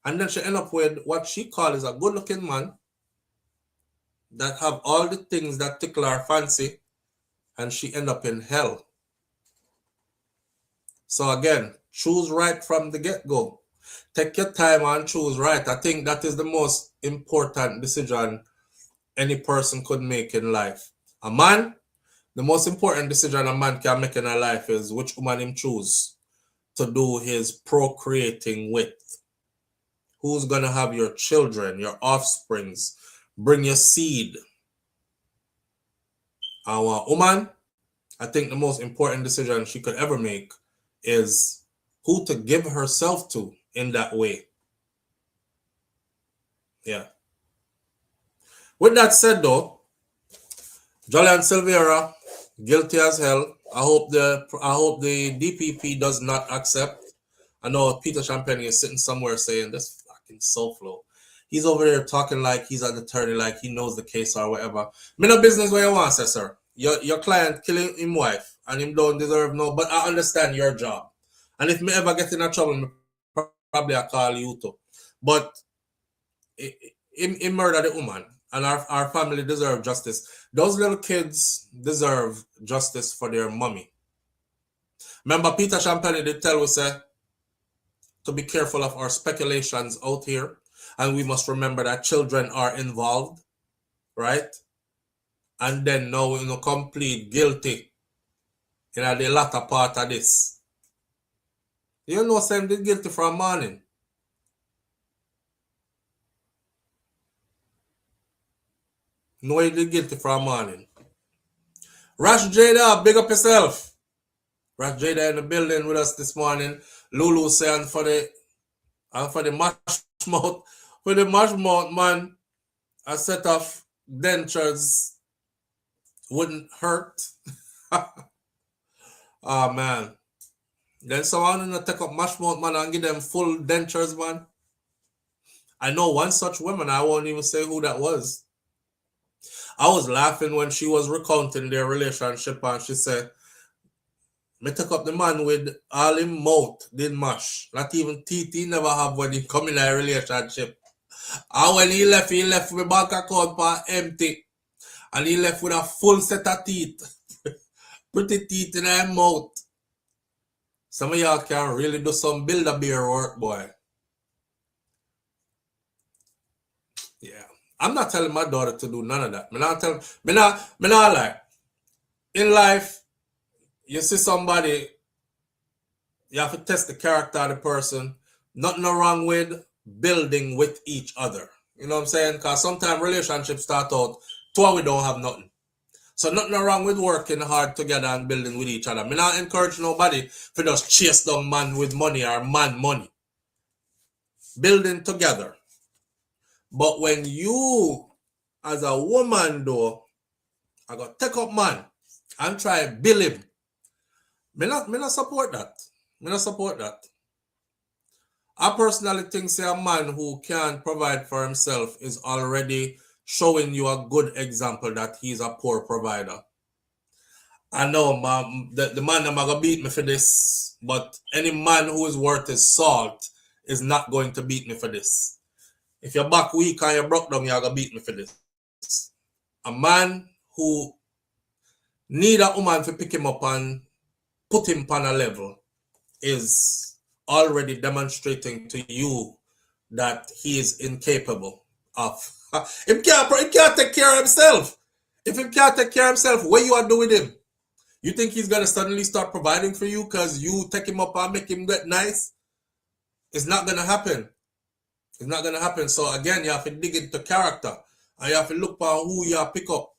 And then she end up with what she calls a good looking man that have all the things that tickle her fancy, and she end up in hell. So again, choose right from the get-go. Take your time and choose right. I think that is the most important decision any person could make in life. A man, the most important decision a man can make in a life is which woman him choose to do his procreating with. Who's gonna have your children, your offsprings, bring your seed. Our woman, I think the most important decision she could ever make is who to give herself to in that way. Yeah. With that said though, Jolly and Silvera, guilty as hell. I hope the DPP does not accept. I know Peter Champagne is sitting somewhere saying this fucking SouFLo. He's over there talking like he's an attorney, like he knows the case or whatever. Me no business where you want, say, sir. Your client killing him wife and him don't deserve no, but I understand your job. And if me ever get in a trouble, probably I call you too. But he murdered the woman and our family deserve justice. Those little kids deserve justice for their mommy. Remember Peter Champagne did tell us to be careful of our speculations out here. And we must remember that children are involved, right? And then now we complete guilty in the latter part of this. You know, Sam did guilty from morning. No, he did guilty from morning. Rash Jada, big up yourself. Rash Jada in the building with us this morning. Lulu saying for the mash mouth. For the mash mouth, man, a set of dentures wouldn't hurt. Oh, man. Then someone gonna take up mash mouth, man, and give them full dentures, man. I know one such woman, I won't even say who that was. I was laughing when she was recounting their relationship, and she said, me took up the man with all him mouth did mash. Not even teeth he never have when he come in a relationship. And when he left with bank account empty. And he left with a full set of teeth. Pretty teeth in his mouth. Some of y'all can really do some Build-A-Bear work, boy. Yeah. I'm not telling my daughter to do none of that. Me not lie. In life, you see somebody, you have to test the character of the person. Nothing wrong with building with each other. You know what I'm saying? Because sometimes relationships start out, two we don't have nothing. So nothing wrong with working hard together and building with each other. Me not encourage nobody to just chase down man with money or man money. Building together. But when you, as a woman, though, I got take up man and try bill him. Me not support that. Me not support that. I personally think say a man who can provide for himself is already showing you a good example that he's a poor provider. I know the man that gonna beat me for this, but any man who is worth his salt is not going to beat me for this. If you're back weak and you're broke down, you're gonna beat me for this. A man who need a woman to pick him up and put him on a level is already demonstrating to you that he is incapable of. He can't take care of himself. If he can't take care of himself, what you are doing with him? You think he's gonna suddenly start providing for you because you take him up and make him get nice? It's not gonna happen. It's not gonna happen. So again, you have to dig into character and you have to look for who you pick up.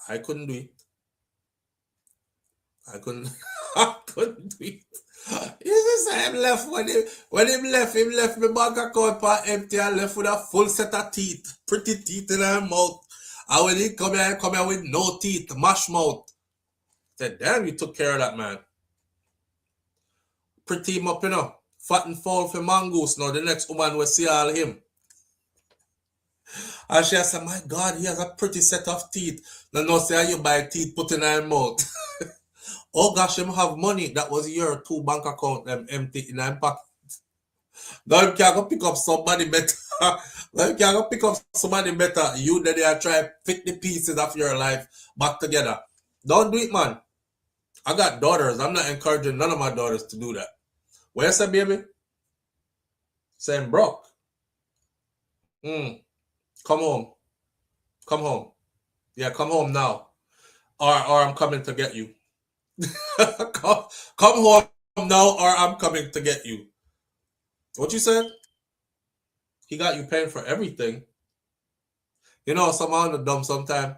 I couldn't do it. I couldn't do it. You see, him left when him left my bank account for empty and left with a full set of teeth, pretty teeth in her mouth. And when he come here with no teeth, mash mouth. I said, damn, you took care of that man. Pretty him up, you know. Fat and fall for mongoose. Now the next woman will see all him. And she said, my God, he has a pretty set of teeth. No, say you buy teeth, put in her mouth. Oh gosh, him have money. That was your 2 bank account, them empty in her pocket. Now you can go pick up somebody better. Now you can go pick up somebody better. You that they are trying to fit the pieces of your life back together. Don't do it, man. I got daughters. I'm not encouraging none of my daughters to do that. Where's that baby? Saying broke. Come home. Come home. Yeah, come home now. Or I'm coming to get you. come home now or I'm coming to get you. What you said? He got you paying for everything. You know, somehow the dumb sometime.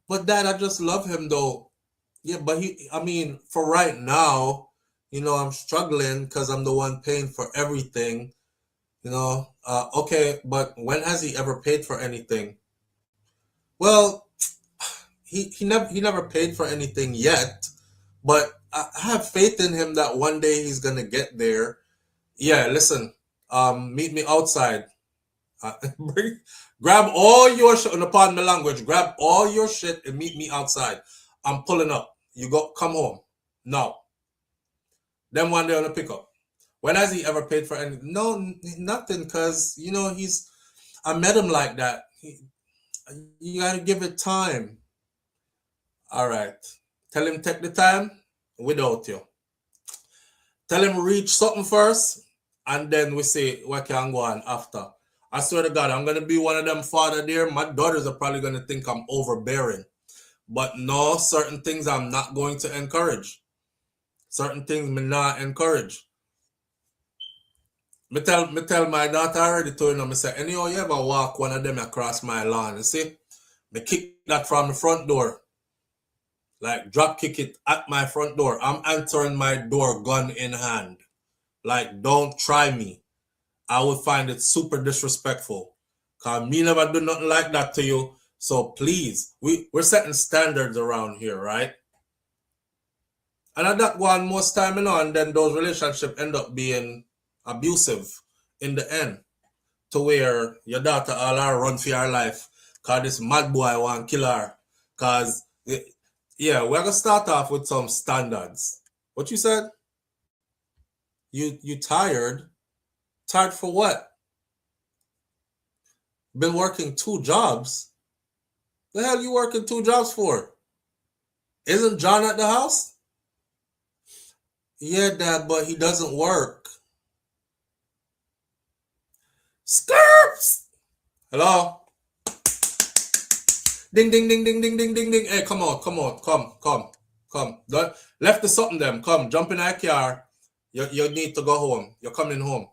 But Dad, I just love him though. Yeah, but for right now, you know, I'm struggling because I'm the one paying for everything. You know, okay, but when has he ever paid for anything? Well, he never paid for anything yet, but I have faith in him that one day he's gonna get there. Yeah, listen, meet me outside. Grab all your shit, pardon my language, grab all your shit and meet me outside. I'm pulling up. You go, come home. No. Then one day on a pickup. When has he ever paid for anything? No, nothing, because, you know, I met him like that. You gotta give it time. All right. Tell him take the time without you. Tell him reach something first, and then we see what can go on after. I swear to God, I'm going to be one of them father there. My daughters are probably going to think I'm overbearing. But no, certain things I'm not going to encourage. Certain things me not encourage. Me tell my daughter already told him, I say, anyhow you ever walk one of them across my lawn, you see? Me kick that from the front door. Like drop kick it at my front door. I'm answering my door gun in hand. Like, don't try me. I would find it super disrespectful. Cause me never do nothing like that to you. So please, we're setting standards around here, right? And at that one most time, you know, and then those relationships end up being abusive in the end. To where your daughter all her run for your life. Cause this mad boy want to kill her. Cause yeah, we're gonna start off with some standards. What you said? You tired? Tired for what? Been working 2 jobs. The hell you working 2 jobs for? Isn't John at the house? Yeah, Dad, but he doesn't work. Skirps! Hello? Ding, ding, ding, ding, ding, ding, ding, ding. Hey, come on. Come. Left the something them. Come, jump in that car. You need to go home. You're coming home.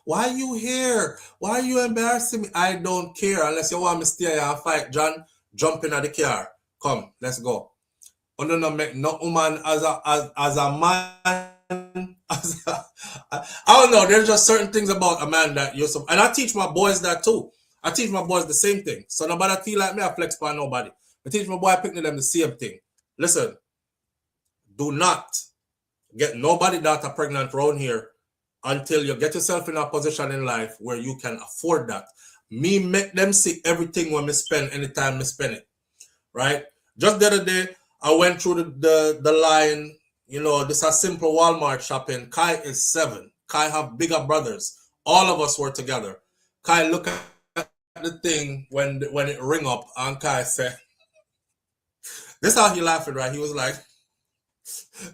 Why are you here? Why are you embarrassing me? I don't care unless you want me to stay here and fight. John, jump in the car. Come, let's go. No make no woman as a man I don't know. There's just certain things about a man that you're and I teach my boys that too. I teach my boys the same thing. So nobody feel like me, I flex by nobody. I teach my boy, I pick them the same thing. Listen, do not get nobody daughter pregnant around here until you get yourself in a position in life where you can afford that. Me make them see everything when me spend anytime me spend it. Right? Just the other day, I went through the line. You know, this is a simple Walmart shopping. Kai is 7. Kai have bigger brothers. All of us were together. Kai look at the thing when it ring up, and Kai said, this is how he laughing, right? He was like,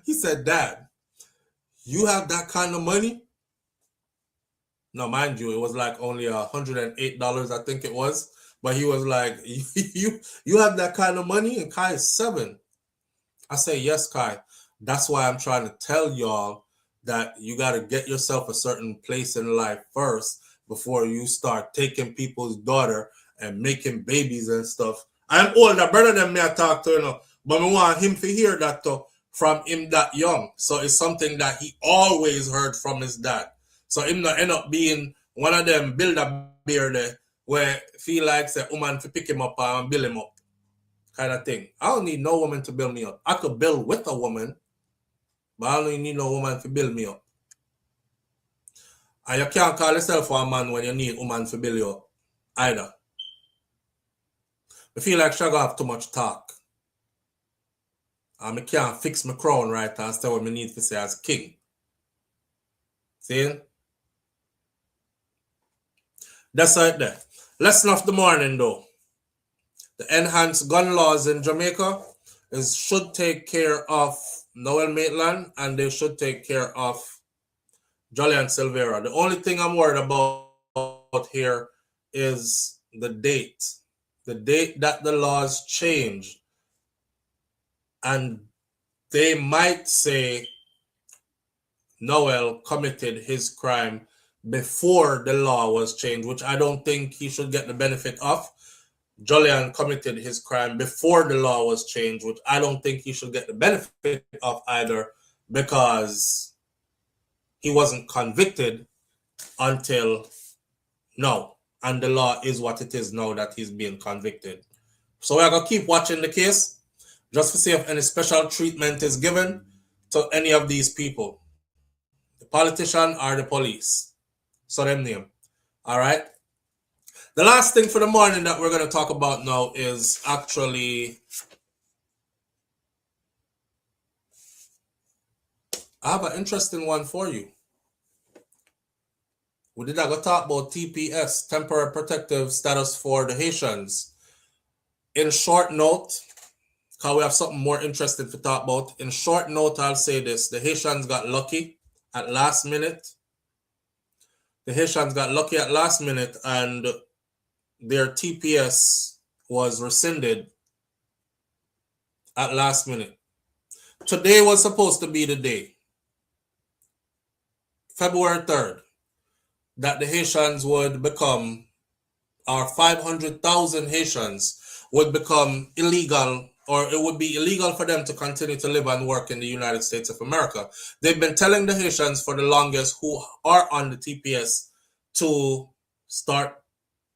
he said, Dad, you have that kind of money? Now, mind you, it was like only $108, I think it was. But he was like, you have that kind of money? And Kai is 7. I say, yes, Kai. That's why I'm trying to tell y'all that you got to get yourself a certain place in life first before you start taking people's daughter and making babies and stuff. I'm older brother than me I talk to, you know, but I want him to hear that from him that young. So it's something that he always heard from his dad. So him not end up being one of them build a beer there where feel like a woman to pick him up and build him up kind of thing. I don't need no woman to build me up. I could build with a woman, but I don't need no woman to build me up. And you can't call yourself a man when you need a woman to build you up either. I feel like Shagga have too much talk. And I can't fix my crown right and say what I need to say as king. See? That's right there. Lesson of the morning though. The enhanced gun laws in Jamaica should take care of Noel Maitland and they should take care of Julian Silvera. The only thing I'm worried about here is the date. The date that the laws changed. And they might say Noel committed his crime before the law was changed, which I don't think he should get the benefit of. Julian committed his crime before the law was changed, which I don't think he should get the benefit of either because he wasn't convicted until now. And the law is what it is now that he's being convicted. So we're going to keep watching the case just to see if any special treatment is given to any of these people. The politician or the police. So them name. All right. The last thing for the morning that we're going to talk about now is actually, I have an interesting one for you. We did not go talk about TPS, temporary protective status for the Haitians. In short note, because we have something more interesting to talk about. In short note, I'll say this. The Haitians got lucky at last minute. The Haitians got lucky at last minute and their TPS was rescinded at last minute. Today was supposed to be the day, February 3rd, that the Haitians would become, or 500,000 Haitians would become illegal, or it would be illegal for them to continue to live and work in the United States of America. They've been telling the Haitians for the longest who are on the TPS to start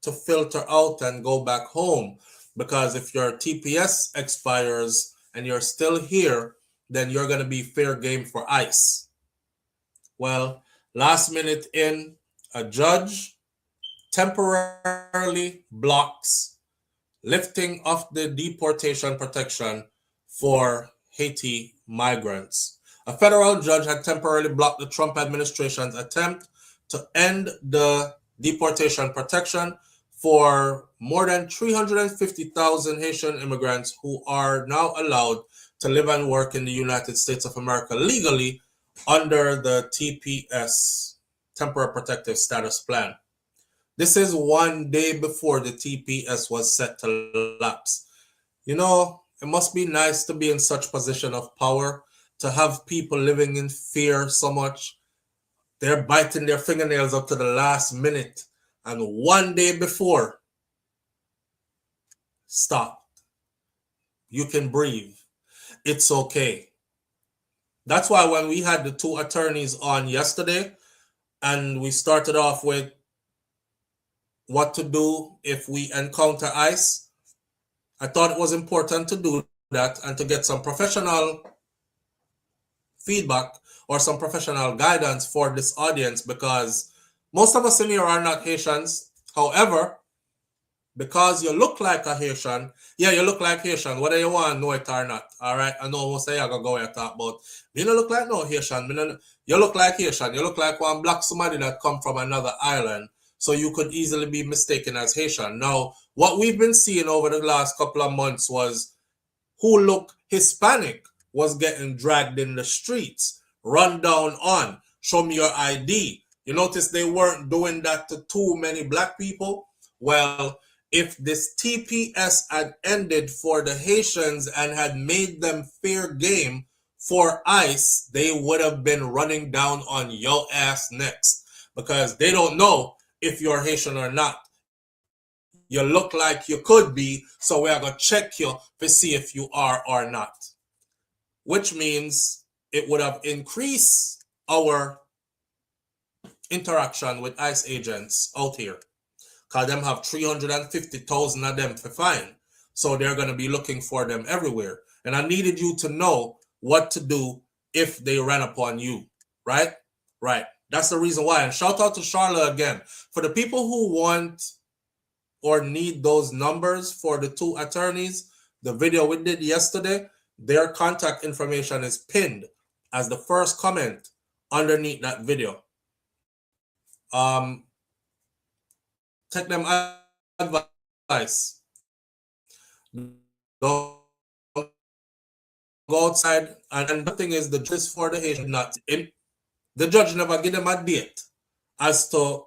to filter out and go back home, because if your TPS expires and you're still here, then you're going to be fair game for ICE. Well, last minute in, a judge temporarily blocks lifting of the deportation protection for Haiti migrants. A federal judge had temporarily blocked the Trump administration's attempt to end the deportation protection for more than 350,000 Haitian immigrants who are now allowed to live and work in the United States of America legally under the TPS, Temporary Protective Status Plan. This is one day before the TPS was set to lapse. You know, it must be nice to be in such position of power, to have people living in fear so much. They're biting their fingernails up to the last minute. And one day before, stop. You can breathe. It's okay. That's why when we had the two attorneys on yesterday and we started off with what to do if we encounter ICE, I thought it was important to do that and to get some professional feedback or some professional guidance for this audience, because most of us in here are not Haitians. However, because you look like a Haitian, yeah, you look like Haitian, whether you want to know it or not. All right, I know most of you are going to go and talk about, you don't look like no Haitian. You look like Haitian. You look like one black somebody that come from another island. So you could easily be mistaken as Haitian. Now, what we've been seeing over the last couple of months was who look Hispanic was getting dragged in the streets, run down on, show me your ID. You notice they weren't doing that to too many black people. Well, if this TPS had ended for the Haitians and had made them fair game for ICE, they would have been running down on your ass next, because they don't know if you're Haitian or not. You look like you could be, so we are going to check you to see if you are or not. Which means it would have increased our interaction with ICE agents out here, because them have 350,000 of them for fine. So they're going to be looking for them everywhere. And I needed you to know what to do if they ran upon you, right? Right. That's the reason why. And shout out to Charlotte again. For the people who want or need those numbers for the two attorneys, the video we did yesterday, their contact information is pinned as the first comment underneath that video. Take them advice. Don't go outside. And the thing is, the judge for the Haitian not in. The judge never give them a date as to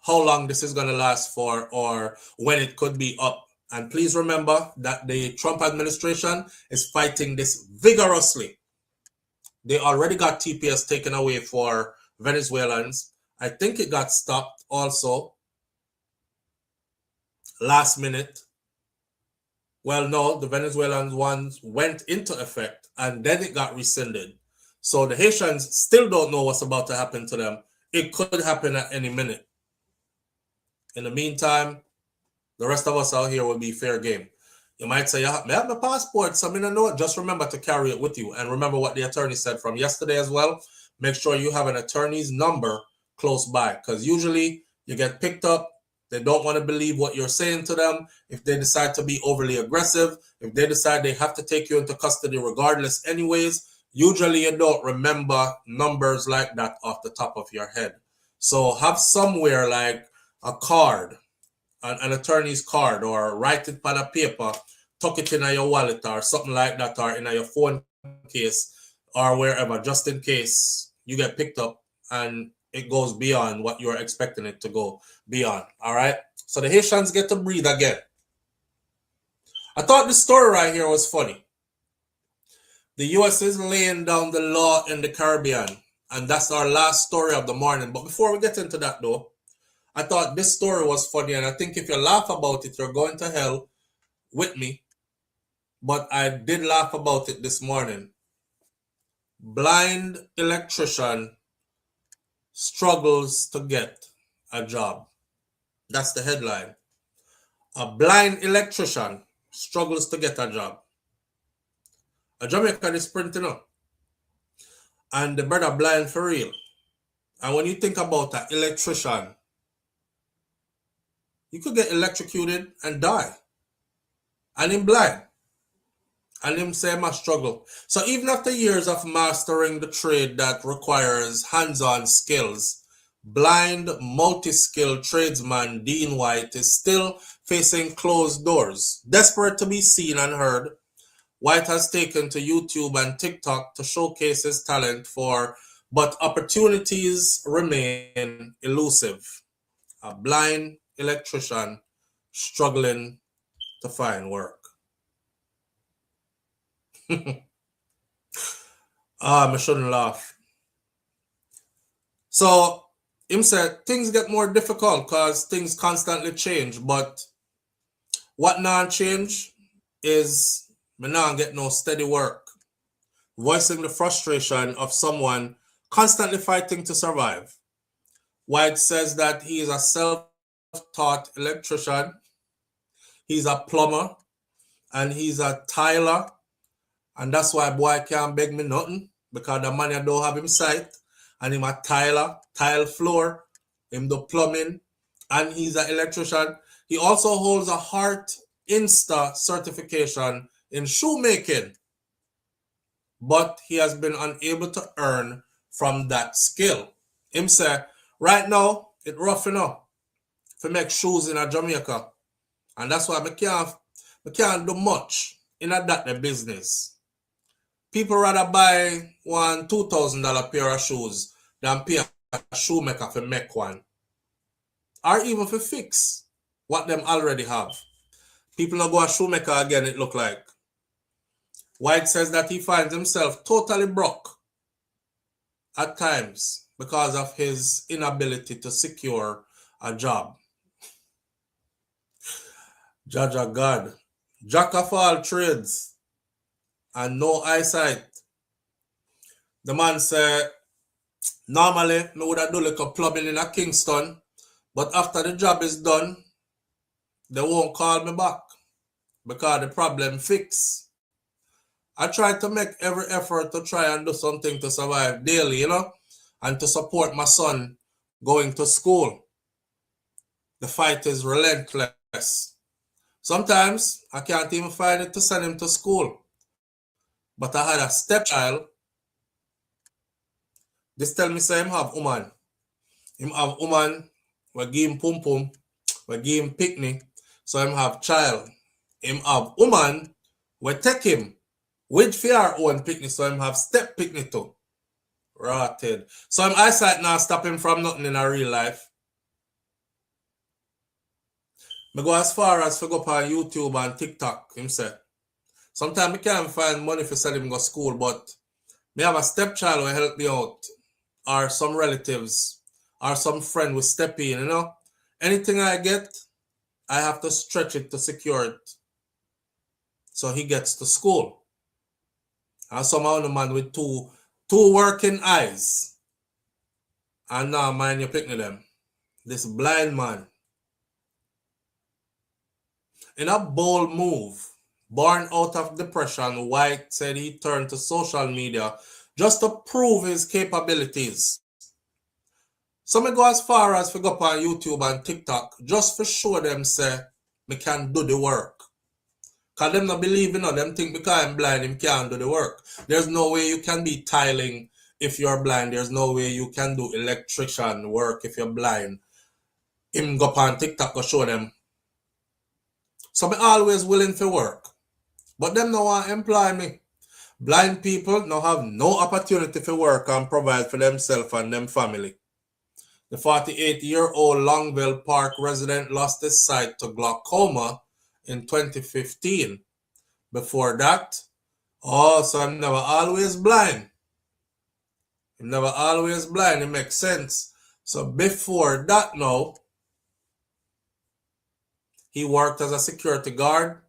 how long this is going to last for or when it could be up. And please remember that the Trump administration is fighting this vigorously. They already got TPS taken away for Venezuelans. I think it got stopped also last minute. Well, no, the Venezuelan ones went into effect and then it got rescinded. So the Haitians still don't know what's about to happen to them. It could happen at any minute. In the meantime, the rest of us out here will be fair game. You might say, I have my passport, so I don't know. Just remember to carry it with you. And remember what the attorney said from yesterday as well. Make sure you have an attorney's number close by, because usually you get picked up. They don't want to believe what you're saying to them. If they decide to be overly aggressive, if they decide they have to take you into custody regardless anyways, usually you don't remember numbers like that off the top of your head. So have somewhere like a card, an attorney's card, or write it on a paper, tuck it in your wallet or something like that, or in your phone case or wherever, just in case you get picked up and it goes beyond what you're expecting it to go beyond. All right. So the Haitians get to breathe again. I thought this story right here was funny. The U.S. is laying down the law in the Caribbean, and that's our last story of the morning. But before we get into that though, I thought this story was funny, and I think if you laugh about it, you're going to hell with me. But I did laugh about it this morning. Blind electrician struggles to get a job. That's the headline. A blind electrician struggles to get a job. A Jamaican is printing up. And the brother blind for real. And when you think about an electrician, you could get electrocuted and die. And him blind. And him say must struggle. So even after years of mastering the trade that requires hands-on skills, blind, multi-skilled tradesman Dean White is still facing closed doors. Desperate to be seen and heard, White has taken to YouTube and TikTok to showcase his talent but opportunities remain elusive. A blind electrician struggling to find work. I shouldn't laugh. So him said things get more difficult because things constantly change, but what not change is me not get no steady work. voicing the frustration of someone constantly fighting to survive. White says that he is a self-taught electrician, he's a plumber, and he's a tiler, and that's why boy can't beg me nothing, because the man don't have him sight, and him a tiler, tile floor, him do plumbing, and he's an electrician. He also holds a Heart Insta certification in shoemaking, but he has been unable to earn from that skill. Him say, right now, it rough enough to make shoes in a Jamaica, and that's why I can't do much in that business. People rather buy one $2,000 pair of shoes than pay a shoemaker to make one, or even to fix what them already have. People don't go a shoemaker again, it look like. White says that he finds himself totally broke at times because of his inability to secure a job. Jaja God, jack of all trades and no eyesight. The man said, normally, I would have done like a plumbing in a Kingston, but after the job is done, they won't call me back because the problem fixed. I try to make every effort to try and do something to survive daily, and to support my son going to school. The fight is relentless. Sometimes I can't even find it to send him to school. But I had a stepchild. This tell me say him have woman. Him have woman, we give him pum pum, we give him picnic, so him have child. Him have woman, we take him with for our own picnic, so him have step picnic too. Rotted. So him eyesight now stop him from nothing in a real life. I go as far as to go up on YouTube and TikTok, him say. Sometimes I can't find money for send him go school, but me have a stepchild who help me out, or some relatives, or some friend will step in, Anything I get, I have to stretch it to secure it. So he gets to school. And somehow the man with two working eyes. And now mind you picking them. This blind man. In a bold move, born out of depression, White said he turned to social media just to prove his capabilities. So me go as far as to go up on YouTube and TikTok just for show them say me can do the work. Because them not believe, them think because I'm blind, him can't do the work. There's no way you can be tiling if you're blind. There's no way you can do electrician work if you're blind. Him go up on TikTok go show them. So me always willing to work. But them no want to employ me. Blind people now have no opportunity to work and provide for themselves and them family. The 48-year-old Longville Park resident lost his sight to glaucoma in 2015. Before that, so I'm never always blind. I'm never always blind, it makes sense. So before that now, he worked as a security guard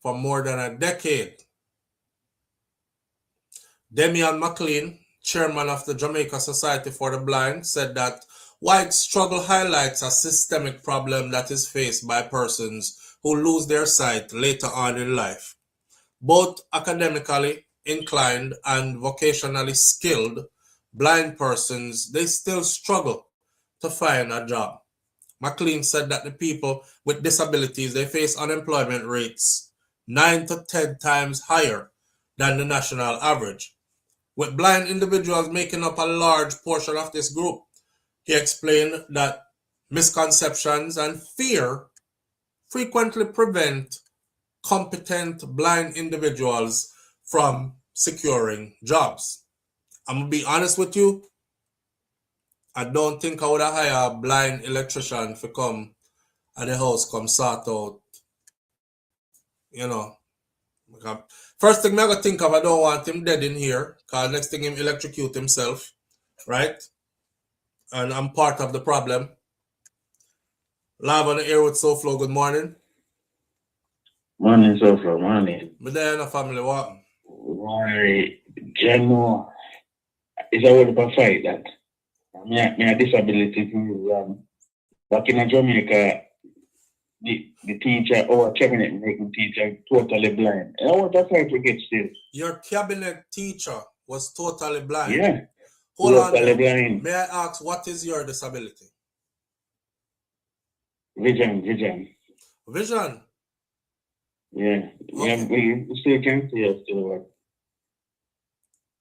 for more than a decade. Damian McLean, chairman of the Jamaica Society for the Blind, said that White's struggle highlights a systemic problem that is faced by persons who lose their sight later on in life. Both academically inclined and vocationally skilled, blind persons, they still struggle to find a job. McLean said that the people with disabilities, they face unemployment rates 9 to 10 times higher than the national average, with blind individuals making up a large portion of this group. He explained that misconceptions and fear frequently prevent competent blind individuals from securing jobs. I'm going to be honest with you, I don't think I would have hired a blind electrician to come at the house, come sort out, First thing I'm going to think of, I don't want him dead in here, because next thing him electrocute himself, right? And I'm part of the problem. Live on the air with SouFLo, good morning. Morning, SouFLo, morning. Me there in the family, what? Why, General, it's a whole of a fight that. Me a disability too. Back in Jamaica, the teacher, our cabinet making teacher, totally blind. And I want to fight to get still. Your cabinet teacher was totally blind? Yeah. Hold totally on. blind. May I ask, what is your disability? Vision. Vision? Yeah. Okay. We still can't see us still work.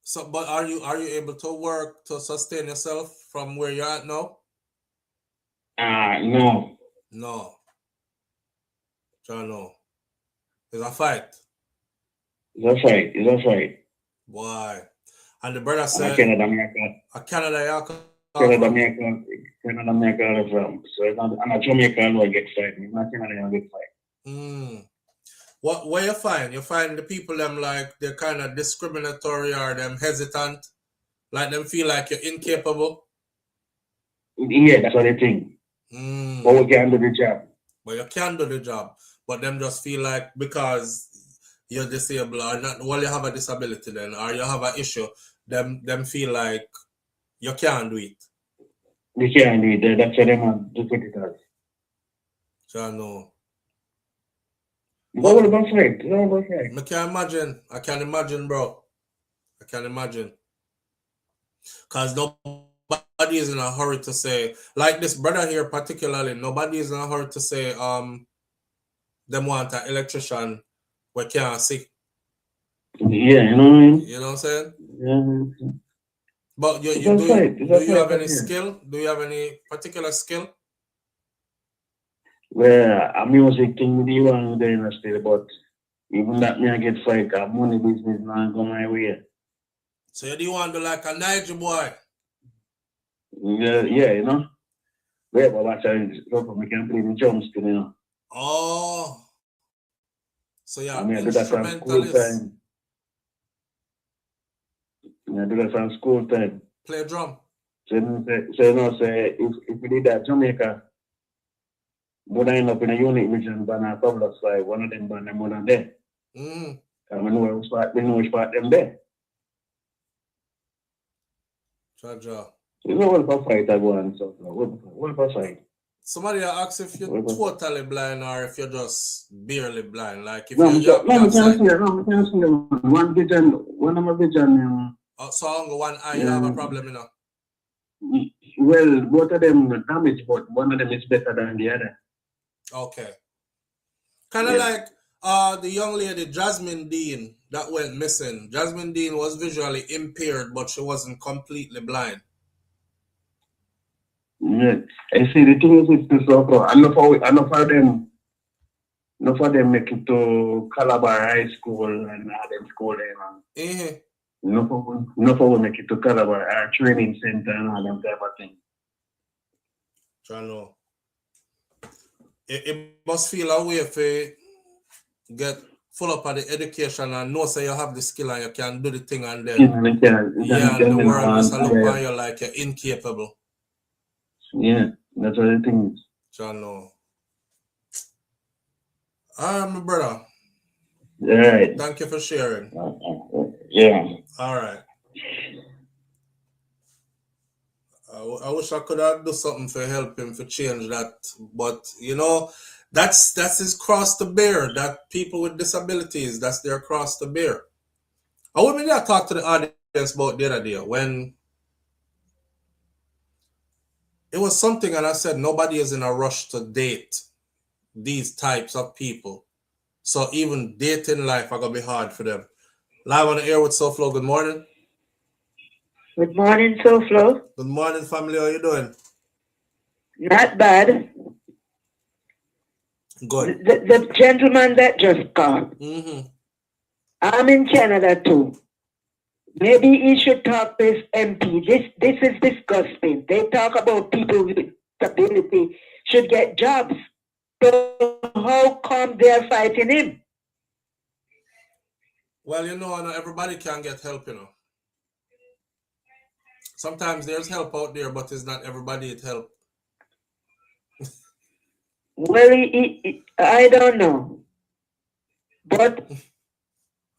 So, but are you able to work to sustain yourself from where you're at now? No. No. John, no. It's a fight. It's a fight. Boy. And the brother said, Canada, America. Canada, America from. So it's not, I'm a Jamaican who get fight. It's not Canada who get fight. What you find? You find the people them like they're kind of discriminatory or them hesitant, like them feel like you're incapable. Yeah, that's what they think. But we can do the job. But you can do the job, but them just feel like because you're disabled or not, well, you have a disability then, or you have an issue, them feel like you can't do it. You can't do it. That's what they want to put it out. So I know. What about fight? I can imagine, bro. I can imagine. Because nobody is in a hurry to say, like this brother here particularly, nobody is in a hurry to say, them want an electrician we can't see. Yeah, you know what I mean? You know what I'm saying? Yeah. But do you have any skill? Do you have any particular skill? Well, a music thing the one there in the state, but even that me I get fight, money business not go my way. So you do want to like a Niger boy? Yeah, you know. Yeah, but watch out, we can play the drums still, you know. Oh. So yeah, I mean, I do that from school time. I do that from school time. Play drum. So if we did that Jamaica, would I end up in a unit region but a couple of side, one of them band them more than there. And we know which part them there. Jaja. You know what about fight I go on, so what about fight? Somebody asks if you're totally blind or if you're just barely blind. Like if I can't see one vision, one of my vision. So on one eye, you have a problem, you know? Well, both of them are damaged, but one of them is better than the other. Okay. Kind of like the young lady, Jasmine Dean, that went missing. Jasmine Dean was visually impaired, but she wasn't completely blind. Yeah. I see the thing is this also. Enough of them make it to Calabar High School and them school there. Enough of them make it to Calabar, our training center and all them type of thing. I know. It must feel a way if you get full up of the education and know so you have the skill and you can do the thing and then the world just look on you like you're incapable. Yeah, that's what I think. I know. All right, my brother. All right. Thank you for sharing. Yeah. All right. I wish I could have do something to help him to change that, but you know, that's his cross to bear. That people with disabilities, that's their cross to bear. I would maybe talk to the audience about the other day when it was something, and I said nobody is in a rush to date these types of people. So even dating life are gonna be hard for them. Live on the air with SouFLo. Good morning. Good morning, SouFLo. Good morning, family. How you doing? Not bad. Good. The gentleman that just called. I'm in Canada too. Maybe he should talk to his MP. This is disgusting. They talk about people with disability should get jobs. So how come they're fighting him? Well, you know, not everybody can get help, you know. Sometimes there's help out there, but it's not everybody it help. Well, I don't know. But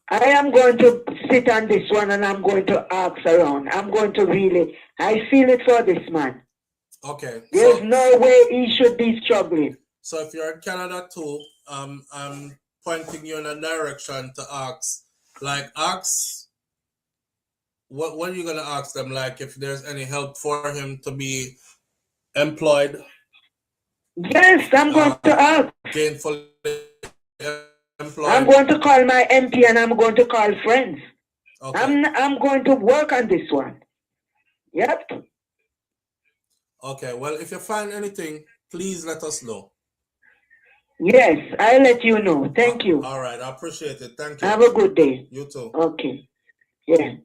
I am going to sit on this one and I'm going to ask around. I'm going to really, I feel it for this man. Okay. There's no way he should be struggling. So if you're in Canada too, I'm pointing you in a direction to ask. Like, what are you gonna ask them? Like, if there's any help for him to be employed? Yes, I'm going to ask. Gainfully employed. I'm going to call my MP and I'm going to call friends. Okay. I'm going to work on this one. Yep. Okay. Well, if you find anything, please let us know. Yes, I'll let you know. Thank you. All right. I appreciate it. Thank you. Have a good day. You too. Okay. Yeah.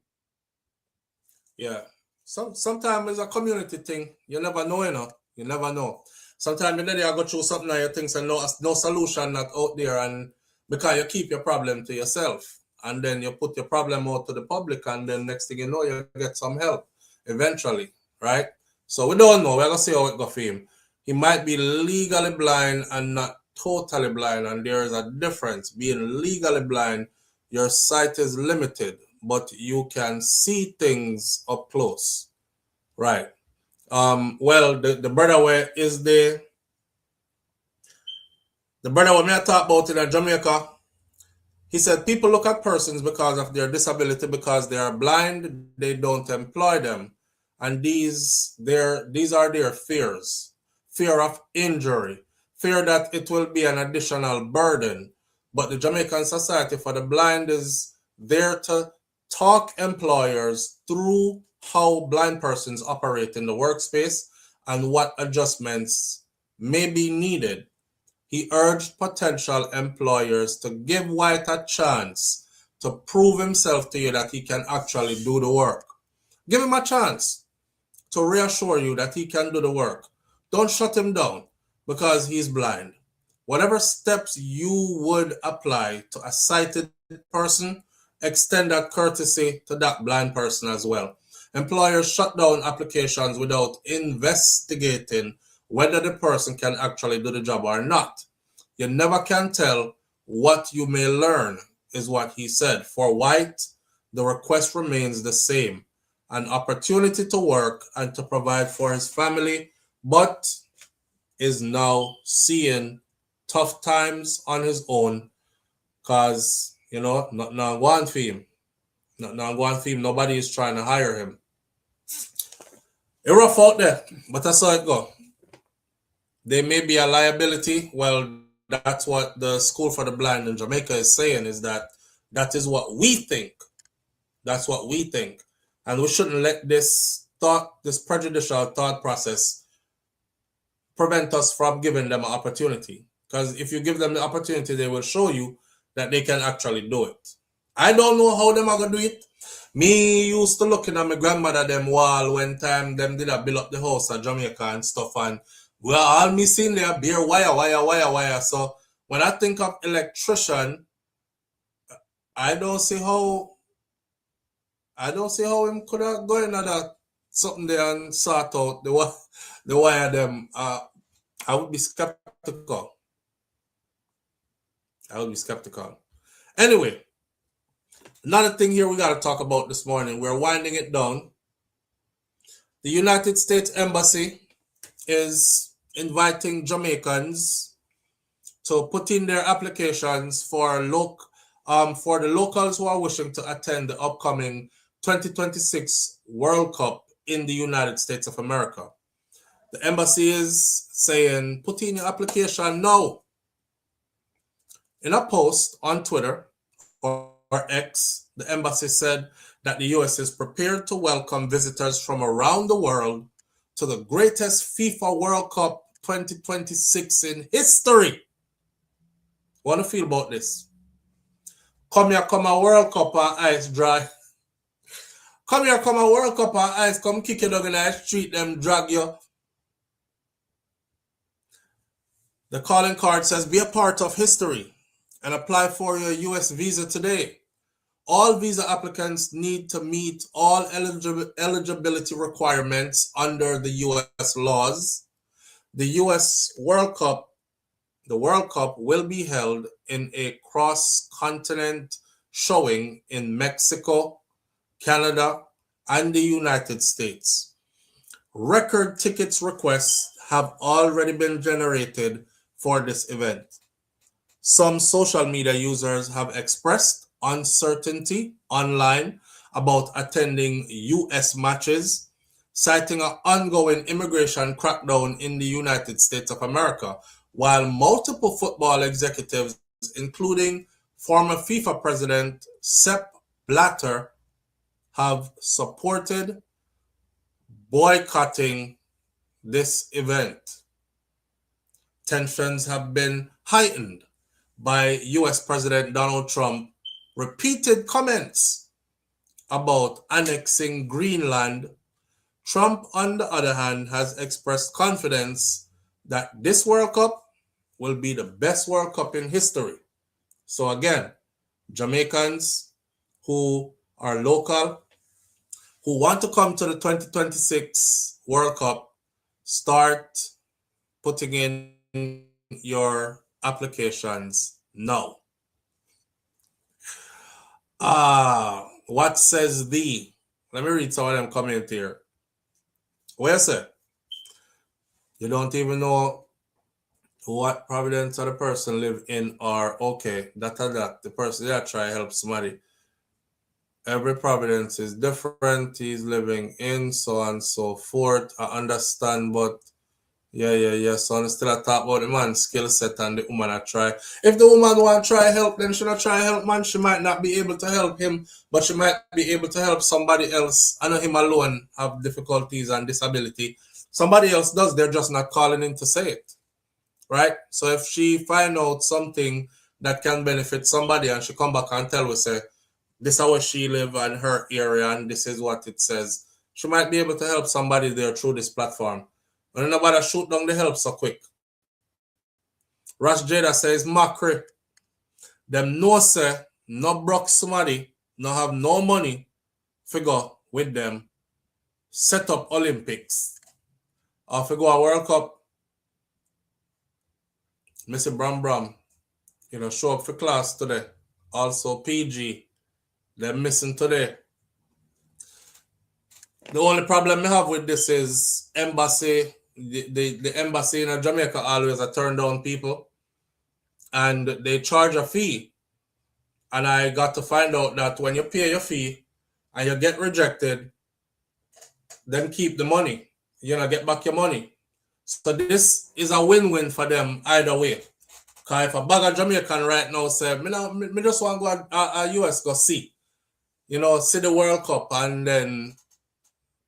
Yeah. Sometimes it's a community thing. You never know, you know. You never know. Sometimes you go through something and you think there's no solution not out there, and because you keep your problem to yourself, and then you put your problem out to the public, and then next thing you know, you get some help eventually, right? So we don't know. We're gonna see how it goes for him. He might be legally blind and not totally blind, and there is a difference. Being legally blind, your sight is limited, but you can see things up close, right? Well, the brother where is the brother what me I talk about in Jamaica, he said people look at persons because of their disability, because they are blind, they don't employ them. And these are their fears. Fear of injury, fear that it will be an additional burden. But the Jamaican Society for the Blind is there to talk employers through how blind persons operate in the workspace and what adjustments may be needed. He urged potential employers to give White a chance to prove himself to you that he can actually do the work. Give him a chance to reassure you that he can do the work. Don't shut him down because he's blind. Whatever steps you would apply to a sighted person, extend that courtesy to that blind person as well. Employers shut down applications without investigating whether the person can actually do the job or not. You never can tell what you may learn, is what he said. For White, the request remains the same: an opportunity to work and to provide for his family, but is now seeing tough times on his own because, you know, not going for him. Not going for him. Nobody is trying to hire him. It's rough out there, but that's how it go. They may be a liability. Well, that's what the School for the Blind in Jamaica is saying, is that is what we think. That's what we think. And we shouldn't let this prejudicial thought process prevent us from giving them an opportunity. Because if you give them the opportunity, they will show you that they can actually do it. I don't know how them are going to do it. Me used to looking at my grandmother them wall when time them did build up the house at Jamaica and stuff, and well, all me seen there bare wire. So when I think of electrician, I don't see how him could have go in at something there and sort out the wire them. I would be skeptical. Anyway, another thing here we got to talk about this morning. We're winding it down. The United States Embassy is inviting Jamaicans to put in their applications for the locals who are wishing to attend the upcoming 2026 World Cup in the United States of America. The embassy is saying, put in your application now. In a post on Twitter or X, the embassy said that the U.S. is prepared to welcome visitors from around the world to the greatest FIFA World Cup 2026 in history. What do you feel about this? Come here, come a World Cup and ice dry. Come here, come a World Cup and ice, come kick you down in the street, them drag you. The calling card says, be a part of history and apply for your U.S. visa today. All visa applicants need to meet all eligibility requirements under the U.S. laws. The World Cup will be held in a cross-continent showing in Mexico, Canada, and the United States. Record tickets requests have already been generated for this event. Some social media users have expressed uncertainty online about attending U.S. matches, citing an ongoing immigration crackdown in the United States of America, while multiple football executives, including former FIFA president Sepp Blatter, have supported boycotting this event. Tensions have been heightened by U.S. President Donald Trump's repeated comments about annexing Greenland. Trump, on the other hand, has expressed confidence that this World Cup will be the best World Cup in history. So again, Jamaicans who are local, who want to come to the 2026 World Cup, start putting in your applications now. What says thee? Let me read some of them comments here. Where is it? You don't even know what providence of the person live in, or okay, that the person try to help somebody. Every providence is different. He's living in, so on and so forth. I understand, but yeah. So I still talk about the man's skill set and the woman I try. If the woman want to try help, then she not try help, man. She might not be able to help him, but she might be able to help somebody else. I know him alone have difficulties and disability. Somebody else does. They're just not calling in to say it, right? So if she find out something that can benefit somebody and she come back and tell us, say, this is how she live in her area and this is what it says, she might be able to help somebody there through this platform. When nobody shoot down the help so quick. Rush Jada says, Macri, them no say, no broke somebody, no have no money, figure with them, set up Olympics, or figure a World Cup. Mr. Bram, show up for class today. Also PG, they're missing today. The only problem I have with this is embassy. The embassy in Jamaica always turn down people and they charge a fee. And I got to find out that when you pay your fee and you get rejected, then keep the money. Get back your money. So this is a win-win for them either way. Because if a bag of Jamaican right now say, me just want to go to US go see. See the World Cup and then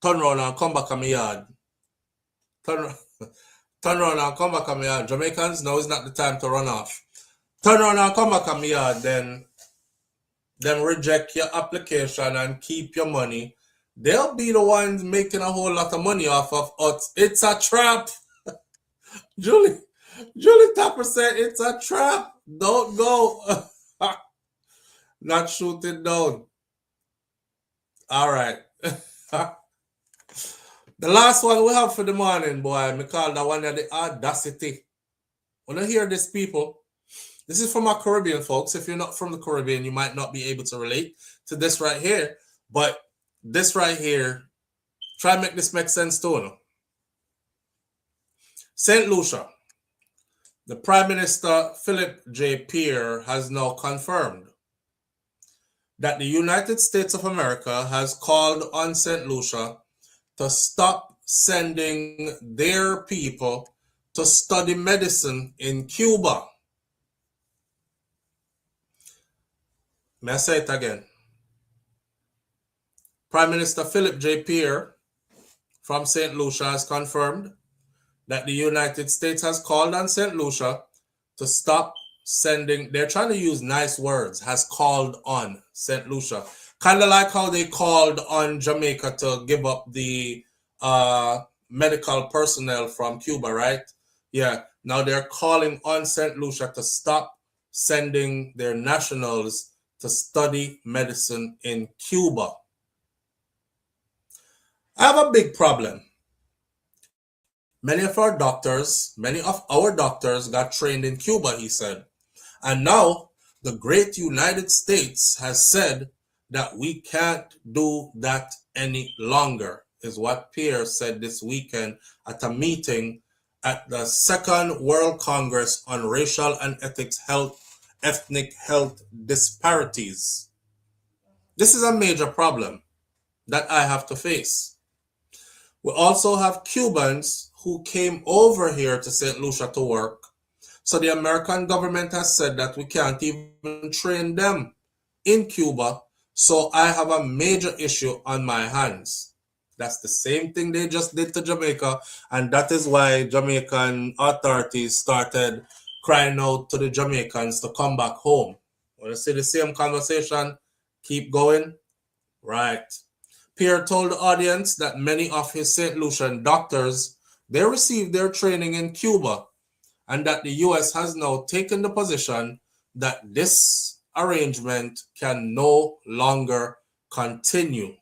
turn around and come back to my yard. Turn around and come back to my yard. Jamaicans, now is not the time to run off. Turn around and come back to my yard, then reject your application and keep your money. They'll be the ones making a whole lot of money off of us. It's a trap. Julie Tapper said it's a trap. Don't go. Not shoot it down. All right. The last one we have for the morning, boy, we call that one the audacity. When I hear this, people, this is from our Caribbean folks. If you're not from the Caribbean, you might not be able to relate to this right here. But this right here, try and make this make sense to you. St. Lucia, the Prime Minister Philip J. Pierre has now confirmed that the United States of America has called on St. Lucia to stop sending their people to study medicine in Cuba. May I say it again? Prime Minister Philip J. Pierre from St. Lucia has confirmed that the United States has called on St. Lucia to stop sending, they're trying to use nice words, has called on St. Lucia. Kind of like how they called on Jamaica to give up the medical personnel from Cuba, right? Yeah, now they're calling on St. Lucia to stop sending their nationals to study medicine in Cuba. I have a big problem. Many of our doctors got trained in Cuba, he said. And now the great United States has said that we can't do that any longer, is what Pierre said this weekend at a meeting at the Second World Congress on Racial and Ethnic Health Disparities. This is a major problem that I have to face. We also have Cubans who came over here to St. Lucia to work. So the American government has said that we can't even train them in Cuba. So I have a major issue on my hands. That's the same thing they just did to Jamaica. And that is why Jamaican authorities started crying out to the Jamaicans to come back home. Want to see the same conversation? Keep going? Right. Pierre told the audience that many of his St. Lucian doctors, they received their training in Cuba, and that the U.S. has now taken the position that this arrangement can no longer continue.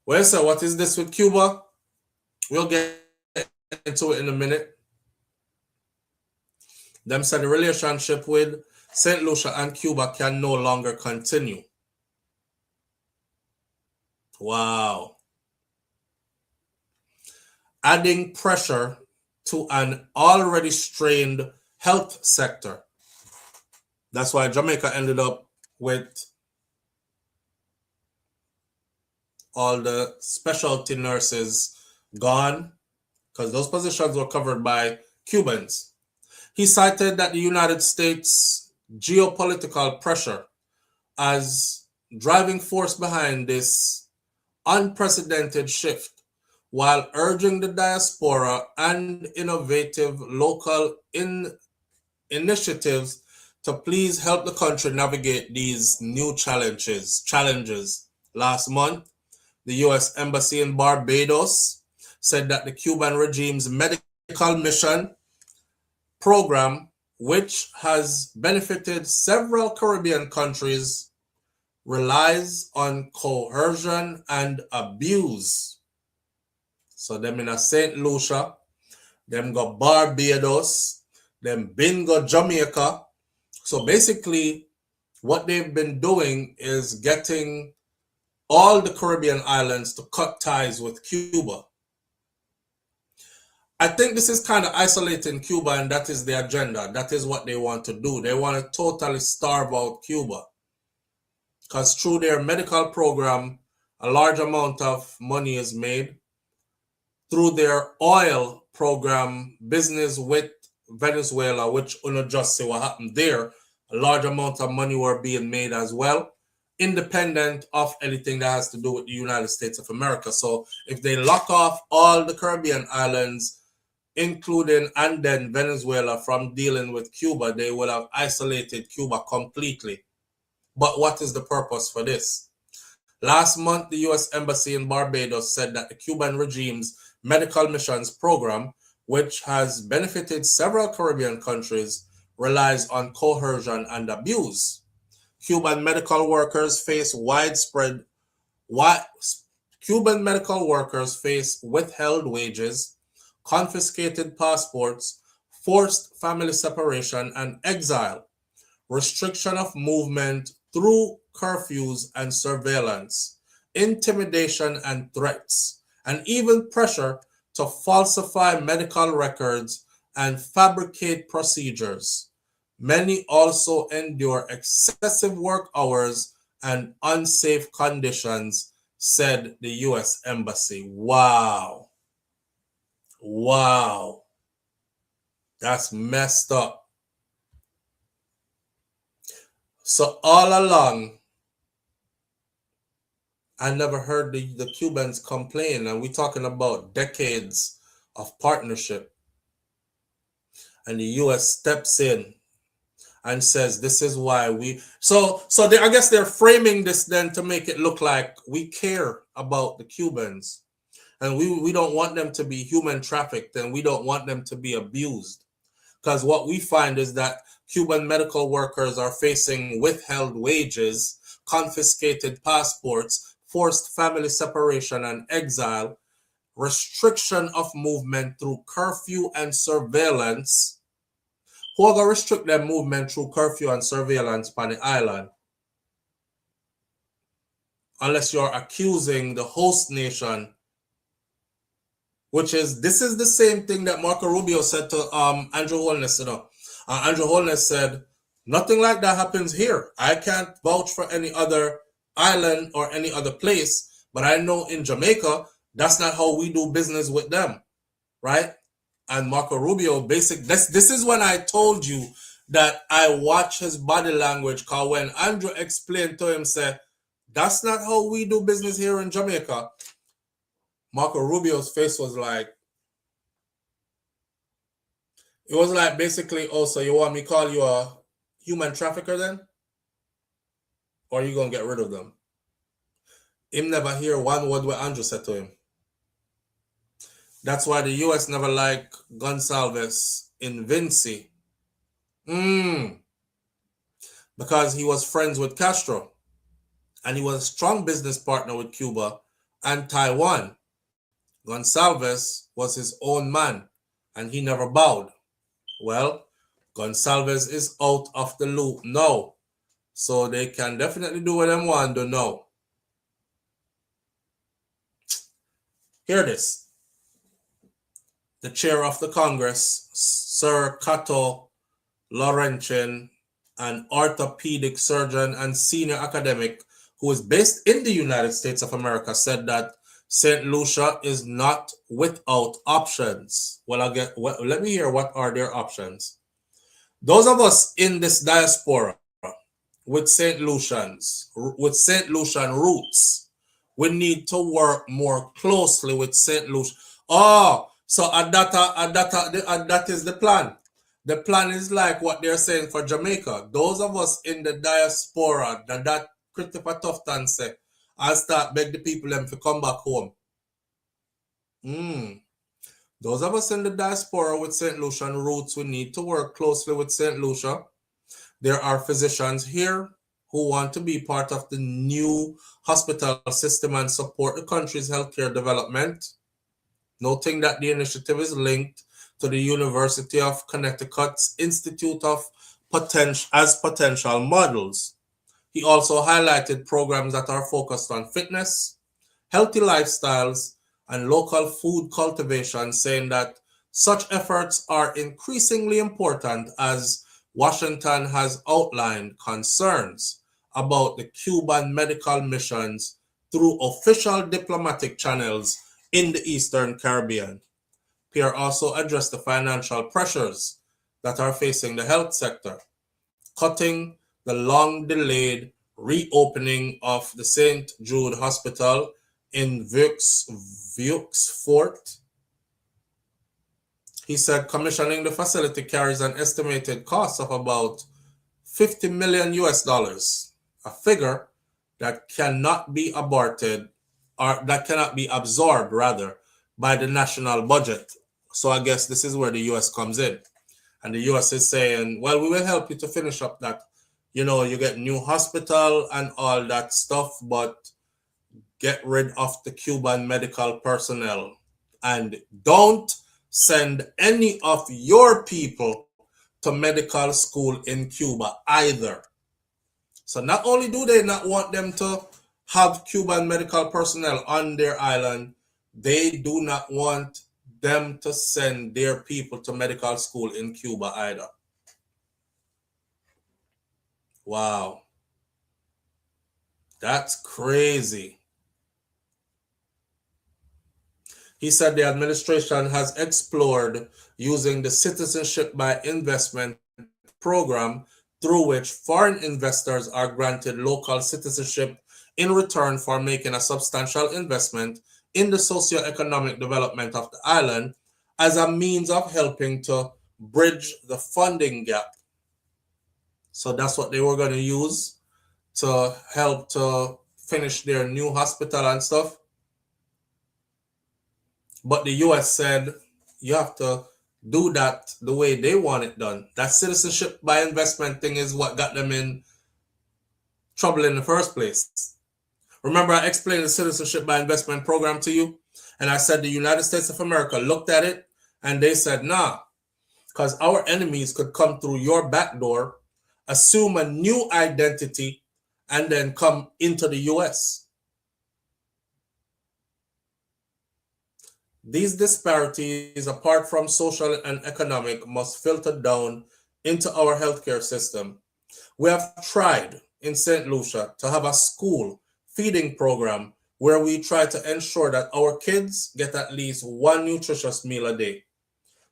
Well, sir, what is this with Cuba? We'll get into it in a minute. Them said the relationship with St. Lucia and Cuba can no longer continue. Wow. Adding pressure to an already strained health sector. That's why Jamaica ended up with all the specialty nurses gone, because those positions were covered by Cubans. He cited that the United States geopolitical pressure as driving force behind this unprecedented shift, while urging the diaspora and innovative local initiatives to please help the country navigate these new challenges. Last month, the U.S. Embassy in Barbados said that the Cuban regime's medical mission program, which has benefited several Caribbean countries, relies on coercion and abuse. So them in a St. Lucia, them go Barbados, them been go Jamaica. So basically, what they've been doing is getting all the Caribbean islands to cut ties with Cuba. I think this is kind of isolating Cuba, and that is the agenda. That is what they want to do. They want to totally starve out Cuba, because through their medical program, a large amount of money is made. Through their oil program business with Venezuela, which you just see what happened there, a large amount of money were being made as well, independent of anything that has to do with the United States of America. So if they lock off all the Caribbean islands, including and then Venezuela, from dealing with Cuba, they will have isolated Cuba completely. But what is the purpose for this? Last month, the U.S. Embassy in Barbados said that the Cuban regime's medical missions program, which has benefited several Caribbean countries, relies on coercion and abuse. Cuban medical workers face withheld wages, confiscated passports, forced family separation and exile, restriction of movement through curfews and surveillance, intimidation and threats, and even pressure to falsify medical records and fabricate procedures. Many also endure excessive work hours and unsafe conditions, said the U.S. Embassy. Wow. Wow. That's messed up. So all along, I never heard the Cubans complain, and we're talking about decades of partnership. And the U.S. steps in and says, this is why we... I guess they're framing this then to make it look like we care about the Cubans. And we don't want them to be human trafficked, and we don't want them to be abused. Because what we find is that Cuban medical workers are facing withheld wages, confiscated passports, forced family separation and exile, restriction of movement through curfew and surveillance. Who are going to restrict their movement through curfew and surveillance on the island? Unless you're accusing the host nation, which is, this is the same thing that Marco Rubio said to Andrew Holness, you know. Andrew Holness said, nothing like that happens here. I can't vouch for any other island or any other place, but I know in Jamaica, that's not how we do business with them, right? And Marco Rubio, this is when I told you that I watch his body language, because when Andrew explained to him, said, that's not how we do business here in Jamaica, Marco Rubio's face was like, it was like basically, oh, so you want me to call you a human trafficker then? Or are you going to get rid of them? Him never hear one word what Andrew said to him. That's why the U.S. never like Gonsalves in Vinci. Because he was friends with Castro. And he was a strong business partner with Cuba and Taiwan. Gonsalves was his own man, and he never bowed. Well, Gonsalves is out of the loop now, so they can definitely do what they want to know. Hear this. The chair of the Congress, Sir Cato Laurentian, an orthopedic surgeon and senior academic who is based in the United States of America, said that St. Lucia is not without options. Well, let me hear what are their options. Those of us in this diaspora with St. Lucian roots, we need to work more closely with St. Lucia. Oh, so that is the plan. The plan is like what they're saying for Jamaica. Those of us in the diaspora, that Christopher Tufton say, I'll start beg the people them to come back home. Those of us in the diaspora with St. Lucian roots, we need to work closely with St. Lucia. There are physicians here who want to be part of the new hospital system and support the country's healthcare development, noting that the initiative is linked to the University of Connecticut's Institute of potential models. He also highlighted programs that are focused on fitness, healthy lifestyles, and local food cultivation, saying that such efforts are increasingly important as Washington has outlined concerns about the Cuban medical missions through official diplomatic channels in the Eastern Caribbean. Pierre also addressed the financial pressures that are facing the health sector, cutting the long-delayed reopening of the St. Jude Hospital in Vieux-Fort. He said commissioning the facility carries an estimated cost of about $50 million US, a figure that cannot be absorbed rather by the national budget. So I guess this is where the US comes in. And the US is saying, well, we will help you to finish up that. You know, you get new hospital and all that stuff, but get rid of the Cuban medical personnel. And don't send any of your people to medical school in Cuba either. So not only do they not want them to have Cuban medical personnel on their island, they do not want them to send their people to medical school in Cuba either. Wow. That's crazy. He said the administration has explored using the Citizenship by Investment program, through which foreign investors are granted local citizenship in return for making a substantial investment in the socio-economic development of the island, as a means of helping to bridge the funding gap. So that's what they were going to use to help to finish their new hospital and stuff. But the US said you have to do that the way they want it done. That citizenship by investment thing is what got them in trouble in the first place. Remember I explained the citizenship by investment program to you? And I said the United States of America looked at it and they said, nah, because our enemies could come through your back door, assume a new identity, and then come into the US. These disparities, apart from social and economic, must filter down into our healthcare system. We have tried in St. Lucia to have a school feeding program where we try to ensure that our kids get at least one nutritious meal a day.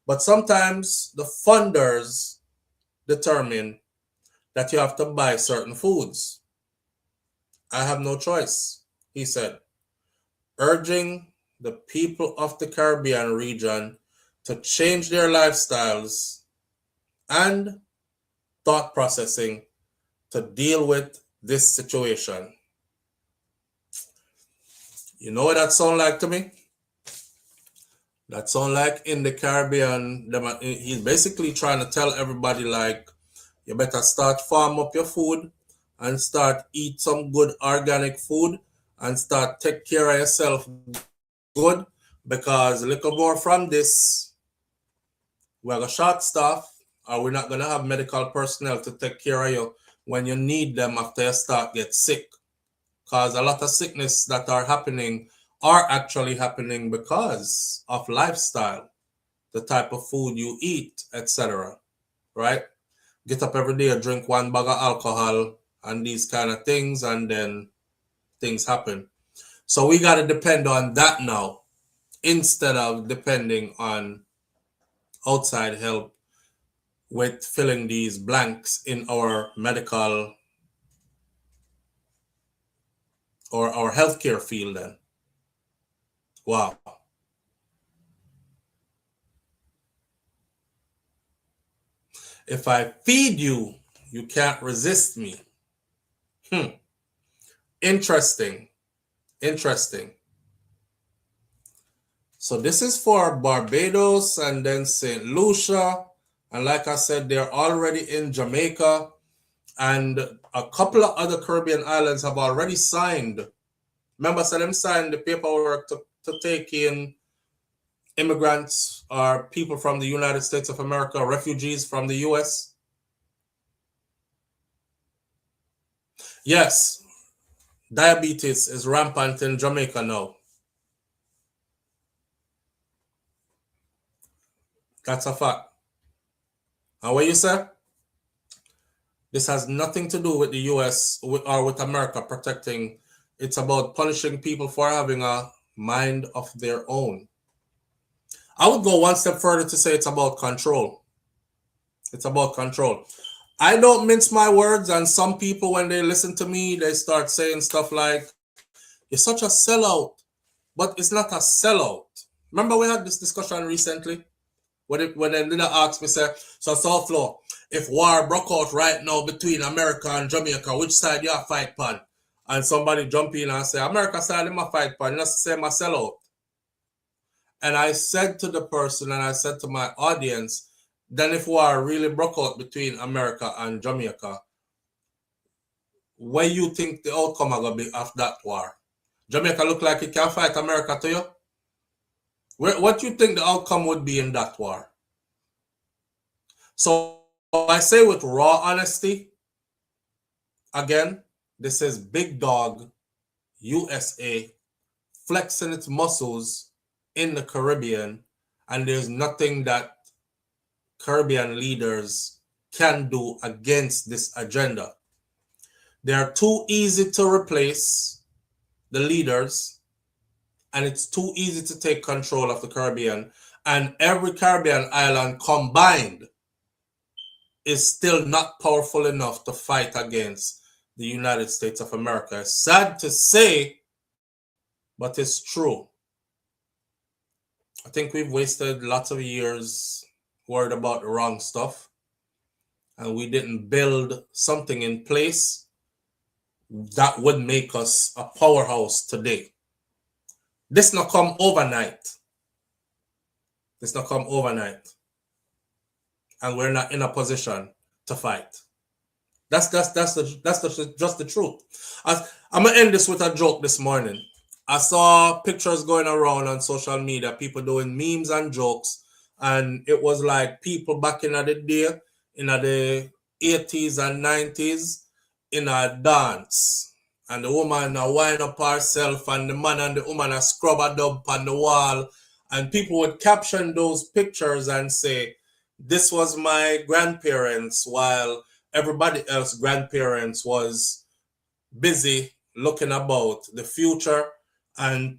But sometimes the funders determine that you have to buy certain foods. I have no choice, he said, urging the people of the Caribbean region to change their lifestyles and thought processing to deal with this situation. You know what that sounds like to me? That sounds like in the Caribbean, he's basically trying to tell everybody, like, you better start farm up your food and start eat some good organic food and start take care of yourself good, because a little more from this, we're going to short staff, or we're not going to have medical personnel to take care of you when you need them after you start get sick. Because a lot of sickness that are happening are actually happening because of lifestyle, the type of food you eat, etc. Right? Get up every day, drink one bag of alcohol and these kind of things, and then things happen. So we got to depend on that now instead of depending on outside help with filling these blanks in our medical or our healthcare field then. Wow. If I feed you, you can't resist me. Interesting. Interesting. So this is for Barbados and then St. Lucia. And like I said, they're already in Jamaica. And a couple of other Caribbean islands have already signed. Remember, so them signed the paperwork to take in immigrants or people from the United States of America, refugees from the US. Yes, diabetes is rampant in Jamaica now. That's a fact. And what you say? This has nothing to do with the US or with America protecting. It's about punishing people for having a mind of their own. I would go one step further to say it's about control. It's about control. I don't mince my words, and some people, when they listen to me, they start saying stuff like, you're such a sellout. But it's not a sellout. Remember we had this discussion recently? When they did ask me, say, so SouFlo, if war broke out right now between America and Jamaica, which side you fight pan? And somebody jump in and say, America side in my fight pan, that's the same as sellout. And I said to the person, and I said to my audience, then if war really broke out between America and Jamaica, what you think the outcome are going to be of that war? Jamaica look like it can fight America to you? What you think the outcome would be in that war? So I say with raw honesty, again, this is Big Dog USA flexing its muscles in the Caribbean, and there's nothing that Caribbean leaders can do against this agenda. They are too easy to replace, the leaders, and it's too easy to take control of the Caribbean. And every Caribbean island combined is still not powerful enough to fight against the United States of America. It's sad to say, but it's true. I think we've wasted lots of years worried about the wrong stuff, and we didn't build something in place that would make us a powerhouse today. This not come overnight. This not come overnight. And we're not in a position to fight. That's just the truth. I'm gonna end this with a joke this morning. I saw pictures going around on social media, people doing memes and jokes, and it was like people back in the day, in the 80s and 90s, in a dance. And the woman wind up herself, and the man and the woman are scrub a dub on the wall. And people would caption those pictures and say, this was my grandparents, while everybody else grandparents was busy looking about the future and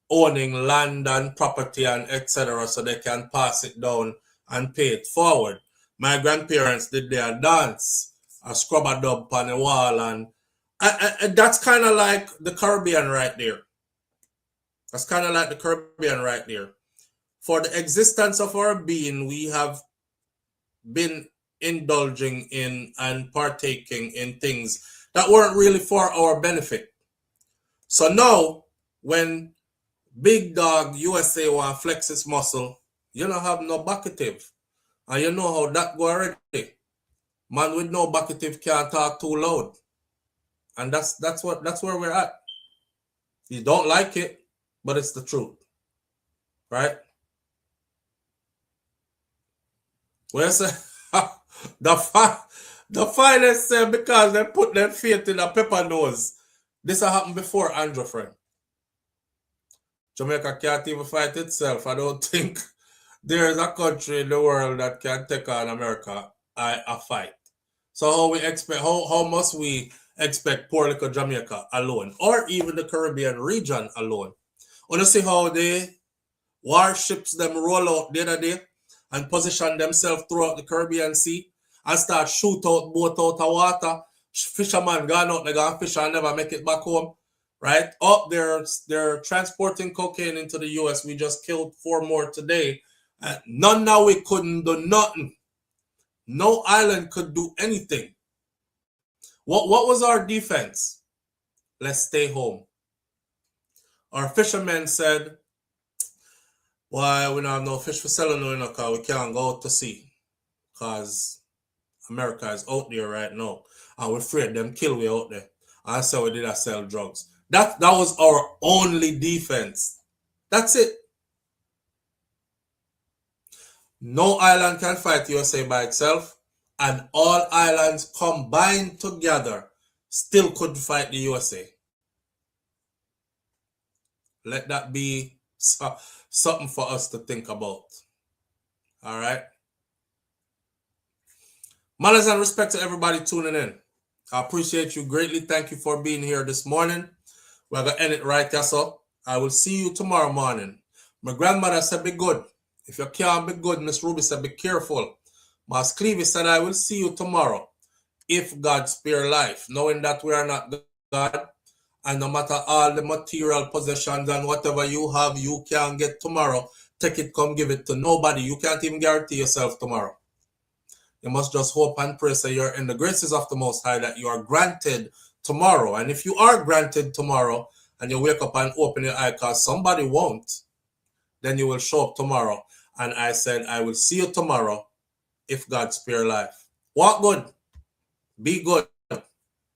owning land and property and etc. so they can pass it down and pay it forward. My grandparents did their dance, a scrub a dub on the wall, and that's kind of like the Caribbean right there. That's kind of like the Caribbean right there. For the existence of our being, we have been indulging in and partaking in things that weren't really for our benefit. So now, when Big Dog USA want to flex its muscle, you don't have no bucketive. And you know how that go already. Man with no bucketive can't talk too loud. And that's where we're at. You don't like it, but it's the truth. Right? Where's the finest said because they put their faith in a pepper nose. This happened before, Andrew, friend. Jamaica can't even fight itself. I don't think there is a country in the world that can take on America a fight. So how must we expect poor little Jamaica alone, or even the Caribbean region alone? Want to see how the warships them roll out the other day and position themselves throughout the Caribbean Sea and start shoot out boat out of water. Fisherman gone out, they gonna fish and never make it back home. Right? Oh, they're transporting cocaine into the US. We just killed 4 more today. None now we couldn't do nothing. No island could do anything. What was our defense? Let's stay home. Our fishermen said, why we don't have no fish for selling no because we can't go out to sea. Because America is out there right now. And we're afraid them kill we out there. And so we did sell drugs. That was our only defense. That's it. No island can fight USA by itself, and all islands combined together still couldn't fight the USA. Let that be something for us to think about. All right. Manners and respect to everybody tuning in. I appreciate you greatly. Thank you for being here this morning. We're going to end it right there, so I will see you tomorrow morning. My grandmother said, be good. If you can't be good, Miss Ruby said, be careful. Mas Clevie said, I will see you tomorrow, if God spare life, knowing that we are not God, and no matter all the material possessions and whatever you have, you can get tomorrow. Take it, come give it to nobody. You can't even guarantee yourself tomorrow. You must just hope and pray so you're in the graces of the Most High that you are granted tomorrow. And if you are granted tomorrow and you wake up and open your eye because somebody won't, then you will show up tomorrow. And I said, I will see you tomorrow if God spare life. Walk good. Be good.